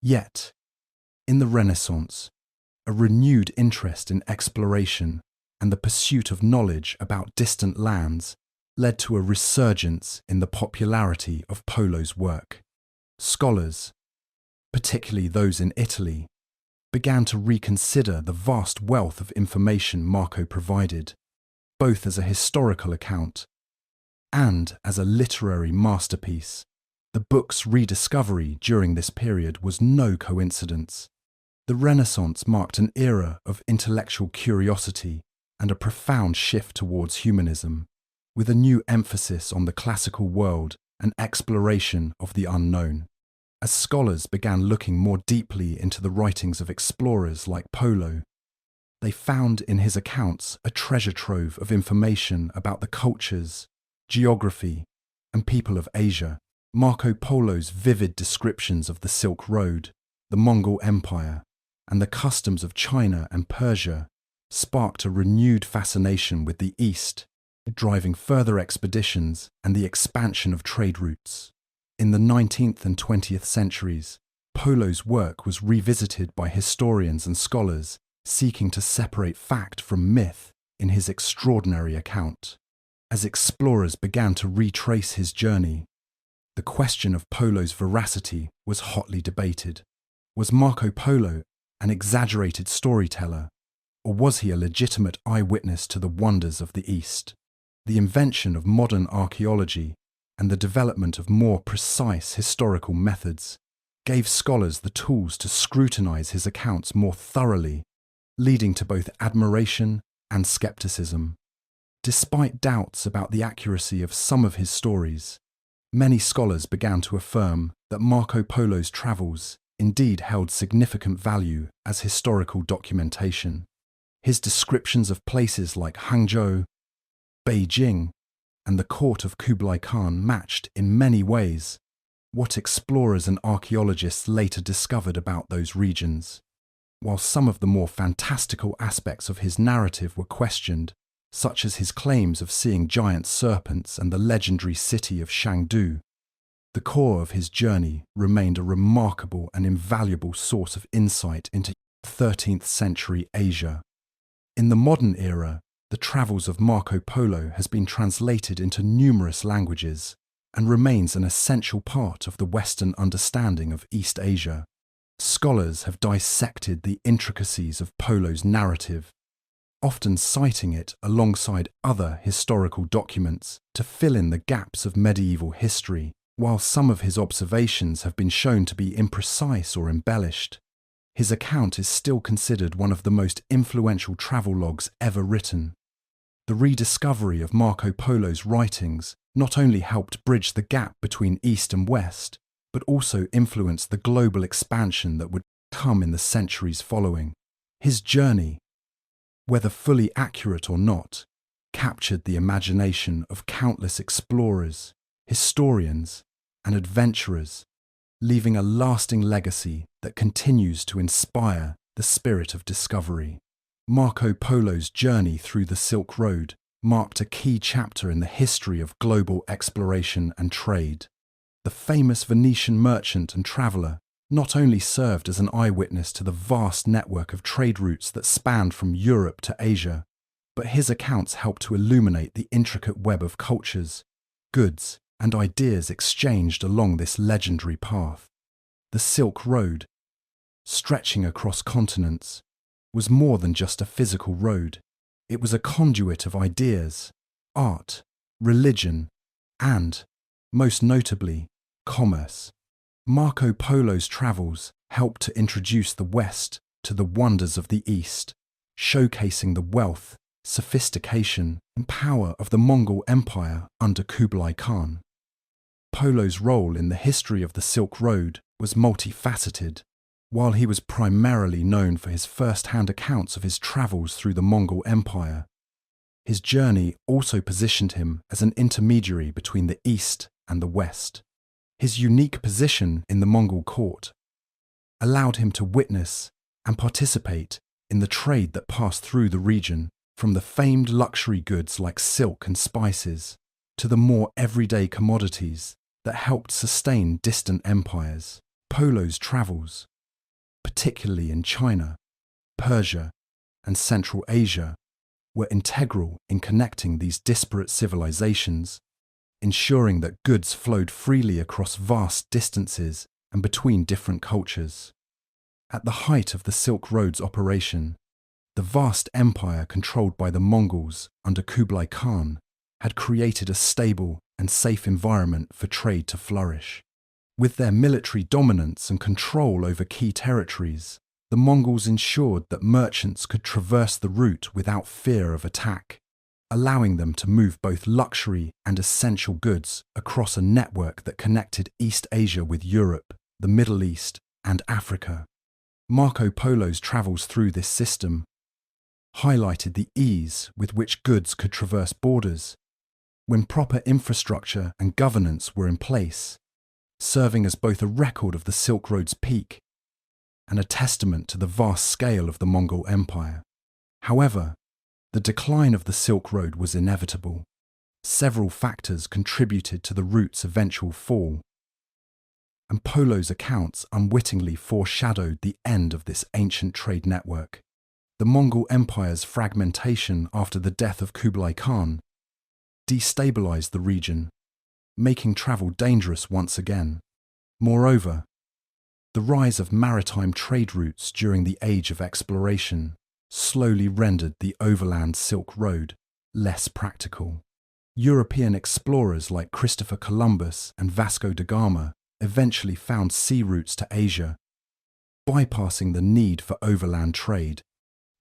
Yet, in the Renaissance, a renewed interest in exploration and the pursuit of knowledge about distant lands led to a resurgence in the popularity of Polo's work. Scholars, particularly those in Italy, began to reconsider the vast wealth of information Marco provided, both as a historical account and as a literary masterpiece. The book's rediscovery during this period was no coincidence. The Renaissance marked an era of intellectual curiosity and a profound shift towards humanism, with a new emphasis on the classical world and exploration of the unknown. As scholars began looking more deeply into the writings of explorers like Polo, they found in his accounts a treasure trove of information about the cultures, geography, and people of Asia. Marco Polo's vivid descriptions of the Silk Road, the Mongol Empire, and the customs of China and Persia sparked a renewed fascination with the East, driving further expeditions and the expansion of trade routes. In the 19th and 20th centuries, Polo's work was revisited by historians and scholars seeking to separate fact from myth in his extraordinary account. As explorers began to retrace his journey, the question of Polo's veracity was hotly debated. Was Marco Polo an exaggerated storyteller, Or was he a legitimate eyewitness to the wonders of the East? The invention of modern archaeology and the development of more precise historical methods gave scholars the tools to scrutinize his accounts more thoroughly, leading to both admiration and skepticism. Despite doubts about the accuracy of some of his stories, many scholars began to affirm that Marco Polo's travels indeed held significant value as historical documentation. His descriptions of places like Hangzhou, Beijing, and the court of Kublai Khan matched, in many ways, what explorers and archaeologists later discovered about those regions. While some of the more fantastical aspects of his narrative were questioned, such as his claims of seeing giant serpents and the legendary city of Shangdu, the core of his journey remained a remarkable and invaluable source of insight into 13th century Asia. In the modern era, the travels of Marco Polo has been translated into numerous languages and remains an essential part of the Western understanding of East Asia. Scholars have dissected the intricacies of Polo's narrative, often citing it alongside other historical documents to fill in the gaps of medieval history. While some of his observations have been shown to be imprecise or embellished, his account is still considered one of the most influential travelogues ever written. The rediscovery of Marco Polo's writings not only helped bridge the gap between East and West, but also influenced the global expansion that would come in the centuries following. His journey, whether fully accurate or not, captured the imagination of countless explorers, historians, and adventurers, leaving a lasting legacy that continues to inspire the spirit of discovery. Marco Polo's journey through the Silk Road marked a key chapter in the history of global exploration and trade. The famous Venetian merchant and traveller not only served as an eyewitness to the vast network of trade routes that spanned from Europe to Asia, but his accounts helped to illuminate the intricate web of cultures, goods, and ideas exchanged along this legendary path. The Silk Road, stretching across continents, was more than just a physical road. It was a conduit of ideas, art, religion, and, most notably, commerce. Marco Polo's travels helped to introduce the West to the wonders of the East, showcasing the wealth, sophistication, and power of the Mongol Empire under Kublai Khan. Polo's role in the history of the Silk Road was multifaceted. While he was primarily known for his first-hand accounts of his travels through the Mongol Empire, his journey also positioned him as an intermediary between the East and the West. His unique position in the Mongol court allowed him to witness and participate in the trade that passed through the region, from the famed luxury goods like silk and spices to the more everyday commodities that helped sustain distant empires. Polo's travels, particularly in China, Persia, and Central Asia, were integral in connecting these disparate civilizations, ensuring that goods flowed freely across vast distances and between different cultures. At the height of the Silk Road's operation, the vast empire controlled by the Mongols under Kublai Khan had created a stable and safe environment for trade to flourish. With their military dominance and control over key territories, the Mongols ensured that merchants could traverse the route without fear of attack, allowing them to move both luxury and essential goods across a network that connected East Asia with Europe, the Middle East, and Africa. Marco Polo's travels through this system highlighted the ease with which goods could traverse borders when proper infrastructure and governance were in place, serving as both a record of the Silk Road's peak and a testament to the vast scale of the Mongol Empire. However, the decline of the Silk Road was inevitable. Several factors contributed to the route's eventual fall, and Polo's accounts unwittingly foreshadowed the end of this ancient trade network. The Mongol Empire's fragmentation after the death of Kublai Khan destabilized the region, making travel dangerous once again. Moreover, the rise of maritime trade routes during the Age of Exploration slowly rendered the overland Silk Road less practical. European explorers like Christopher Columbus and Vasco da Gama eventually found sea routes to Asia, bypassing the need for overland trade.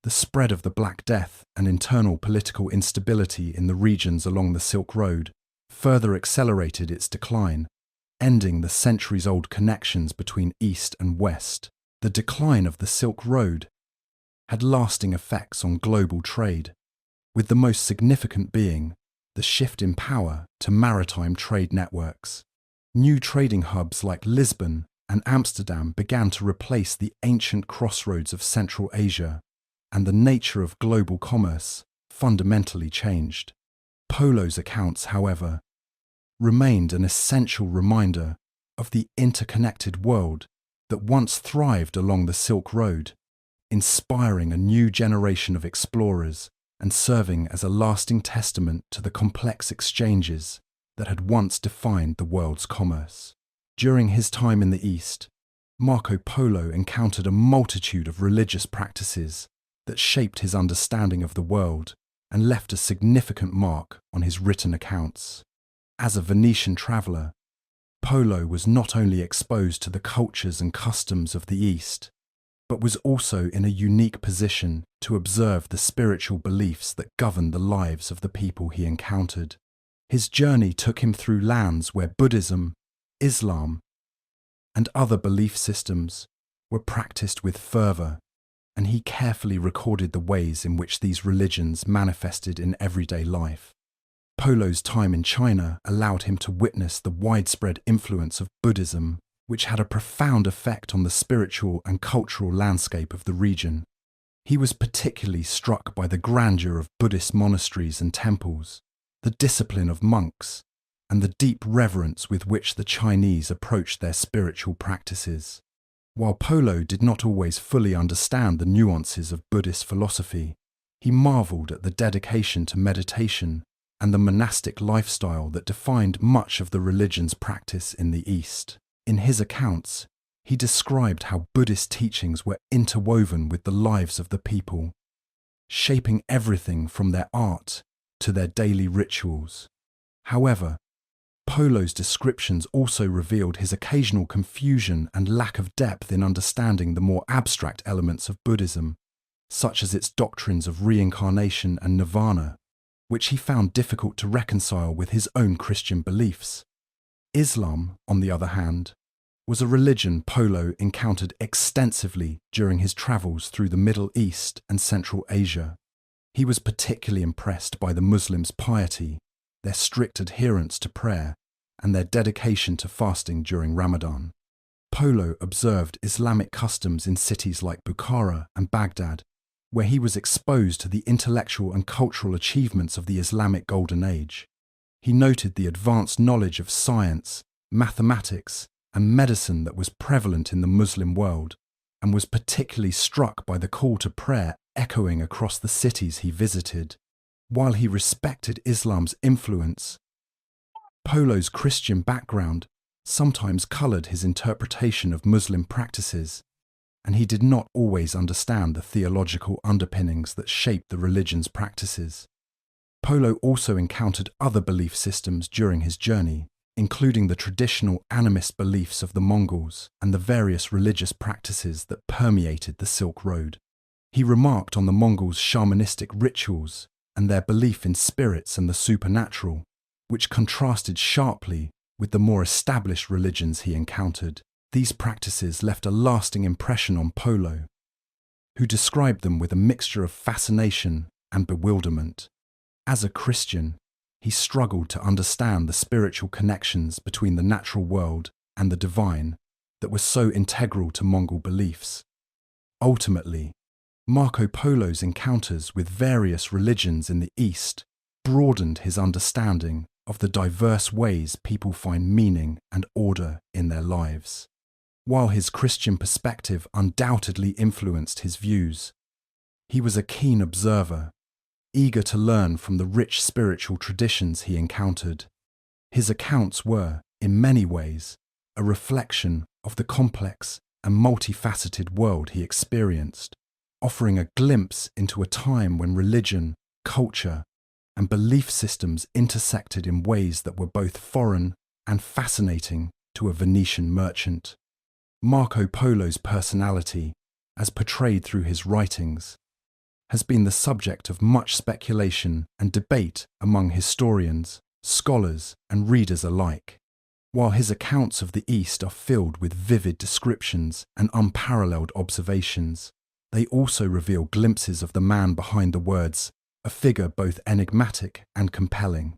The spread of the Black Death and internal political instability in the regions along the Silk Road further accelerated its decline, ending the centuries-old connections between East and West. The decline of the Silk Road had lasting effects on global trade, with the most significant being the shift in power to maritime trade networks. New trading hubs like Lisbon and Amsterdam began to replace the ancient crossroads of Central Asia, and the nature of global commerce fundamentally changed. Polo's accounts, however, remained an essential reminder of the interconnected world that once thrived along the Silk Road, inspiring a new generation of explorers and serving as a lasting testament to the complex exchanges that had once defined the world's commerce. During his time in the East, Marco Polo encountered a multitude of religious practices that shaped his understanding of the world and left a significant mark on his written accounts. As a Venetian traveller, Polo was not only exposed to the cultures and customs of the East, but was also in a unique position to observe the spiritual beliefs that governed the lives of the people he encountered. His journey took him through lands where Buddhism, Islam, and other belief systems were practiced with fervour, and he carefully recorded the ways in which these religions manifested in everyday life. Polo's time in China allowed him to witness the widespread influence of Buddhism, which had a profound effect on the spiritual and cultural landscape of the region. He was particularly struck by the grandeur of Buddhist monasteries and temples, the discipline of monks, and the deep reverence with which the Chinese approached their spiritual practices. While Polo did not always fully understand the nuances of Buddhist philosophy, he marveled at the dedication to meditation and the monastic lifestyle that defined much of the religion's practice in the East. In his accounts, he described how Buddhist teachings were interwoven with the lives of the people, shaping everything from their art to their daily rituals. However, Polo's descriptions also revealed his occasional confusion and lack of depth in understanding the more abstract elements of Buddhism, such as its doctrines of reincarnation and nirvana, which he found difficult to reconcile with his own Christian beliefs. Islam, on the other hand, was a religion Polo encountered extensively during his travels through the Middle East and Central Asia. He was particularly impressed by the Muslims' piety, their strict adherence to prayer, and their dedication to fasting during Ramadan. Polo observed Islamic customs in cities like Bukhara and Baghdad, where he was exposed to the intellectual and cultural achievements of the Islamic Golden Age. He noted the advanced knowledge of science, mathematics, and medicine that was prevalent in the Muslim world, and was particularly struck by the call to prayer echoing across the cities he visited. While he respected Islam's influence, Polo's Christian background sometimes coloured his interpretation of Muslim practices, and he did not always understand the theological underpinnings that shaped the religion's practices. Polo also encountered other belief systems during his journey, including the traditional animist beliefs of the Mongols and the various religious practices that permeated the Silk Road. He remarked on the Mongols' shamanistic rituals and their belief in spirits and the supernatural, which contrasted sharply with the more established religions he encountered. These practices left a lasting impression on Polo, who described them with a mixture of fascination and bewilderment. As a Christian, he struggled to understand the spiritual connections between the natural world and the divine that were so integral to Mongol beliefs. Ultimately, Marco Polo's encounters with various religions in the East broadened his understanding of the diverse ways people find meaning and order in their lives. While his Christian perspective undoubtedly influenced his views, he was a keen observer, eager to learn from the rich spiritual traditions he encountered. His accounts were, in many ways, a reflection of the complex and multifaceted world he experienced, offering a glimpse into a time when religion, culture, and belief systems intersected in ways that were both foreign and fascinating to a Venetian merchant. Marco Polo's personality, as portrayed through his writings, has been the subject of much speculation and debate among historians, scholars, and readers alike. While his accounts of the East are filled with vivid descriptions and unparalleled observations, they also reveal glimpses of the man behind the words, a figure both enigmatic and compelling.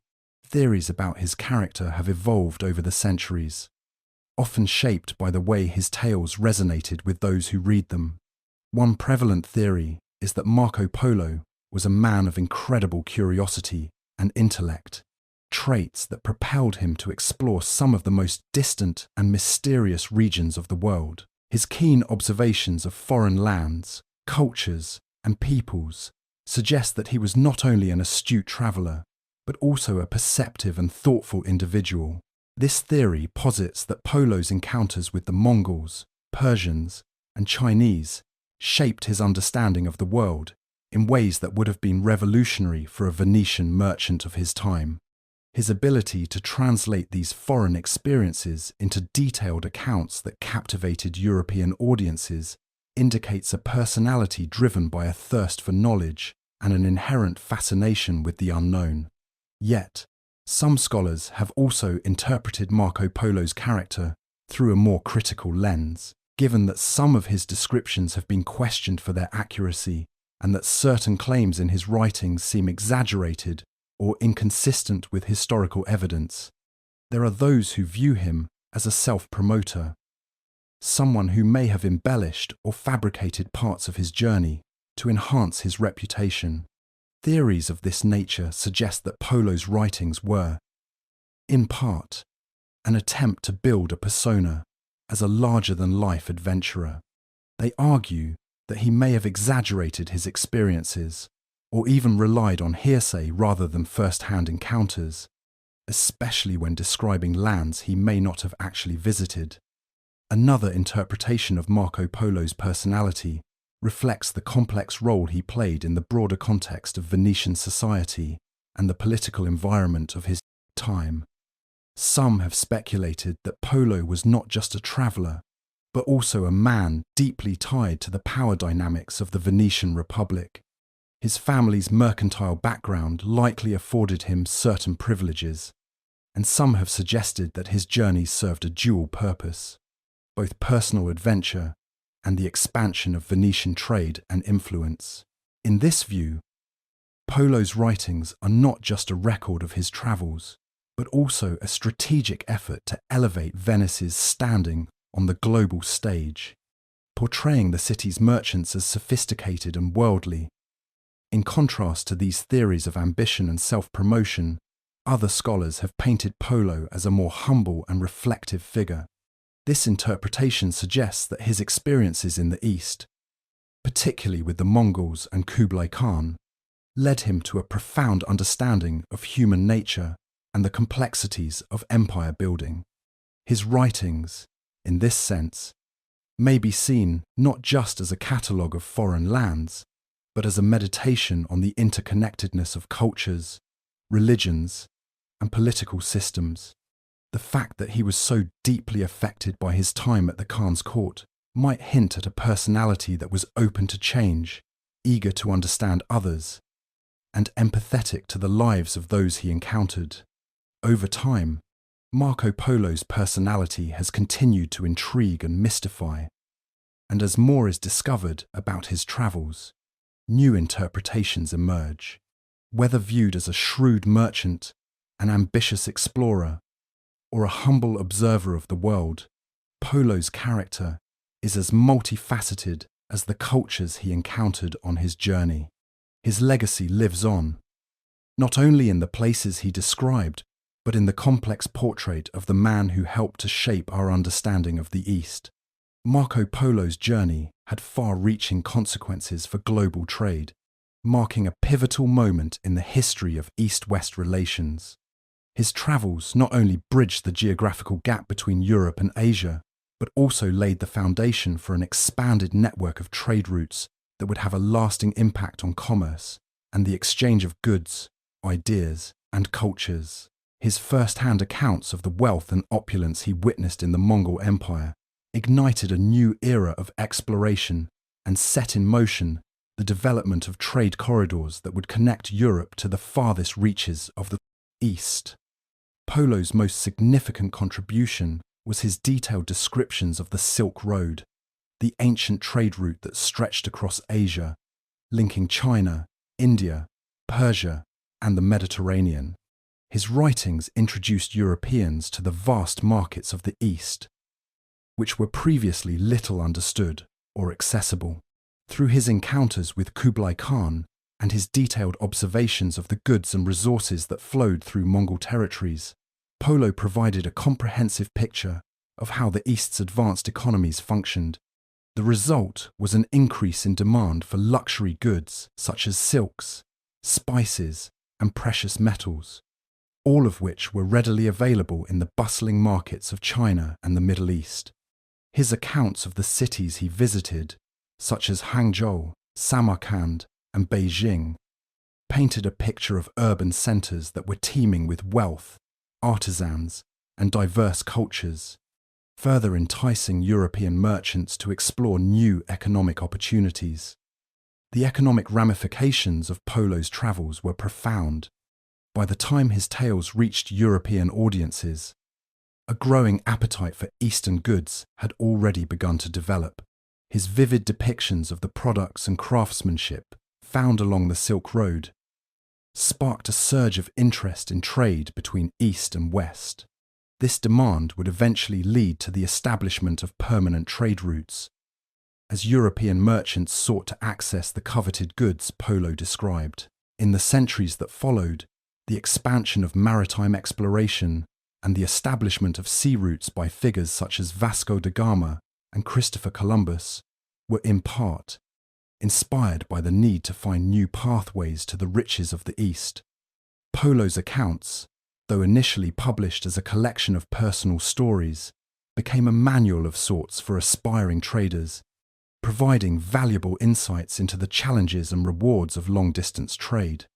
Theories about his character have evolved over the centuries, often shaped by the way his tales resonated with those who read them. One prevalent theory is that Marco Polo was a man of incredible curiosity and intellect, traits that propelled him to explore some of the most distant and mysterious regions of the world. His keen observations of foreign lands, cultures, and peoples suggest that he was not only an astute traveller, but also a perceptive and thoughtful individual. This theory posits that Polo's encounters with the Mongols, Persians, and Chinese shaped his understanding of the world in ways that would have been revolutionary for a Venetian merchant of his time. His ability to translate these foreign experiences into detailed accounts that captivated European audiences indicates a personality driven by a thirst for knowledge and an inherent fascination with the unknown. Yet, some scholars have also interpreted Marco Polo's character through a more critical lens, given that some of his descriptions have been questioned for their accuracy and that certain claims in his writings seem exaggerated or inconsistent with historical evidence. There are those who view him as a self-promoter, someone who may have embellished or fabricated parts of his journey to enhance his reputation. Theories of this nature suggest that Polo's writings were, in part, an attempt to build a persona as a larger-than-life adventurer. They argue that he may have exaggerated his experiences or even relied on hearsay rather than first-hand encounters, especially when describing lands he may not have actually visited. Another interpretation of Marco Polo's personality reflects the complex role he played in the broader context of Venetian society and the political environment of his time. Some have speculated that Polo was not just a traveller, but also a man deeply tied to the power dynamics of the Venetian Republic. His family's mercantile background likely afforded him certain privileges, and some have suggested that his journey served a dual purpose, both personal adventure and the expansion of Venetian trade and influence. In this view, Polo's writings are not just a record of his travels, but also a strategic effort to elevate Venice's standing on the global stage, portraying the city's merchants as sophisticated and worldly. In contrast to these theories of ambition and self-promotion, other scholars have painted Polo as a more humble and reflective figure. This interpretation suggests that his experiences in the East, particularly with the Mongols and Kublai Khan, led him to a profound understanding of human nature and the complexities of empire building. His writings, in this sense, may be seen not just as a catalogue of foreign lands, but as a meditation on the interconnectedness of cultures, religions, and political systems. The fact that he was so deeply affected by his time at the Khan's court might hint at a personality that was open to change, eager to understand others, and empathetic to the lives of those he encountered. Over time, Marco Polo's personality has continued to intrigue and mystify, and as more is discovered about his travels, new interpretations emerge. Whether viewed as a shrewd merchant, an ambitious explorer, or a humble observer of the world, Polo's character is as multifaceted as the cultures he encountered on his journey. His legacy lives on, not only in the places he described, but in the complex portrait of the man who helped to shape our understanding of the East. Marco Polo's journey had far-reaching consequences for global trade, marking a pivotal moment in the history of East-West relations. His travels not only bridged the geographical gap between Europe and Asia, but also laid the foundation for an expanded network of trade routes that would have a lasting impact on commerce and the exchange of goods, ideas, and cultures. His first-hand accounts of the wealth and opulence he witnessed in the Mongol Empire ignited a new era of exploration and set in motion the development of trade corridors that would connect Europe to the farthest reaches of the East. Polo's most significant contribution was his detailed descriptions of the Silk Road, the ancient trade route that stretched across Asia, linking China, India, Persia, and the Mediterranean. His writings introduced Europeans to the vast markets of the East, which were previously little understood or accessible. Through his encounters with Kublai Khan and his detailed observations of the goods and resources that flowed through Mongol territories, Polo provided a comprehensive picture of how the East's advanced economies functioned. The result was an increase in demand for luxury goods such as silks, spices, and precious metals, all of which were readily available in the bustling markets of China and the Middle East. His accounts of the cities he visited, such as Hangzhou, Samarkand, and Beijing, painted a picture of urban centers that were teeming with wealth, artisans, and diverse cultures, further enticing European merchants to explore new economic opportunities. The economic ramifications of Polo's travels were profound. By the time his tales reached European audiences, a growing appetite for Eastern goods had already begun to develop. His vivid depictions of the products and craftsmanship found along the Silk Road sparked a surge of interest in trade between East and West. This demand would eventually lead to the establishment of permanent trade routes, as European merchants sought to access the coveted goods Polo described. In the centuries that followed, the expansion of maritime exploration and the establishment of sea routes by figures such as Vasco da Gama and Christopher Columbus were in part inspired by the need to find new pathways to the riches of the East. Polo's accounts, though initially published as a collection of personal stories, became a manual of sorts for aspiring traders, providing valuable insights into the challenges and rewards of long-distance trade.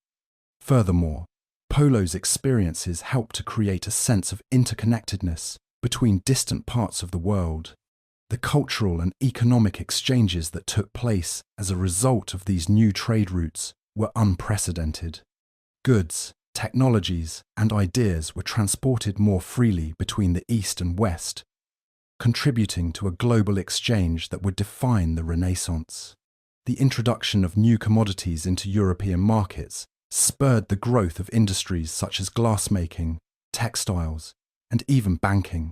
Furthermore, Polo's experiences helped to create a sense of interconnectedness between distant parts of the world. The cultural and economic exchanges that took place as a result of these new trade routes were unprecedented. Goods, technologies, and ideas were transported more freely between the East and West, contributing to a global exchange that would define the Renaissance. The introduction of new commodities into European markets spurred the growth of industries such as glassmaking, textiles, and even banking.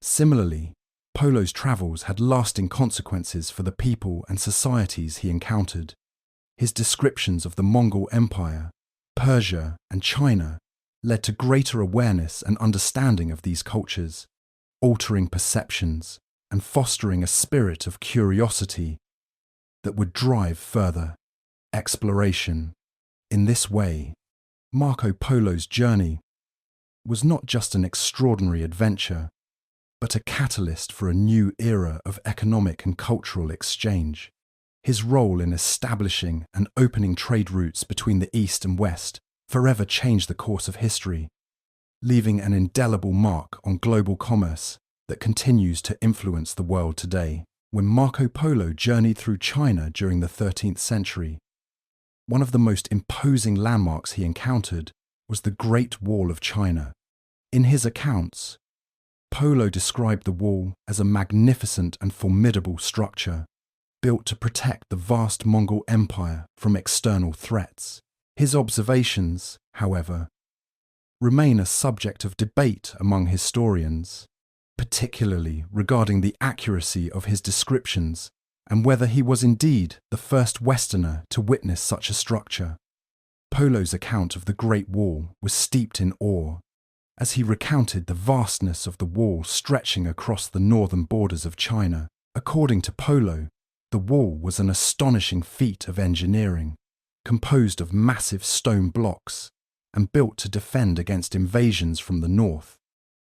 Similarly, Polo's travels had lasting consequences for the people and societies he encountered. His descriptions of the Mongol Empire, Persia, and China led to greater awareness and understanding of these cultures, altering perceptions and fostering a spirit of curiosity that would drive further exploration. In this way, Marco Polo's journey was not just an extraordinary adventure, but a catalyst for a new era of economic and cultural exchange. His role in establishing and opening trade routes between the East and West forever changed the course of history, leaving an indelible mark on global commerce that continues to influence the world today. When Marco Polo journeyed through China during the 13th century, one of the most imposing landmarks he encountered was the Great Wall of China. In his accounts, Polo described the wall as a magnificent and formidable structure, built to protect the vast Mongol Empire from external threats. His observations, however, remain a subject of debate among historians, particularly regarding the accuracy of his descriptions and whether he was indeed the first Westerner to witness such a structure. Polo's account of the Great Wall was steeped in awe, as he recounted the vastness of the wall stretching across the northern borders of China. According to Polo, the wall was an astonishing feat of engineering, composed of massive stone blocks and built to defend against invasions from the north.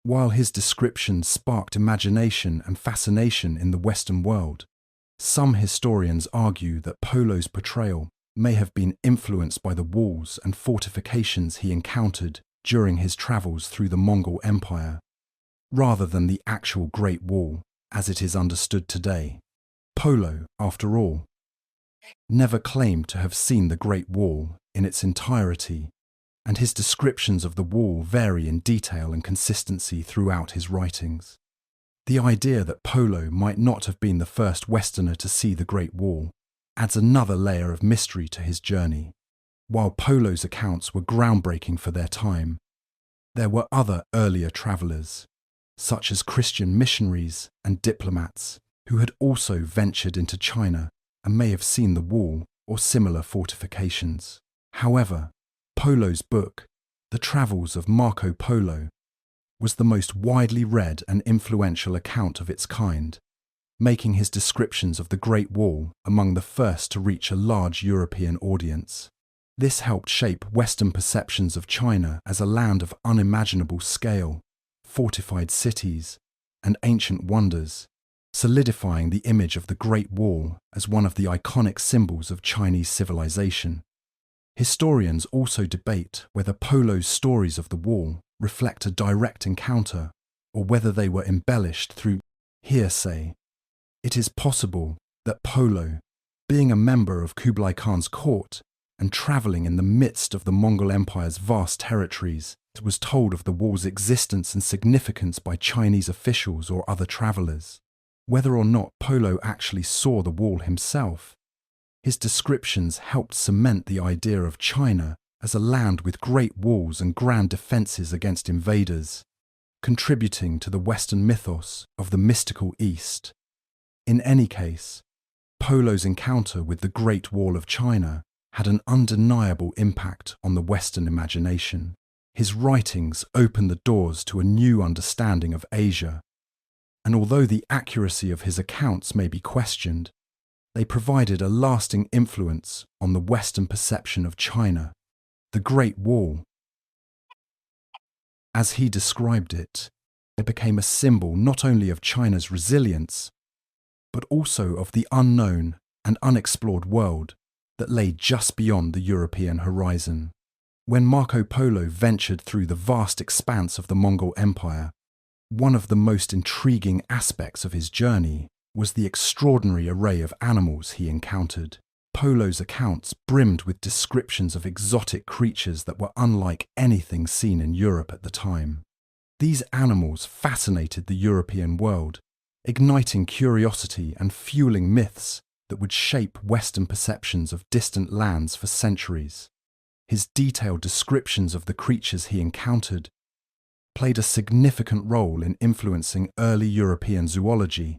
While his description sparked imagination and fascination in the Western world, Some historians argue that Polo's portrayal may have been influenced by the walls and fortifications he encountered during his travels through the Mongol Empire, rather than the actual Great Wall as it is understood today. Polo, after all, never claimed to have seen the Great Wall in its entirety, and his descriptions of the wall vary in detail and consistency throughout his writings. The idea that Polo might not have been the first Westerner to see the Great Wall adds another layer of mystery to his journey. While Polo's accounts were groundbreaking for their time, there were other earlier travellers, such as Christian missionaries and diplomats, who had also ventured into China and may have seen the wall or similar fortifications. However, Polo's book, The Travels of Marco Polo, was the most widely read and influential account of its kind, making his descriptions of the Great Wall among the first to reach a large European audience. This helped shape Western perceptions of China as a land of unimaginable scale, fortified cities, and ancient wonders, solidifying the image of the Great Wall as one of the iconic symbols of Chinese civilization. Historians also debate whether Polo's stories of the wall reflect a direct encounter or whether they were embellished through hearsay. It is possible that Polo, being a member of Kublai Khan's court and travelling in the midst of the Mongol Empire's vast territories, was told of the wall's existence and significance by Chinese officials or other travellers. Whether or not Polo actually saw the wall himself, his descriptions helped cement the idea of China as a land with great walls and grand defences against invaders, contributing to the Western mythos of the mystical East. In any case, Polo's encounter with the Great Wall of China had an undeniable impact on the Western imagination. His writings opened the doors to a new understanding of Asia, and although the accuracy of his accounts may be questioned, they provided a lasting influence on the Western perception of China. The Great Wall, as he described it, became a symbol not only of China's resilience, but also of the unknown and unexplored world that lay just beyond the European horizon. When Marco Polo ventured through the vast expanse of the Mongol Empire, one of the most intriguing aspects of his journey was the extraordinary array of animals he encountered. Polo's accounts brimmed with descriptions of exotic creatures that were unlike anything seen in Europe at the time. These animals fascinated the European world, igniting curiosity and fueling myths that would shape Western perceptions of distant lands for centuries. His detailed descriptions of the creatures he encountered played a significant role in influencing early European zoology.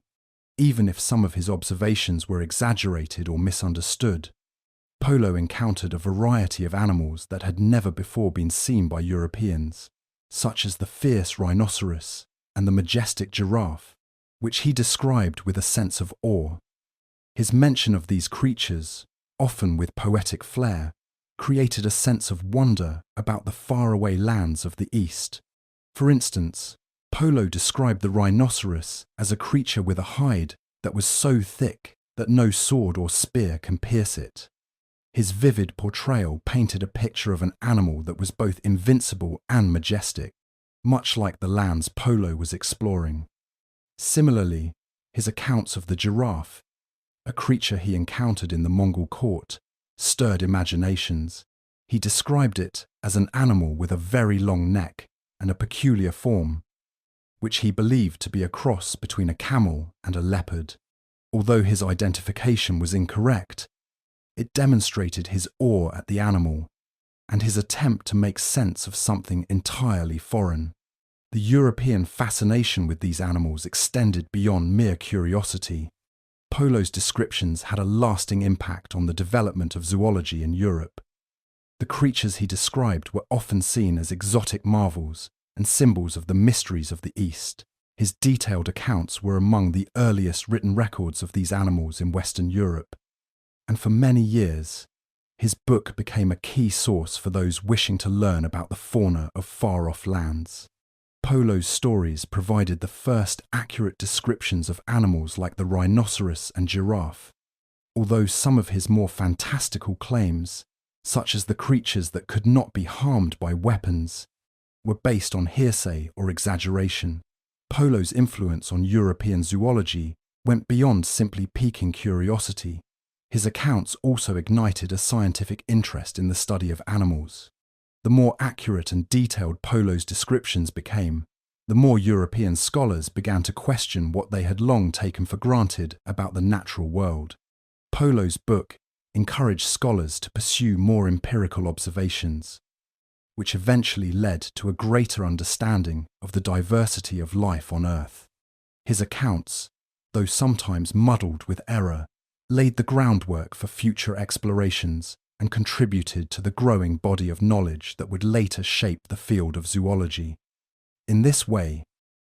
Even if some of his observations were exaggerated or misunderstood, Polo encountered a variety of animals that had never before been seen by Europeans, such as the fierce rhinoceros and the majestic giraffe, which he described with a sense of awe. His mention of these creatures, often with poetic flair, created a sense of wonder about the faraway lands of the East. For instance, Polo described the rhinoceros as a creature with a hide that was so thick that no sword or spear can pierce it. His vivid portrayal painted a picture of an animal that was both invincible and majestic, much like the lands Polo was exploring. Similarly, his accounts of the giraffe, a creature he encountered in the Mongol court, stirred imaginations. He described it as an animal with a very long neck and a peculiar form, which he believed to be a cross between a camel and a leopard. Although his identification was incorrect, it demonstrated his awe at the animal and his attempt to make sense of something entirely foreign. The European fascination with these animals extended beyond mere curiosity. Polo's descriptions had a lasting impact on the development of zoology in Europe. The creatures he described were often seen as exotic marvels and symbols of the mysteries of the East. His detailed accounts were among the earliest written records of these animals in Western Europe, and for many years, his book became a key source for those wishing to learn about the fauna of far-off lands. Polo's stories provided the first accurate descriptions of animals like the rhinoceros and giraffe, although some of his more fantastical claims, such as the creatures that could not be harmed by weapons, were based on hearsay or exaggeration. Polo's influence on European zoology went beyond simply piquing curiosity. His accounts also ignited a scientific interest in the study of animals. The more accurate and detailed Polo's descriptions became, the more European scholars began to question what they had long taken for granted about the natural world. Polo's book encouraged scholars to pursue more empirical observations, which eventually led to a greater understanding of the diversity of life on Earth. His accounts, though sometimes muddled with error, laid the groundwork for future explorations and contributed to the growing body of knowledge that would later shape the field of zoology. In this way,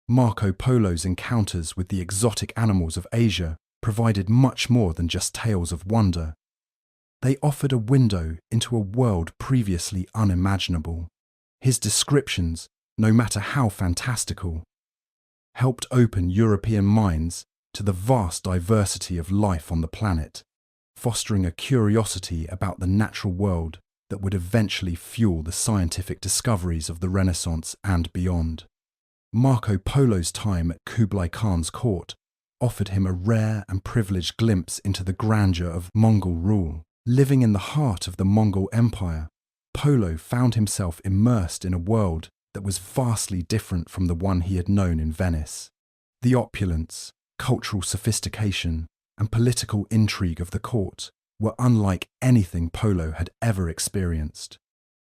Marco Polo's encounters with the exotic animals of Asia provided much more than just tales of wonder. They offered a window into a world previously unimaginable. His descriptions, no matter how fantastical, helped open European minds to the vast diversity of life on the planet, fostering a curiosity about the natural world that would eventually fuel the scientific discoveries of the Renaissance and beyond. Marco Polo's time at Kublai Khan's court offered him a rare and privileged glimpse into the grandeur of Mongol rule. Living in the heart of the Mongol Empire, Polo found himself immersed in a world that was vastly different from the one he had known in Venice. The opulence, cultural sophistication, and political intrigue of the court were unlike anything Polo had ever experienced,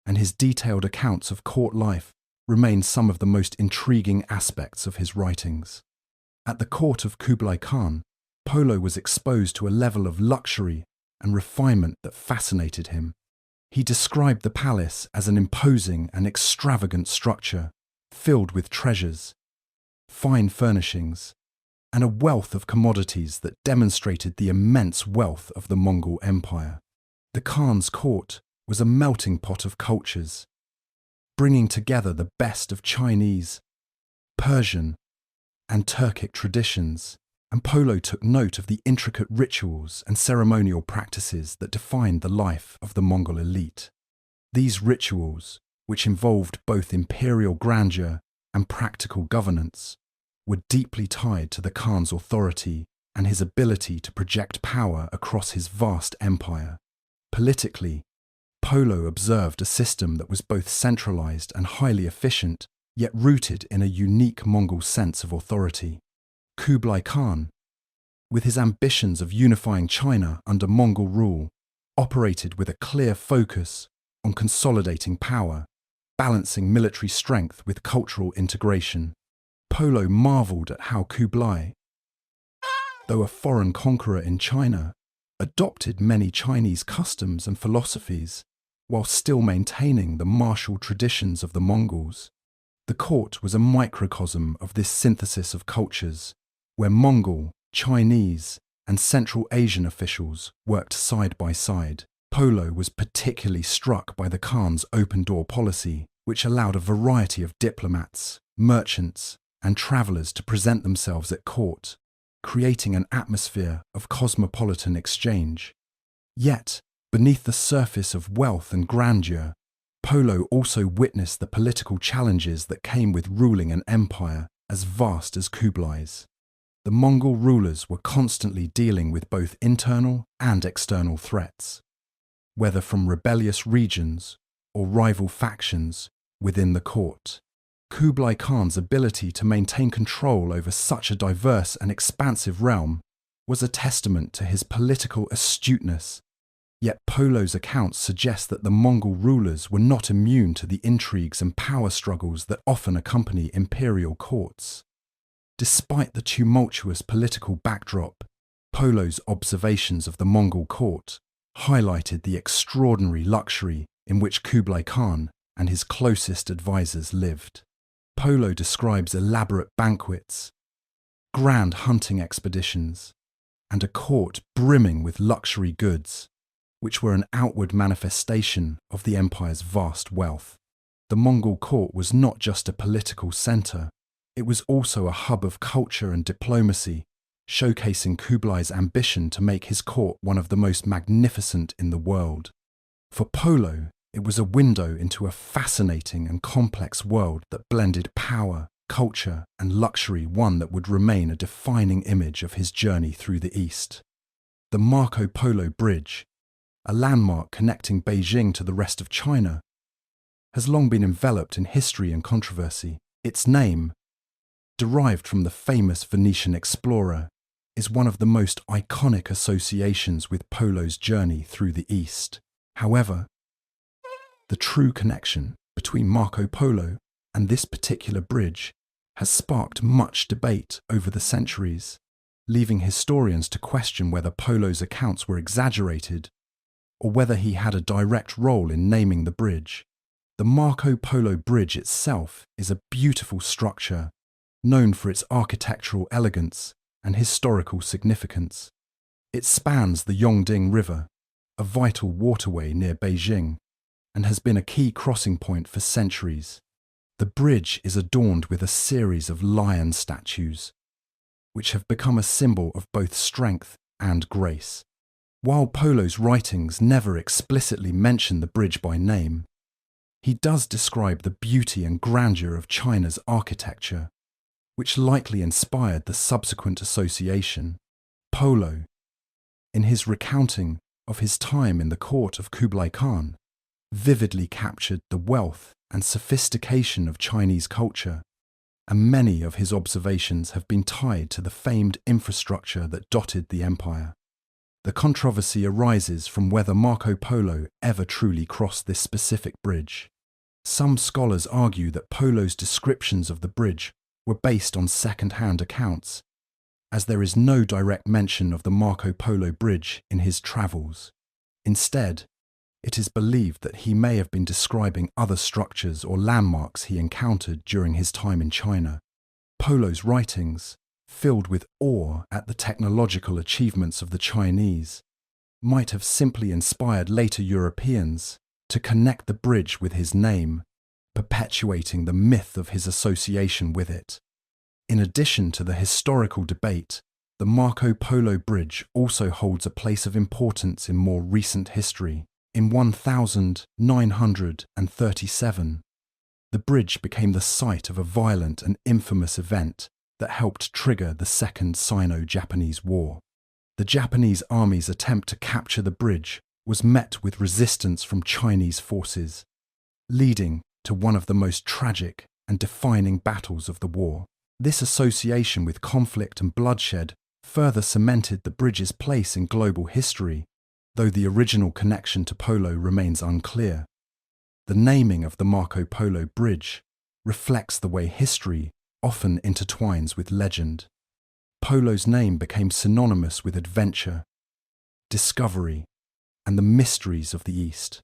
and his detailed accounts of court life remain some of the most intriguing aspects of his writings. At the court of Kublai Khan, Polo was exposed to a level of luxury and refinement that fascinated him. He described the palace as an imposing and extravagant structure, filled with treasures, fine furnishings, and a wealth of commodities that demonstrated the immense wealth of the Mongol Empire. The Khan's court was a melting pot of cultures, bringing together the best of Chinese, Persian, and Turkic traditions, and Polo took note of the intricate rituals and ceremonial practices that defined the life of the Mongol elite. These rituals, which involved both imperial grandeur and practical governance, were deeply tied to the Khan's authority and his ability to project power across his vast empire. Politically, Polo observed a system that was both centralized and highly efficient, yet rooted in a unique Mongol sense of authority. Kublai Khan, with his ambitions of unifying China under Mongol rule, operated with a clear focus on consolidating power, balancing military strength with cultural integration. Polo marveled at how Kublai, though a foreign conqueror in China, adopted many Chinese customs and philosophies while still maintaining the martial traditions of the Mongols. The court was a microcosm of this synthesis of cultures, where Mongol, Chinese, and Central Asian officials worked side by side. Polo was particularly struck by the Khan's open-door policy, which allowed a variety of diplomats, merchants, and travellers to present themselves at court, creating an atmosphere of cosmopolitan exchange. Yet, beneath the surface of wealth and grandeur, Polo also witnessed the political challenges that came with ruling an empire as vast as Kublai's. The Mongol rulers were constantly dealing with both internal and external threats, whether from rebellious regions or rival factions within the court. Kublai Khan's ability to maintain control over such a diverse and expansive realm was a testament to his political astuteness. Yet Polo's accounts suggest that the Mongol rulers were not immune to the intrigues and power struggles that often accompany imperial courts. Despite the tumultuous political backdrop, Polo's observations of the Mongol court highlighted the extraordinary luxury in which Kublai Khan and his closest advisors lived. Polo describes elaborate banquets, grand hunting expeditions, and a court brimming with luxury goods, which were an outward manifestation of the empire's vast wealth. The Mongol court was not just a political centre, it was also a hub of culture and diplomacy, showcasing Kublai's ambition to make his court one of the most magnificent in the world. For Polo, it was a window into a fascinating and complex world that blended power, culture, and luxury, one that would remain a defining image of his journey through the East. The Marco Polo Bridge, a landmark connecting Beijing to the rest of China, has long been enveloped in history and controversy. Its name, derived from the famous Venetian explorer, is one of the most iconic associations with Polo's journey through the East. However, the true connection between Marco Polo and this particular bridge has sparked much debate over the centuries, leaving historians to question whether Polo's accounts were exaggerated or whether he had a direct role in naming the bridge. The Marco Polo Bridge itself is a beautiful structure, known for its architectural elegance and historical significance. It spans the Yongding River, a vital waterway near Beijing, and has been a key crossing point for centuries. The bridge is adorned with a series of lion statues, which have become a symbol of both strength and grace. While Polo's writings never explicitly mention the bridge by name, he does describe the beauty and grandeur of China's architecture, which likely inspired the subsequent association. Polo, in his recounting of his time in the court of Kublai Khan, vividly captured the wealth and sophistication of Chinese culture, and many of his observations have been tied to the famed infrastructure that dotted the empire. The controversy arises from whether Marco Polo ever truly crossed this specific bridge. Some scholars argue that Polo's descriptions of the bridge were based on second-hand accounts, as there is no direct mention of the Marco Polo Bridge in his travels. Instead, it is believed that he may have been describing other structures or landmarks he encountered during his time in China. Polo's writings, filled with awe at the technological achievements of the Chinese, might have simply inspired later Europeans to connect the bridge with his name, perpetuating the myth of his association with it. In addition to the historical debate, the Marco Polo Bridge also holds a place of importance in more recent history. In 1937, the bridge became the site of a violent and infamous event that helped trigger the Second Sino-Japanese War. The Japanese army's attempt to capture the bridge was met with resistance from Chinese forces, leading to one of the most tragic and defining battles of the war. This association with conflict and bloodshed further cemented the bridge's place in global history, though the original connection to Polo remains unclear. The naming of the Marco Polo Bridge reflects the way history often intertwines with legend. Polo's name became synonymous with adventure, discovery, and the mysteries of the East,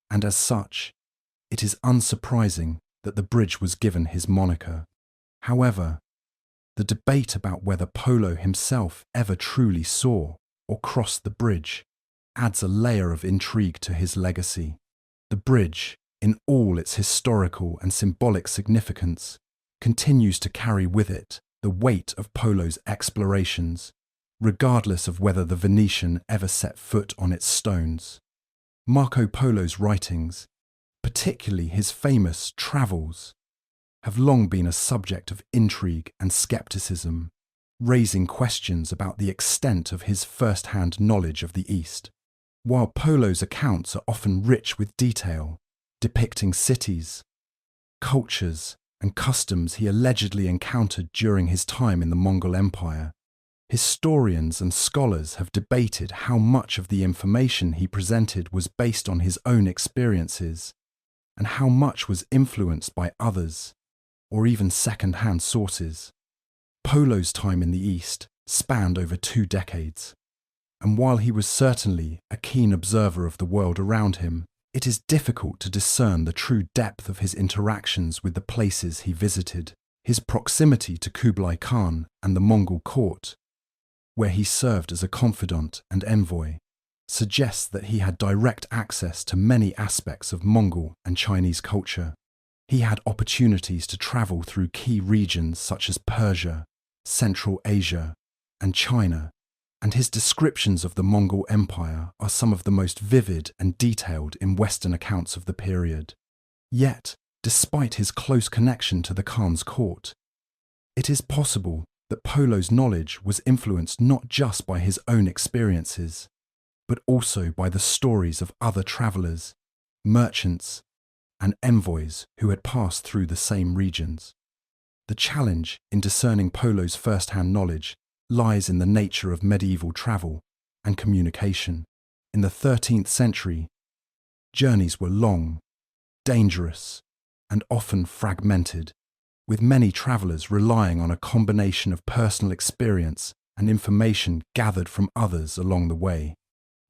and as such, it is unsurprising that the bridge was given his moniker. However, the debate about whether Polo himself ever truly saw or crossed the bridge adds a layer of intrigue to his legacy. The bridge, in all its historical and symbolic significance, continues to carry with it the weight of Polo's explorations, regardless of whether the Venetian ever set foot on its stones. Marco Polo's writings, particularly his famous Travels, have long been a subject of intrigue and skepticism, raising questions about the extent of his first-hand knowledge of the East. While Polo's accounts are often rich with detail, depicting cities, cultures, and customs he allegedly encountered during his time in the Mongol Empire, historians and scholars have debated how much of the information he presented was based on his own experiences and how much was influenced by others, or even second-hand sources. Polo's time in the East spanned over 2 decades, and while he was certainly a keen observer of the world around him, it is difficult to discern the true depth of his interactions with the places he visited. His proximity to Kublai Khan and the Mongol court, where he served as a confidant and envoy, suggests that he had direct access to many aspects of Mongol and Chinese culture. He had opportunities to travel through key regions such as Persia, Central Asia, and China, and his descriptions of the Mongol Empire are some of the most vivid and detailed in Western accounts of the period. Yet, despite his close connection to the Khan's court, it is possible that Polo's knowledge was influenced not just by his own experiences, but also by the stories of other travelers, merchants, and envoys who had passed through the same regions. The challenge in discerning Polo's first-hand knowledge lies in the nature of medieval travel and communication. In the 13th century, journeys were long, dangerous, and often fragmented, with many travelers relying on a combination of personal experience and information gathered from others along the way.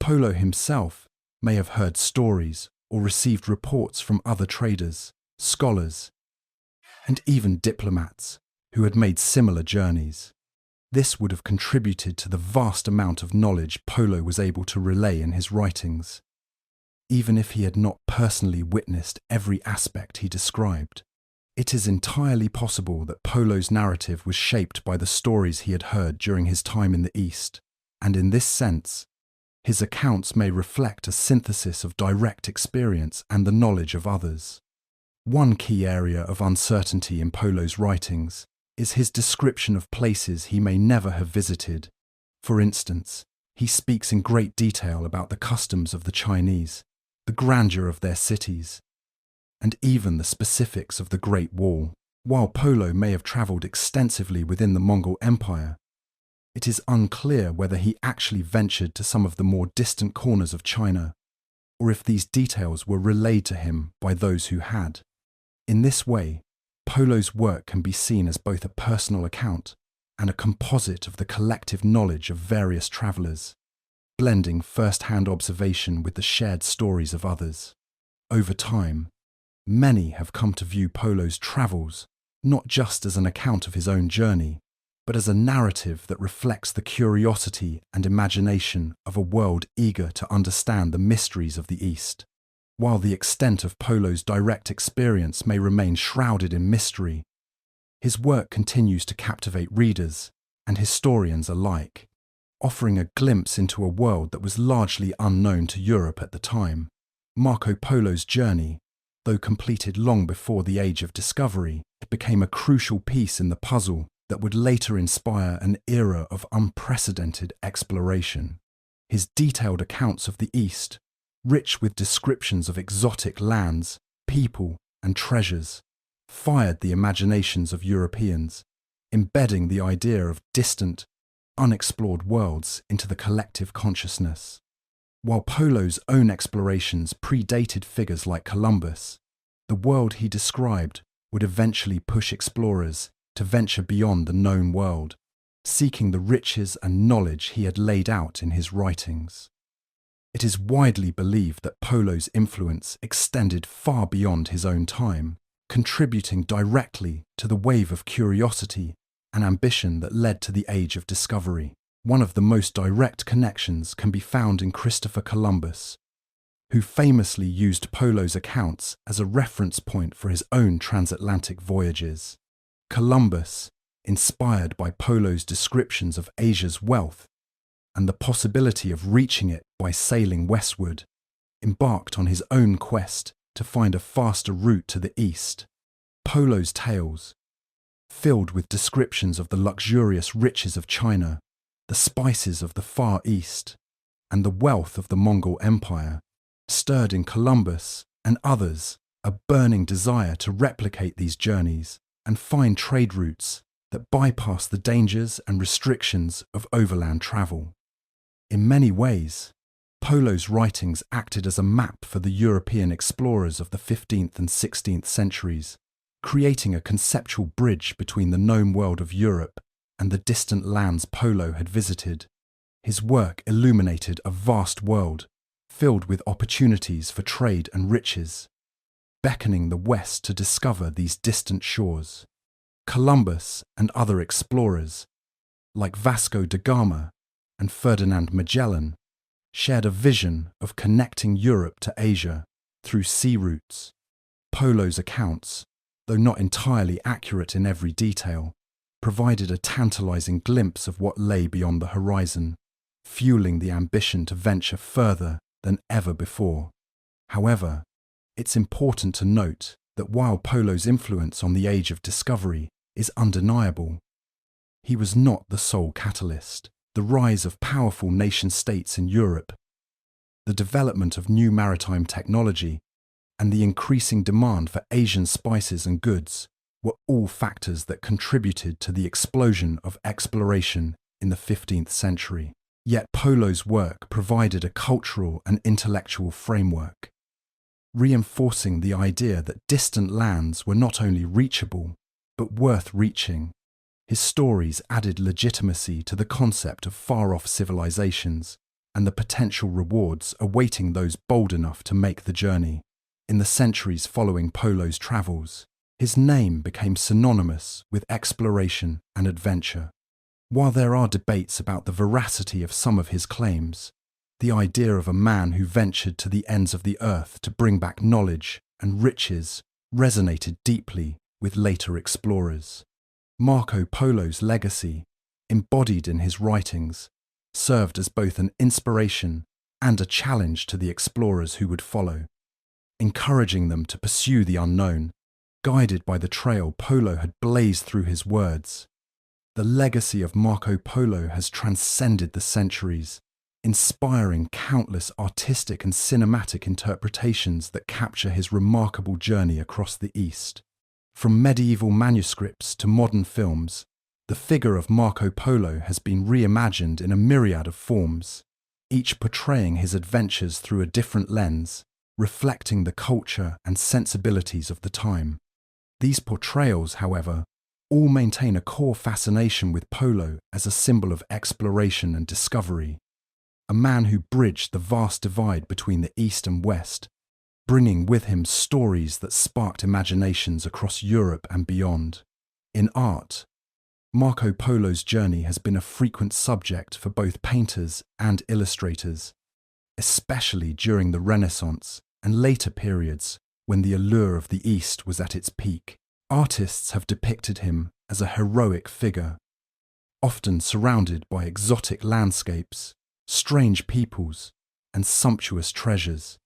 Polo himself may have heard stories or received reports from other traders, scholars, and even diplomats who had made similar journeys. This would have contributed to the vast amount of knowledge Polo was able to relay in his writings, even if he had not personally witnessed every aspect he described. It is entirely possible that Polo's narrative was shaped by the stories he had heard during his time in the East, and in this sense, his accounts may reflect a synthesis of direct experience and the knowledge of others. One key area of uncertainty in Polo's writings is his description of places he may never have visited. For instance, he speaks in great detail about the customs of the Chinese, the grandeur of their cities, and even the specifics of the Great Wall. While Polo may have travelled extensively within the Mongol Empire, it is unclear whether he actually ventured to some of the more distant corners of China, or if these details were relayed to him by those who had. In this way, Polo's work can be seen as both a personal account and a composite of the collective knowledge of various travellers, blending first-hand observation with the shared stories of others. Over time, many have come to view Polo's travels not just as an account of his own journey, but as a narrative that reflects the curiosity and imagination of a world eager to understand the mysteries of the East. While the extent of Polo's direct experience may remain shrouded in mystery, his work continues to captivate readers and historians alike, offering a glimpse into a world that was largely unknown to Europe at the time. Marco Polo's journey, though completed long before the Age of Discovery, became a crucial piece in the puzzle that would later inspire an era of unprecedented exploration. His detailed accounts of the East, rich with descriptions of exotic lands, people, and treasures, fired the imaginations of Europeans, embedding the idea of distant, unexplored worlds into the collective consciousness. While Polo's own explorations predated figures like Columbus, the world he described would eventually push explorers to venture beyond the known world, seeking the riches and knowledge he had laid out in his writings. It is widely believed that Polo's influence extended far beyond his own time, contributing directly to the wave of curiosity and ambition that led to the Age of Discovery. One of the most direct connections can be found in Christopher Columbus, who famously used Polo's accounts as a reference point for his own transatlantic voyages. Columbus, inspired by Polo's descriptions of Asia's wealth and the possibility of reaching it by sailing westward, embarked on his own quest to find a faster route to the east. Polo's tales, filled with descriptions of the luxurious riches of China, the spices of the Far East, and the wealth of the Mongol Empire, stirred in Columbus and others a burning desire to replicate these journeys and find trade routes that bypass the dangers and restrictions of overland travel. In many ways, Polo's writings acted as a map for the European explorers of the 15th and 16th centuries, creating a conceptual bridge between the known world of Europe and the distant lands Polo had visited. His work illuminated a vast world, filled with opportunities for trade and riches, beckoning the West to discover these distant shores. Columbus and other explorers, like Vasco da Gama and Ferdinand Magellan, shared a vision of connecting Europe to Asia through sea routes. Polo's accounts, though not entirely accurate in every detail, provided a tantalizing glimpse of what lay beyond the horizon, fueling the ambition to venture further than ever before. However, it's important to note that while Polo's influence on the Age of Discovery is undeniable, he was not the sole catalyst. The rise of powerful nation-states in Europe, the development of new maritime technology, and the increasing demand for Asian spices and goods were all factors that contributed to the explosion of exploration in the 15th century. Yet Polo's work provided a cultural and intellectual framework, reinforcing the idea that distant lands were not only reachable, but worth reaching. His stories added legitimacy to the concept of far-off civilizations and the potential rewards awaiting those bold enough to make the journey. In the centuries following Polo's travels, his name became synonymous with exploration and adventure. While there are debates about the veracity of some of his claims, the idea of a man who ventured to the ends of the earth to bring back knowledge and riches resonated deeply with later explorers. Marco Polo's legacy, embodied in his writings, served as both an inspiration and a challenge to the explorers who would follow, encouraging them to pursue the unknown, guided by the trail Polo had blazed through his words. The legacy of Marco Polo has transcended the centuries, inspiring countless artistic and cinematic interpretations that capture his remarkable journey across the East. From medieval manuscripts to modern films, the figure of Marco Polo has been reimagined in a myriad of forms, each portraying his adventures through a different lens, reflecting the culture and sensibilities of the time. These portrayals, however, all maintain a core fascination with Polo as a symbol of exploration and discovery, a man who bridged the vast divide between the East and West, bringing with him stories that sparked imaginations across Europe and beyond. In art, Marco Polo's journey has been a frequent subject for both painters and illustrators, especially during the Renaissance and later periods when the allure of the East was at its peak. Artists have depicted him as a heroic figure, often surrounded by exotic landscapes, strange peoples, and sumptuous treasures.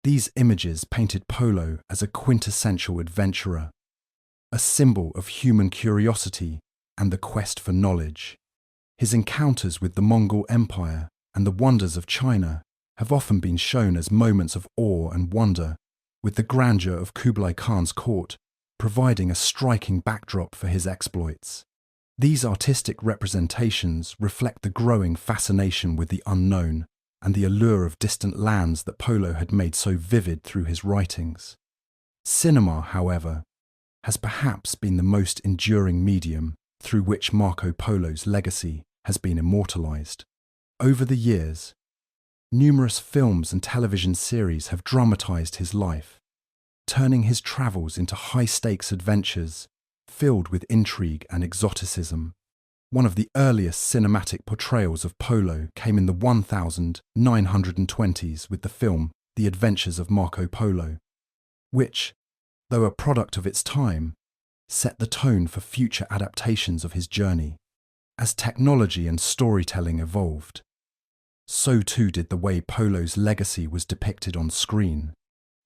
These images painted Polo as a quintessential adventurer, a symbol of human curiosity and the quest for knowledge. His encounters with the Mongol Empire and the wonders of China have often been shown as moments of awe and wonder, with the grandeur of Kublai Khan's court providing a striking backdrop for his exploits. These artistic representations reflect the growing fascination with the unknown and the allure of distant lands that Polo had made so vivid through his writings. Cinema, however, has perhaps been the most enduring medium through which Marco Polo's legacy has been immortalized. Over the years, numerous films and television series have dramatized his life, turning his travels into high-stakes adventures filled with intrigue and exoticism. One of the earliest cinematic portrayals of Polo came in the 1920s with the film The Adventures of Marco Polo, which, though a product of its time, set the tone for future adaptations of his journey. As technology and storytelling evolved, so too did the way Polo's legacy was depicted on screen.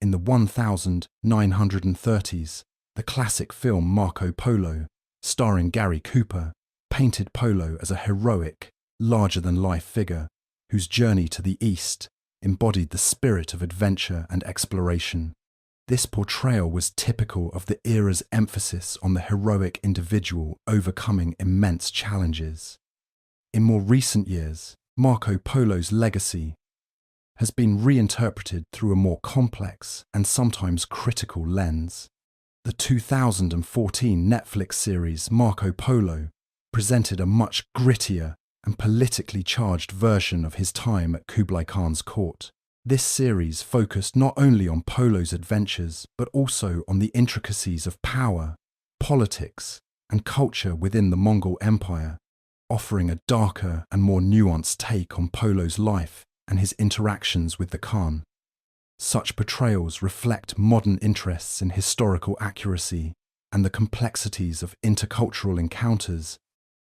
In the 1930s, the classic film Marco Polo, starring Gary Cooper, painted Polo as a heroic, larger-than-life figure whose journey to the East embodied the spirit of adventure and exploration. This portrayal was typical of the era's emphasis on the heroic individual overcoming immense challenges. In more recent years, Marco Polo's legacy has been reinterpreted through a more complex and sometimes critical lens. The 2014 Netflix series Marco Polo presented a much grittier and politically charged version of his time at Kublai Khan's court. This series focused not only on Polo's adventures, but also on the intricacies of power, politics, and culture within the Mongol Empire, offering a darker and more nuanced take on Polo's life and his interactions with the Khan. Such portrayals reflect modern interests in historical accuracy and the complexities of intercultural encounters,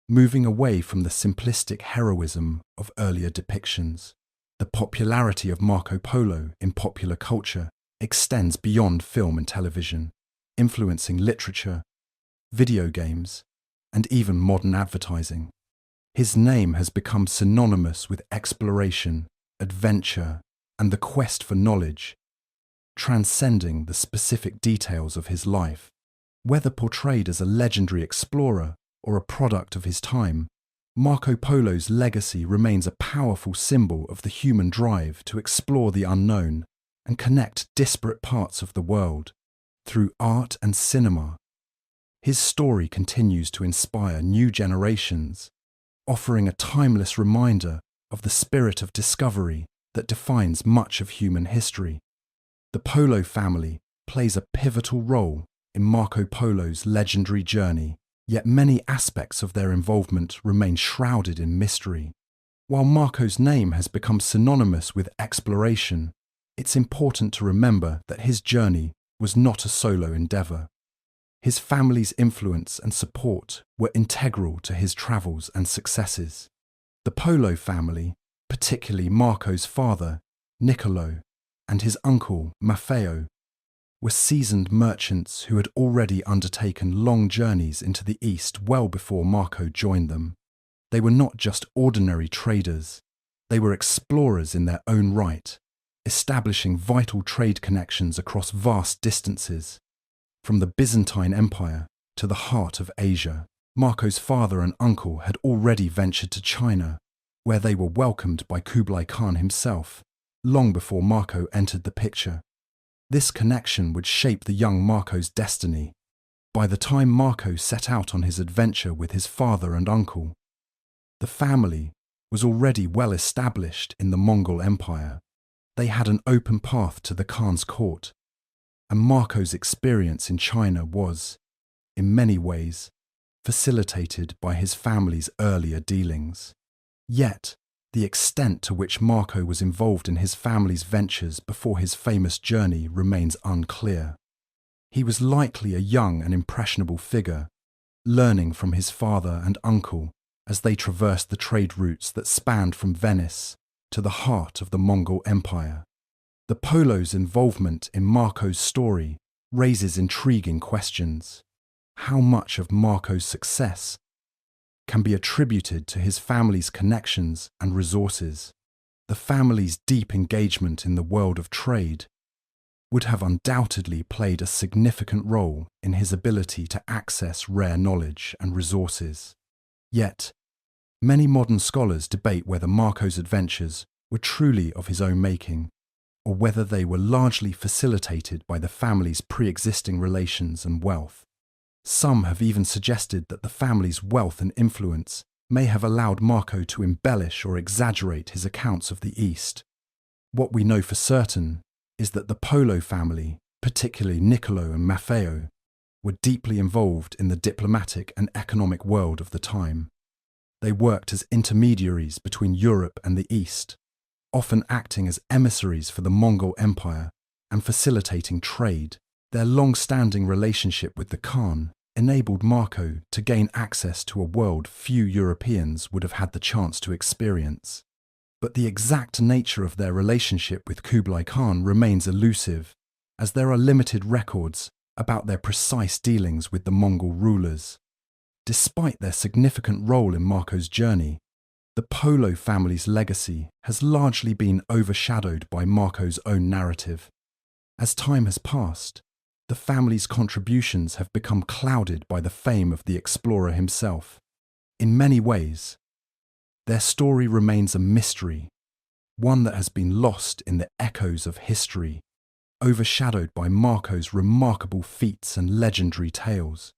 moving away from the simplistic heroism of earlier depictions. The popularity of Marco Polo in popular culture extends beyond film and television, influencing literature, video games, and even modern advertising. His name has become synonymous with exploration, adventure, and the quest for knowledge, transcending the specific details of his life. Whether portrayed as a legendary explorer or a product of his time, Marco Polo's legacy remains a powerful symbol of the human drive to explore the unknown and connect disparate parts of the world through art and cinema. His story continues to inspire new generations, offering a timeless reminder of the spirit of discovery that defines much of human history. The Polo family plays a pivotal role in Marco Polo's legendary journey, yet many aspects of their involvement remain shrouded in mystery. While Marco's name has become synonymous with exploration, it's important to remember that his journey was not a solo endeavour. His family's influence and support were integral to his travels and successes. The Polo family, particularly Marco's father, Niccolo, and his uncle, Maffeo, were seasoned merchants who had already undertaken long journeys into the East well before Marco joined them. They were not just ordinary traders, they were explorers in their own right, establishing vital trade connections across vast distances. From the Byzantine Empire to the heart of Asia, Marco's father and uncle had already ventured to China, where they were welcomed by Kublai Khan himself, long before Marco entered the picture. This connection would shape the young Marco's destiny. By the time Marco set out on his adventure with his father and uncle, the family was already well established in the Mongol Empire. They had an open path to the Khan's court, and Marco's experience in China was, in many ways, facilitated by his family's earlier dealings. Yet, the extent to which Marco was involved in his family's ventures before his famous journey remains unclear. He was likely a young and impressionable figure, learning from his father and uncle as they traversed the trade routes that spanned from Venice to the heart of the Mongol Empire. The Polo's involvement in Marco's story raises intriguing questions. How much of Marco's success can be attributed to his family's connections and resources? The family's deep engagement in the world of trade would have undoubtedly played a significant role in his ability to access rare knowledge and resources. Yet, many modern scholars debate whether Marco's adventures were truly of his own making, or whether they were largely facilitated by the family's pre-existing relations and wealth. Some have even suggested that the family's wealth and influence may have allowed Marco to embellish or exaggerate his accounts of the East. What we know for certain is that the Polo family, particularly Niccolo and Maffeo, were deeply involved in the diplomatic and economic world of the time. They worked as intermediaries between Europe and the East, often acting as emissaries for the Mongol Empire and facilitating trade. Their long-standing relationship with the Khan enabled Marco to gain access to a world few Europeans would have had the chance to experience. But the exact nature of their relationship with Kublai Khan remains elusive, as there are limited records about their precise dealings with the Mongol rulers. Despite their significant role in Marco's journey, the Polo family's legacy has largely been overshadowed by Marco's own narrative. As time has passed, the family's contributions have become clouded by the fame of the explorer himself. In many ways, their story remains a mystery, one that has been lost in the echoes of history, overshadowed by Marco's remarkable feats and legendary tales.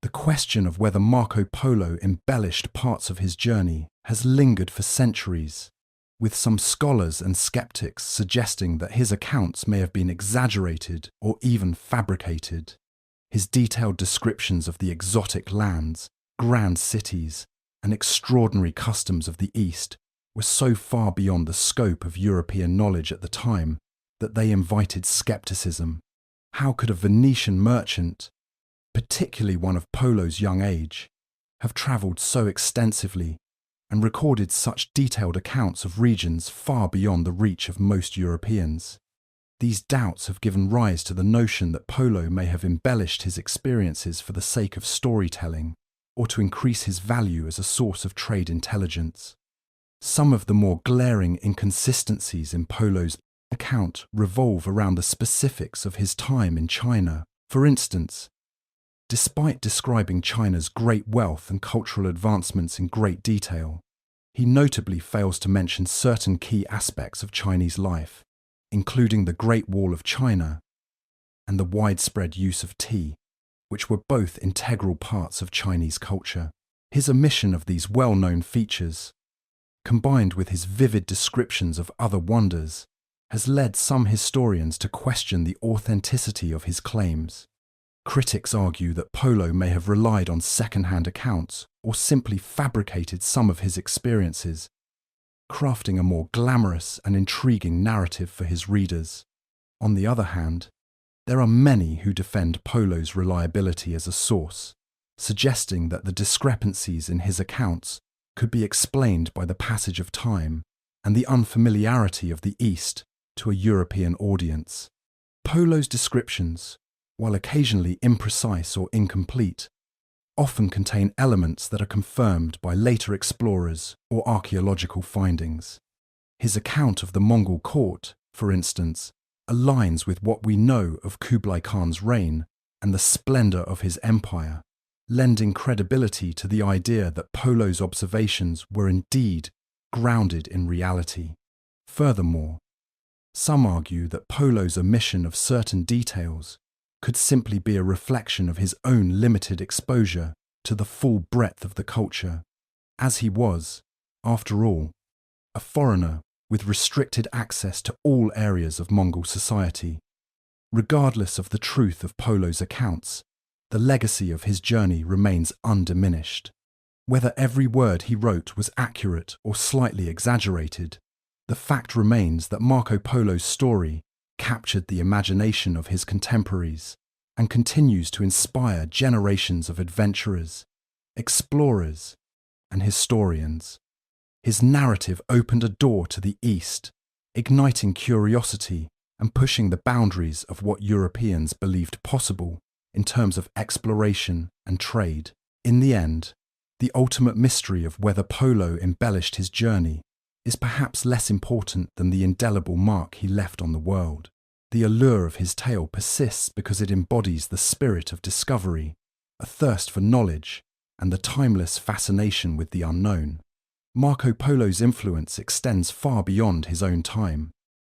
The question of whether Marco Polo embellished parts of his journey has lingered for centuries, with some scholars and skeptics suggesting that his accounts may have been exaggerated or even fabricated. His detailed descriptions of the exotic lands, grand cities, and extraordinary customs of the East were so far beyond the scope of European knowledge at the time that they invited skepticism. How could a Venetian merchant, particularly one of Polo's young age, have travelled so extensively and recorded such detailed accounts of regions far beyond the reach of most Europeans? These doubts have given rise to the notion that Polo may have embellished his experiences for the sake of storytelling or to increase his value as a source of trade intelligence. Some of the more glaring inconsistencies in Polo's account revolve around the specifics of his time in China. For instance, despite describing China's great wealth and cultural advancements in great detail, he notably fails to mention certain key aspects of Chinese life, including the Great Wall of China and the widespread use of tea, which were both integral parts of Chinese culture. His omission of these well-known features, combined with his vivid descriptions of other wonders, has led some historians to question the authenticity of his claims. Critics argue that Polo may have relied on second-hand accounts or simply fabricated some of his experiences, crafting a more glamorous and intriguing narrative for his readers. On the other hand, there are many who defend Polo's reliability as a source, suggesting that the discrepancies in his accounts could be explained by the passage of time and the unfamiliarity of the East to a European audience. Polo's descriptions, while occasionally imprecise or incomplete, often contain elements that are confirmed by later explorers or archaeological findings. His account of the Mongol court, for instance, aligns with what we know of Kublai Khan's reign and the splendour of his empire, lending credibility to the idea that Polo's observations were indeed grounded in reality. Furthermore, some argue that Polo's omission of certain details could simply be a reflection of his own limited exposure to the full breadth of the culture, as he was, after all, a foreigner with restricted access to all areas of Mongol society. Regardless of the truth of Polo's accounts, the legacy of his journey remains undiminished. Whether every word he wrote was accurate or slightly exaggerated, the fact remains that Marco Polo's story captured the imagination of his contemporaries and continues to inspire generations of adventurers, explorers, and historians. His narrative opened a door to the East, igniting curiosity and pushing the boundaries of what Europeans believed possible in terms of exploration and trade. In the end, the ultimate mystery of whether Polo embellished his journey is perhaps less important than the indelible mark he left on the world. The allure of his tale persists because it embodies the spirit of discovery, a thirst for knowledge, and the timeless fascination with the unknown. Marco Polo's influence extends far beyond his own time,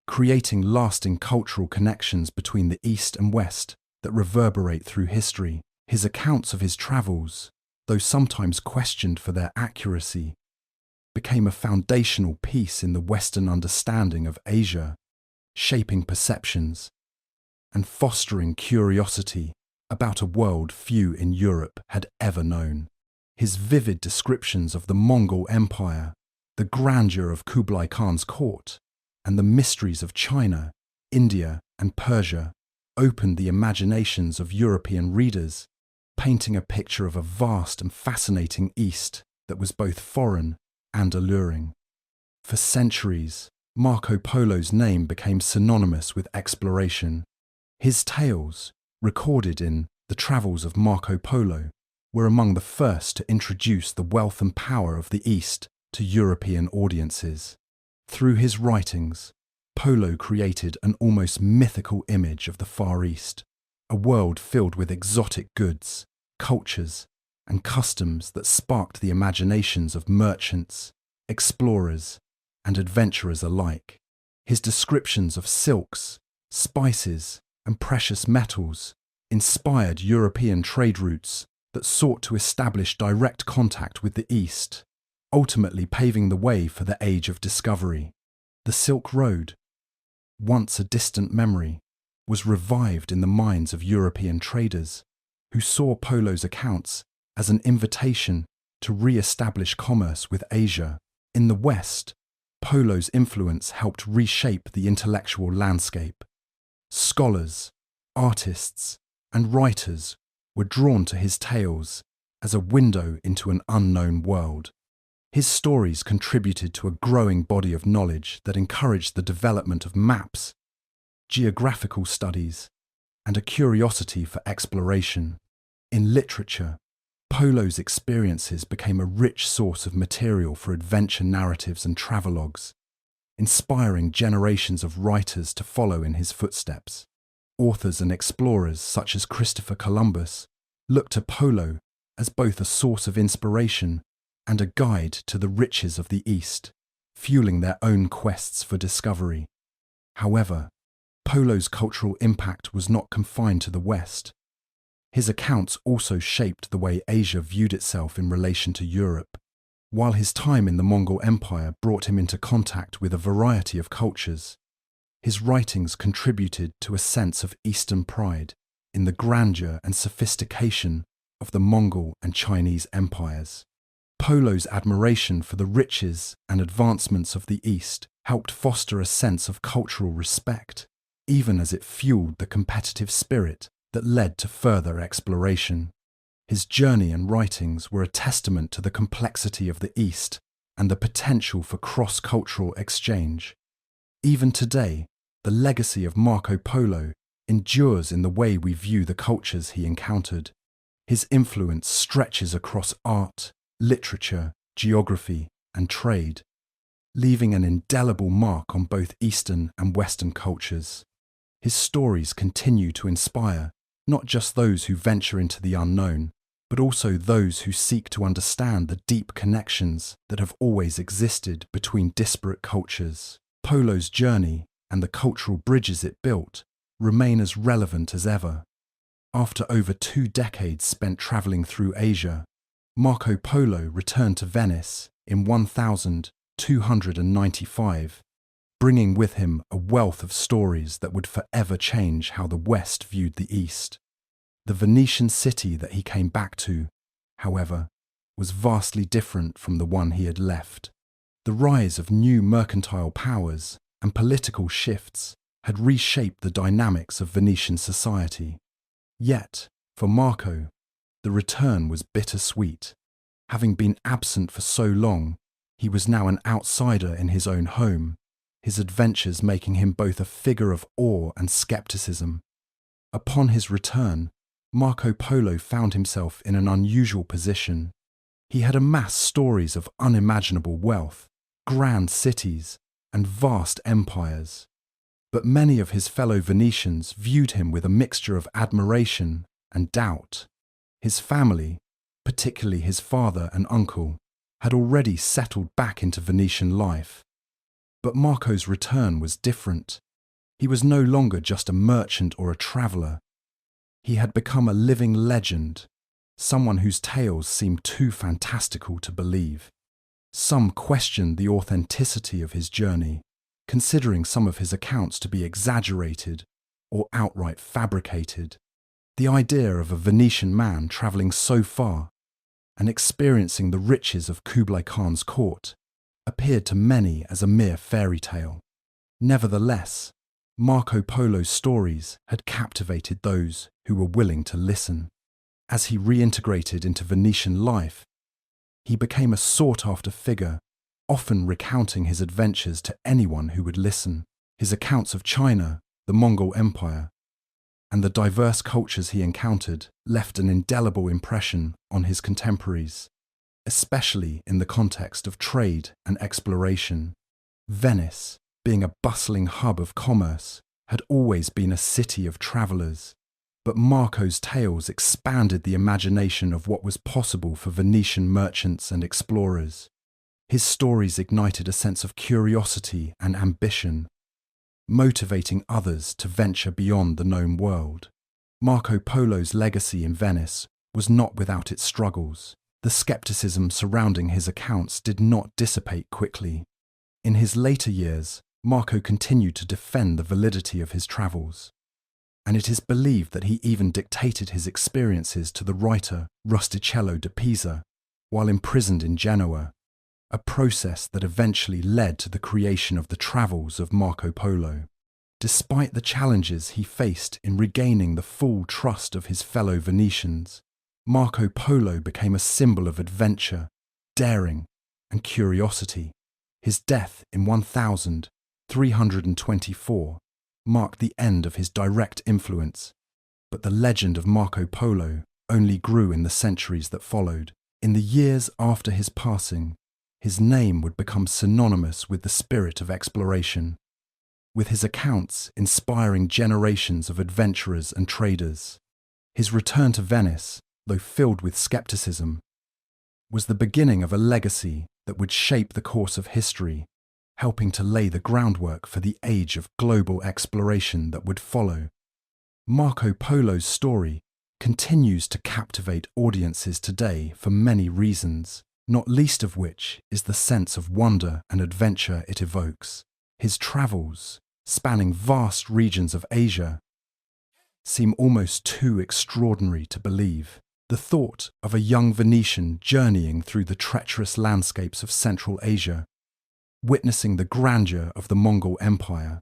creating lasting cultural connections between the East and West that reverberate through history. His accounts of his travels, though sometimes questioned for their accuracy, became a foundational piece in the Western understanding of Asia, shaping perceptions and fostering curiosity about a world few in Europe had ever known. His vivid descriptions of the Mongol Empire, the grandeur of Kublai Khan's court, and the mysteries of China, India, and Persia opened the imaginations of European readers, painting a picture of a vast and fascinating East that was both foreign and alluring. For centuries, Marco Polo's name became synonymous with exploration. His tales, recorded in The Travels of Marco Polo, were among the first to introduce the wealth and power of the East to European audiences. Through his writings, Polo created an almost mythical image of the Far East, a world filled with exotic goods, cultures, and customs that sparked the imaginations of merchants, explorers, and adventurers alike. His descriptions of silks, spices, and precious metals inspired European trade routes that sought to establish direct contact with the East, ultimately paving the way for the Age of Discovery. The Silk Road, once a distant memory, was revived in the minds of European traders, who saw Polo's accounts as an invitation to re-establish commerce with Asia. In the West, Polo's influence helped reshape the intellectual landscape. Scholars, artists, and writers were drawn to his tales as a window into an unknown world. His stories contributed to a growing body of knowledge that encouraged the development of maps, geographical studies, and a curiosity for exploration. In literature, Polo's experiences became a rich source of material for adventure narratives and travelogues, inspiring generations of writers to follow in his footsteps. Authors and explorers such as Christopher Columbus looked to Polo as both a source of inspiration and a guide to the riches of the East, fueling their own quests for discovery. However, Polo's cultural impact was not confined to the West. His accounts also shaped the way Asia viewed itself in relation to Europe. While his time in the Mongol Empire brought him into contact with a variety of cultures, his writings contributed to a sense of Eastern pride in the grandeur and sophistication of the Mongol and Chinese empires. Polo's admiration for the riches and advancements of the East helped foster a sense of cultural respect, even as it fueled the competitive spirit that led to further exploration. His journey and writings were a testament to the complexity of the East and the potential for cross-cultural exchange. Even today, the legacy of Marco Polo endures in the way we view the cultures he encountered. His influence stretches across art, literature, geography, and trade, leaving an indelible mark on both Eastern and Western cultures. His stories continue to inspire not just those who venture into the unknown, but also those who seek to understand the deep connections that have always existed between disparate cultures. Polo's journey and the cultural bridges it built remain as relevant as ever. After over 2 decades spent travelling through Asia, Marco Polo returned to Venice in 1295, bringing with him a wealth of stories that would forever change how the West viewed the East. The Venetian city that he came back to, however, was vastly different from the one he had left. The rise of new mercantile powers and political shifts had reshaped the dynamics of Venetian society. Yet, for Marco, the return was bittersweet. Having been absent for so long, he was now an outsider in his own home, his adventures making him both a figure of awe and skepticism. Upon his return, Marco Polo found himself in an unusual position. He had amassed stories of unimaginable wealth, grand cities, and vast empires. But many of his fellow Venetians viewed him with a mixture of admiration and doubt. His family, particularly his father and uncle, had already settled back into Venetian life. But Marco's return was different. He was no longer just a merchant or a traveller. He had become a living legend, someone whose tales seemed too fantastical to believe. Some questioned the authenticity of his journey, considering some of his accounts to be exaggerated or outright fabricated. The idea of a Venetian man travelling so far and experiencing the riches of Kublai Khan's court appeared to many as a mere fairy tale. Nevertheless, Marco Polo's stories had captivated those who were willing to listen. As he reintegrated into Venetian life, he became a sought-after figure, often recounting his adventures to anyone who would listen. His accounts of China, the Mongol Empire, and the diverse cultures he encountered left an indelible impression on his contemporaries, especially in the context of trade and exploration. Venice, being a bustling hub of commerce, had always been a city of travellers, but Marco's tales expanded the imagination of what was possible for Venetian merchants and explorers. His stories ignited a sense of curiosity and ambition, motivating others to venture beyond the known world. Marco Polo's legacy in Venice was not without its struggles. The skepticism surrounding his accounts did not dissipate quickly. In his later years, Marco continued to defend the validity of his travels, and it is believed that he even dictated his experiences to the writer Rustichello de Pisa while imprisoned in Genoa. a process that eventually led to the creation of the travels of Marco Polo. Despite the challenges he faced in regaining the full trust of his fellow Venetians, Marco Polo became a symbol of adventure, daring, and curiosity. His death in 1324 marked the end of his direct influence, but the legend of Marco Polo only grew in the centuries that followed. In the years after his passing, his name would become synonymous with the spirit of exploration, with his accounts inspiring generations of adventurers and traders. His return to Venice, though filled with skepticism, was the beginning of a legacy that would shape the course of history, helping to lay the groundwork for the age of global exploration that would follow. Marco Polo's story continues to captivate audiences today for many reasons, not least of which is the sense of wonder and adventure it evokes. His travels, spanning vast regions of Asia, seem almost too extraordinary to believe. The thought of a young Venetian journeying through the treacherous landscapes of Central Asia, witnessing the grandeur of the Mongol Empire,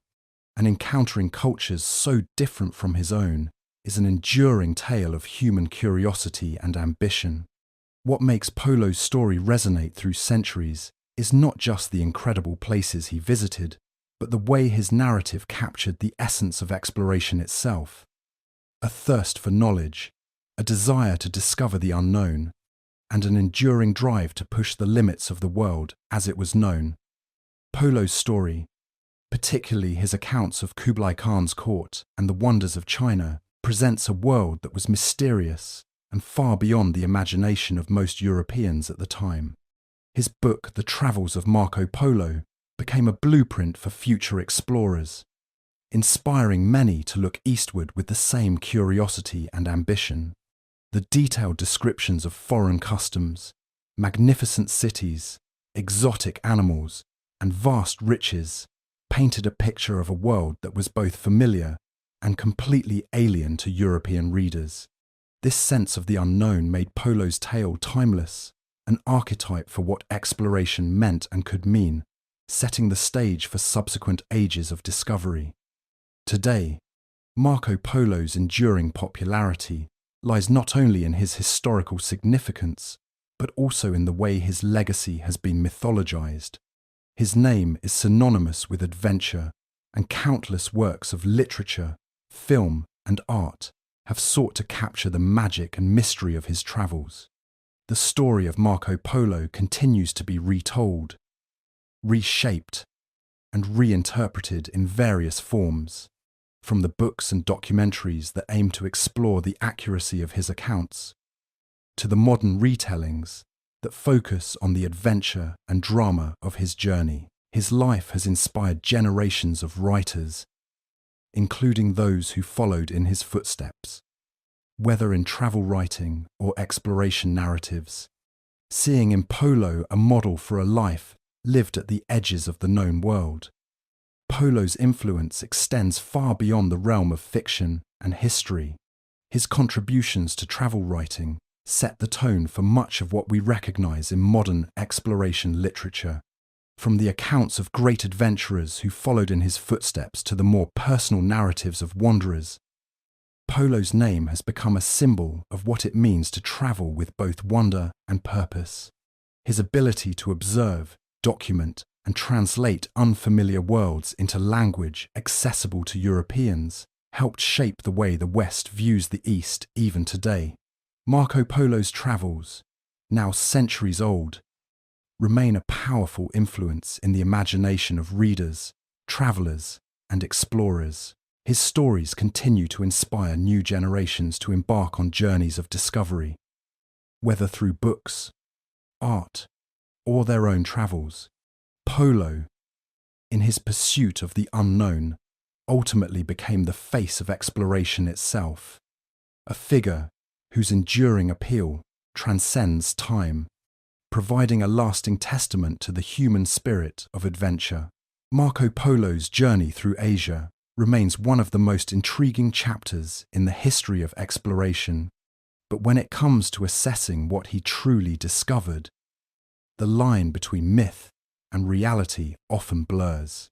and encountering cultures so different from his own, is an enduring tale of human curiosity and ambition. What makes Polo's story resonate through centuries is not just the incredible places he visited, but the way his narrative captured the essence of exploration itself. A thirst for knowledge, a desire to discover the unknown, and an enduring drive to push the limits of the world as it was known. Polo's story, particularly his accounts of Kublai Khan's court and the wonders of China, presents a world that was mysterious and far beyond the imagination of most Europeans at the time. His book, The Travels of Marco Polo, became a blueprint for future explorers, inspiring many to look eastward with the same curiosity and ambition. The detailed descriptions of foreign customs, magnificent cities, exotic animals, and vast riches painted a picture of a world that was both familiar and completely alien to European readers. This sense of the unknown made Polo's tale timeless, an archetype for what exploration meant and could mean, setting the stage for subsequent ages of discovery. Today, Marco Polo's enduring popularity lies not only in his historical significance, but also in the way his legacy has been mythologized. His name is synonymous with adventure, and countless works of literature, film, and art have sought to capture the magic and mystery of his travels. The story of Marco Polo continues to be retold, reshaped, and reinterpreted in various forms, from the books and documentaries that aim to explore the accuracy of his accounts, to the modern retellings that focus on the adventure and drama of his journey. His life has inspired generations of writers, including those who followed in his footsteps, whether in travel writing or exploration narratives, seeing in Polo a model for a life lived at the edges of the known world. Polo's influence extends far beyond the realm of fiction and history. His contributions to travel writing set the tone for much of what we recognize in modern exploration literature. From the accounts of great adventurers who followed in his footsteps to the more personal narratives of wanderers, Polo's name has become a symbol of what it means to travel with both wonder and purpose. His ability to observe, document, and translate unfamiliar worlds into language accessible to Europeans helped shape the way the West views the East even today. Marco Polo's travels, now centuries old, remain a powerful influence in the imagination of readers, travelers, and explorers. His stories continue to inspire new generations to embark on journeys of discovery, whether through books, art, or their own travels. Polo, in his pursuit of the unknown, ultimately became the face of exploration itself, a figure whose enduring appeal transcends time, providing a lasting testament to the human spirit of adventure. Marco Polo's journey through Asia remains one of the most intriguing chapters in the history of exploration, but when it comes to assessing what he truly discovered, the line between myth and reality often blurs.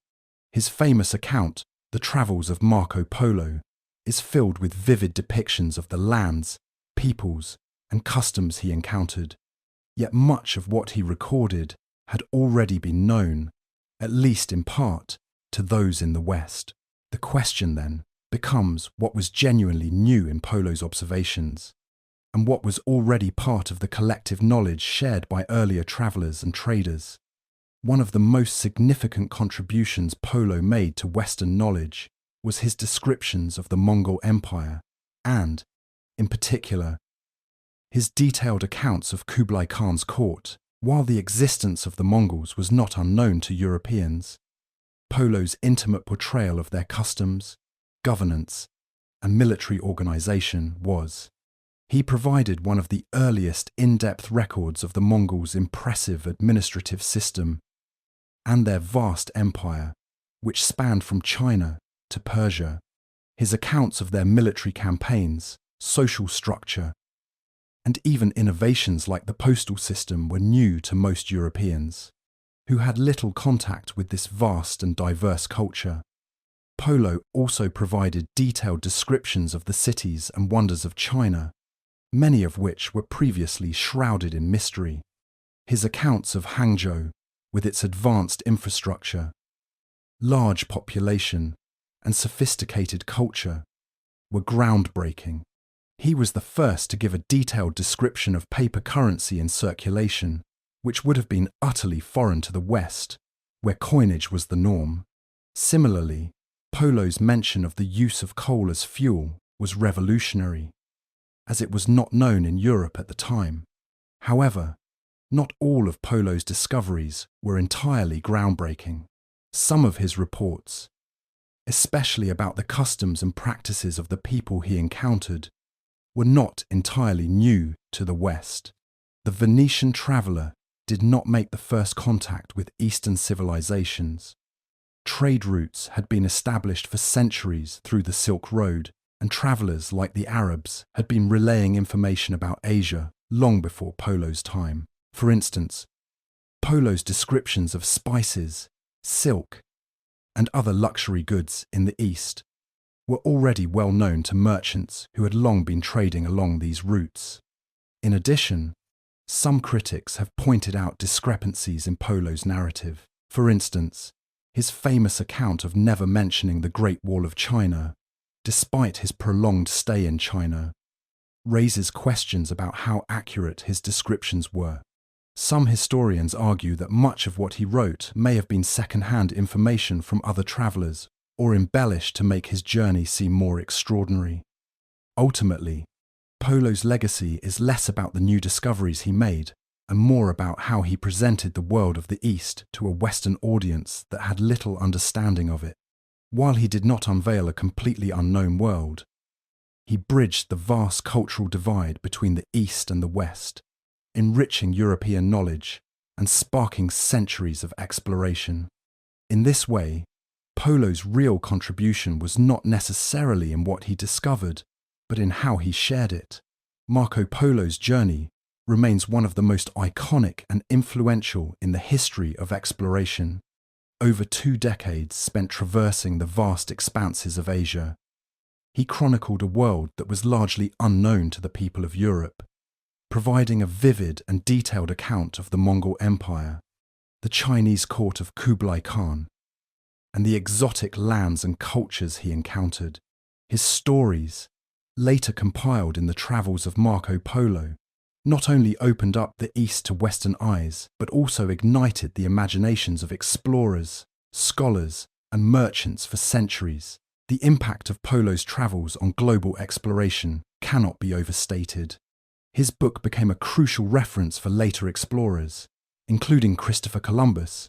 His famous account, The Travels of Marco Polo, is filled with vivid depictions of the lands, peoples, and customs he encountered. Yet much of what he recorded had already been known, at least in part, to those in the West. The question then becomes what was genuinely new in Polo's observations, and what was already part of the collective knowledge shared by earlier travellers and traders. One of the most significant contributions Polo made to Western knowledge was his descriptions of the Mongol Empire and, in particular, his detailed accounts of Kublai Khan's court. While the existence of the Mongols was not unknown to Europeans, Polo's intimate portrayal of their customs, governance, and military organization was. He provided one of the earliest in-depth records of the Mongols' impressive administrative system and their vast empire, which spanned from China to Persia. His accounts of their military campaigns, social structure, and even innovations like the postal system were new to most Europeans, who had little contact with this vast and diverse culture. Polo also provided detailed descriptions of the cities and wonders of China, many of which were previously shrouded in mystery. His accounts of Hangzhou, with its advanced infrastructure, large population, and sophisticated culture, were groundbreaking. He was the first to give a detailed description of paper currency in circulation, which would have been utterly foreign to the West, where coinage was the norm. Similarly, Polo's mention of the use of coal as fuel was revolutionary, as it was not known in Europe at the time. However, not all of Polo's discoveries were entirely groundbreaking. Some of his reports, especially about the customs and practices of the people he encountered, were not entirely new to the West. The Venetian traveller did not make the first contact with Eastern civilizations. Trade routes had been established for centuries through the Silk Road, and travellers like the Arabs had been relaying information about Asia long before Polo's time. For instance, Polo's descriptions of spices, silk, and other luxury goods in the East were already well known to merchants who had long been trading along these routes. In addition, some critics have pointed out discrepancies in Polo's narrative. For instance, his famous account of never mentioning the Great Wall of China, despite his prolonged stay in China, raises questions about how accurate his descriptions were. Some historians argue that much of what he wrote may have been second-hand information from other travellers or embellished to make his journey seem more extraordinary. Ultimately, Polo's legacy is less about the new discoveries he made and more about how he presented the world of the East to a Western audience that had little understanding of it. While he did not unveil a completely unknown world, he bridged the vast cultural divide between the East and the West, enriching European knowledge and sparking centuries of exploration. In this way, Polo's real contribution was not necessarily in what he discovered, but in how he shared it. Marco Polo's journey remains one of the most iconic and influential in the history of exploration. Over 2 decades spent traversing the vast expanses of Asia, he chronicled a world that was largely unknown to the people of Europe, providing a vivid and detailed account of the Mongol Empire, the Chinese court of Kublai Khan, and the exotic lands and cultures he encountered. His stories, later compiled in the Travels of Marco Polo, not only opened up the East to Western eyes, but also ignited the imaginations of explorers, scholars, and merchants for centuries. The impact of Polo's travels on global exploration cannot be overstated. His book became a crucial reference for later explorers, including Christopher Columbus,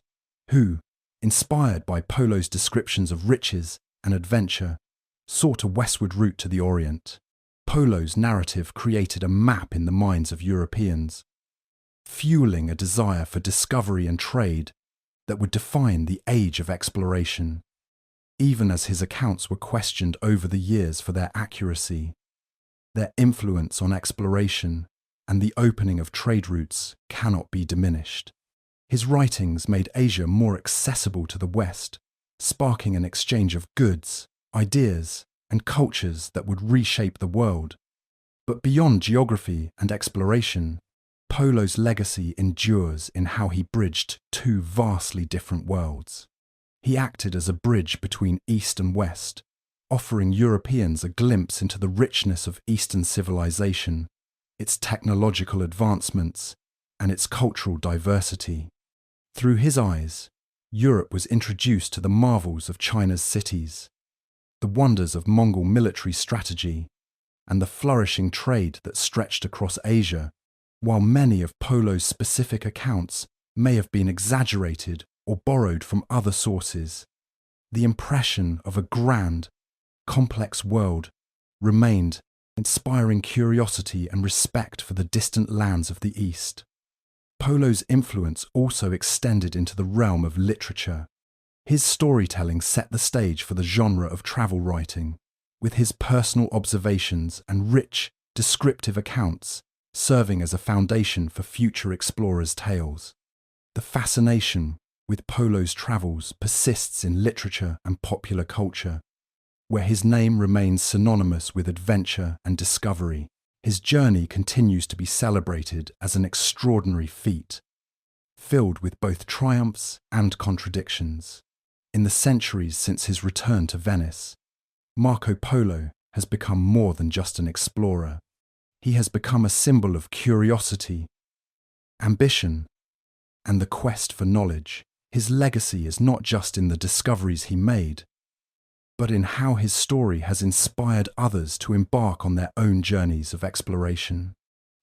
who, inspired by Polo's descriptions of riches and adventure, sought a westward route to the Orient. Polo's narrative created a map in the minds of Europeans, fueling a desire for discovery and trade that would define the age of exploration. Even as his accounts were questioned over the years for their accuracy, their influence on exploration and the opening of trade routes cannot be diminished. His writings made Asia more accessible to the West, sparking an exchange of goods, ideas, and cultures that would reshape the world. But beyond geography and exploration, Polo's legacy endures in how he bridged two vastly different worlds. He acted as a bridge between East and West, offering Europeans a glimpse into the richness of Eastern civilization, its technological advancements, and its cultural diversity. Through his eyes, Europe was introduced to the marvels of China's cities, the wonders of Mongol military strategy, and the flourishing trade that stretched across Asia. While many of Polo's specific accounts may have been exaggerated or borrowed from other sources, the impression of a grand, complex world remained, inspiring curiosity and respect for the distant lands of the East. Polo's influence also extended into the realm of literature. His storytelling set the stage for the genre of travel writing, with his personal observations and rich, descriptive accounts serving as a foundation for future explorers' tales. The fascination with Polo's travels persists in literature and popular culture, where his name remains synonymous with adventure and discovery. His journey continues to be celebrated as an extraordinary feat, filled with both triumphs and contradictions. In the centuries since his return to Venice, Marco Polo has become more than just an explorer. He has become a symbol of curiosity, ambition, and the quest for knowledge. His legacy is not just in the discoveries he made, but in how his story has inspired others to embark on their own journeys of exploration.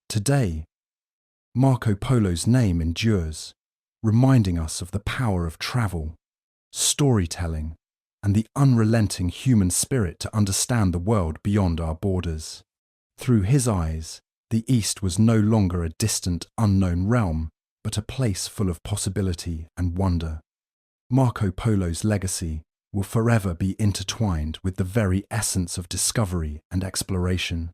Today, Marco Polo's name endures, reminding us of the power of travel, storytelling, and the unrelenting human spirit to understand the world beyond our borders. Through his eyes, the East was no longer a distant, unknown realm, but a place full of possibility and wonder. Marco Polo's legacy will forever be intertwined with the very essence of discovery and exploration.